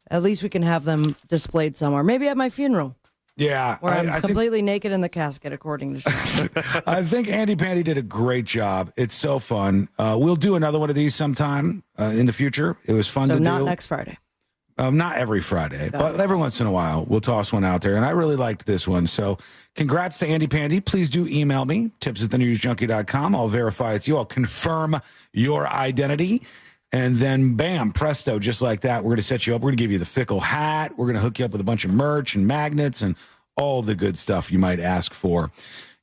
At least we can have them displayed somewhere. Maybe at my funeral. Yeah. Where I'm I completely naked in the casket, according to Sean. I think Andy Pandy did a great job. It's so fun. We'll do another one of these sometime in the future. It was fun So to not do. next Friday. Not every Friday, but every once in a while, we'll toss one out there. And I really liked this one. So congrats to Andy Pandy. Please do email me, tips@thenewsjunkie.com. I'll verify it's you. I'll confirm your identity. And then, bam, presto, just like that, we're going to set you up. We're going to give you the Fickle hat. We're going to hook you up with a bunch of merch and magnets and all the good stuff you might ask for.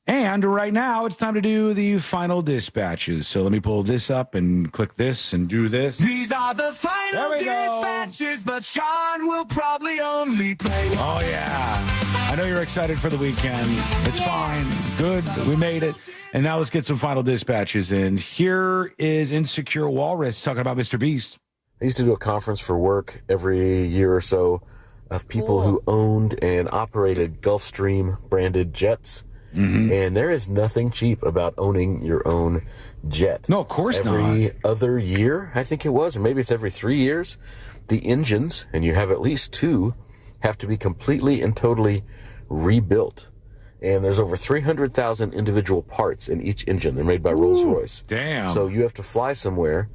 And right now, it's time to do the final dispatches. So let me pull this up and click this and do this. These are the final dispatches, but Sean will probably only play. Oh, yeah. I know you're excited for the weekend. It's fine. Good. We made it. And now let's get some final dispatches. And here is Insecure Walrus talking about Mr. Beast. I used to do a conference for work every year or so of people who owned and operated Gulfstream branded jets. Mm-hmm. And there is nothing cheap about owning your own jet. No, of course not. Every other year, I think it was, or maybe it's every 3 years, the engines, and you have at least two, have to be completely and totally rebuilt. And there's over 300,000 individual parts in each engine. They're made by Rolls-Royce. Damn. So you have to fly somewhere,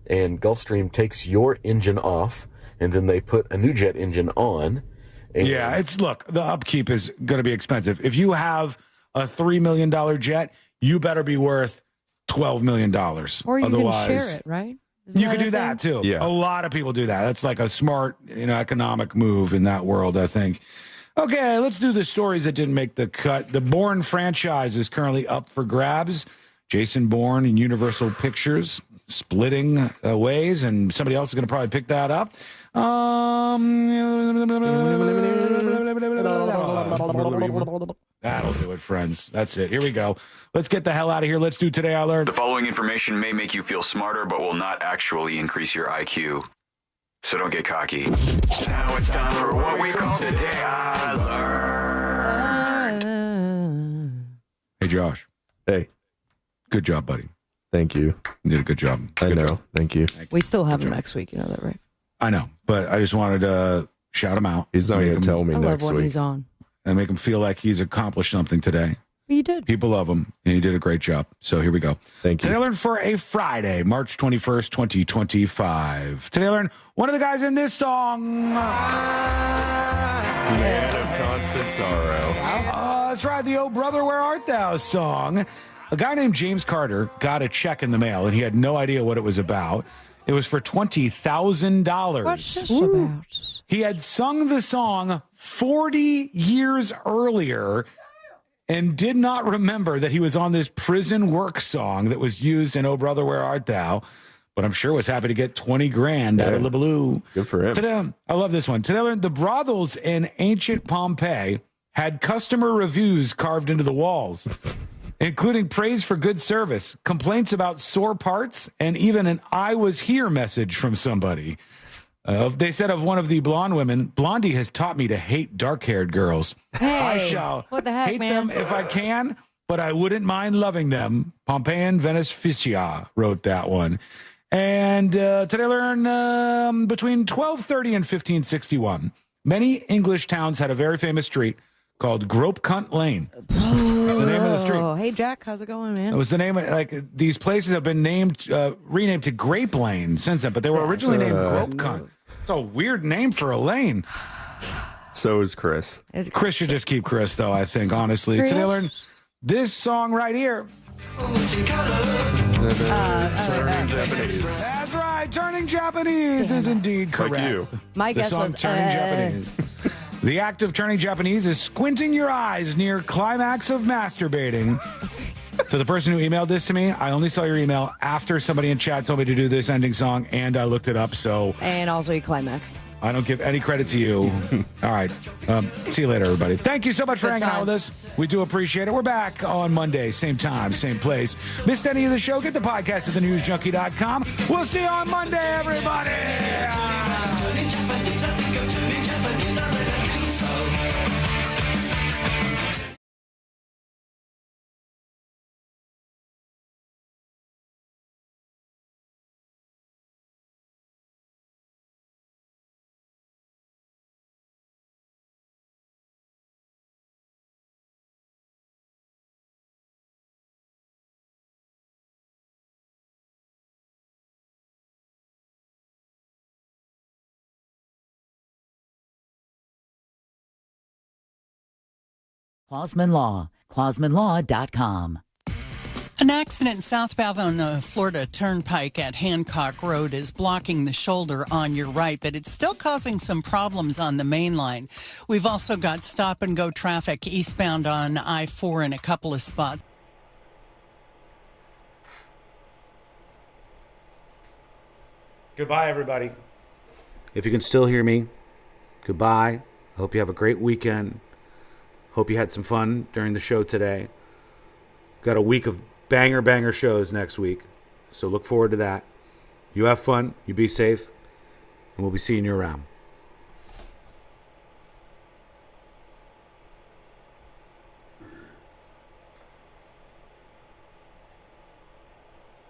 and Gulfstream takes your engine off, and then they put a new jet engine on. And Yeah, look, the upkeep is going to be expensive. If you have a $3 million jet, you better be worth $12 million. Or you Otherwise, can share it, right? Isn't You could a do that thing? too. Yeah. A lot of people do that. That's like a smart, economic move in that world, I think. Okay, let's do the stories that didn't make the cut. The Bourne franchise is currently up for grabs. Jason Bourne and Universal Pictures splitting ways, and somebody else is going to probably pick that up. That'll do it, friends. That's it. Here we go. Let's get the hell out of here. Let's do Today I Learned. The following information may make you feel smarter, but will not actually increase your IQ. So don't get cocky. Now it's time for what we call Today I Learned. Hey, Josh. Hey. Good job, buddy. Thank you. You did a good job. I Good know. job. Thank you. We still have him next week. You know that, right? I know, but I just wanted to shout him out. He's not Make going him- to tell me I love next when week. he's on. and make him feel like he's accomplished something today. But you did. People love him, and he did a great job. So here we go. Thank you. Today I learned for a Friday, March 21st, 2025. Today I learned one of the guys in this song. Man of constant sorrow. That's right, the Oh Brother, Where Art Thou song. A guy named James Carter got a check in the mail, and he had no idea what it was about. It was for $20,000. What's this about? He had sung the song 40 years earlier and did not remember that he was on this prison work song that was used in Oh Brother, Where Art Thou? But I'm sure was happy to get 20 grand out of the blue. Good for him. Today, I love this one. Today, I learned the brothels in ancient Pompeii had customer reviews carved into the walls, including praise for good service, complaints about sore parts, and even an I was here message from somebody. They said of one of the blonde women, Blondie has taught me to hate dark-haired girls. Hey, I shall what the heck, hate man? them if I can, but I wouldn't mind loving them. Pompeian Venice Ficia wrote that one. And today I learned between 1230 and 1561, many English towns had a very famous street called Grope Cunt Lane. That's the name of the street. Oh, hey, Jack, how's it going, man? It was the name of, these places have been named, renamed to Grape Lane since then, but they were originally named Grope Cunt. It's a weird name for a lane. So is Chris. Chris should just keep Chris, though, I think, honestly. Chris? Today I learned this song right here. Turning Japanese. That's right. Turning Japanese is indeed correct. Like you. My The guess song was Turning Japanese. The act of turning Japanese is squinting your eyes near climax of masturbating So the person who emailed this to me, I only saw your email after somebody in chat told me to do this ending song, and I looked it up. So And also you climaxed. I don't give any credit to you. All right. See you later, everybody. Thank you so much for Good hanging out with us. We do appreciate it. We're back on Monday, same time, same place. Missed any of the show? Get the podcast at thenewsjunkie.com. We'll see you on Monday, everybody. Klausman Law, klausmanlaw.com. An accident southbound on the Florida Turnpike at Hancock Road is blocking the shoulder on your right, but it's still causing some problems on the main line. We've also got stop-and-go traffic eastbound on I-4 in a couple of spots. Goodbye, everybody. If you can still hear me, goodbye. I hope you have a great weekend. Hope you had some fun during the show today. Got a week of banger shows next week, so look forward to that. You have fun, you be safe, and we'll be seeing you around.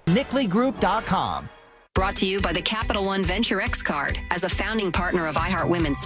NickleyGroup.com. Brought to you by the Capital One Venture X card. As a founding partner of iHeart Women's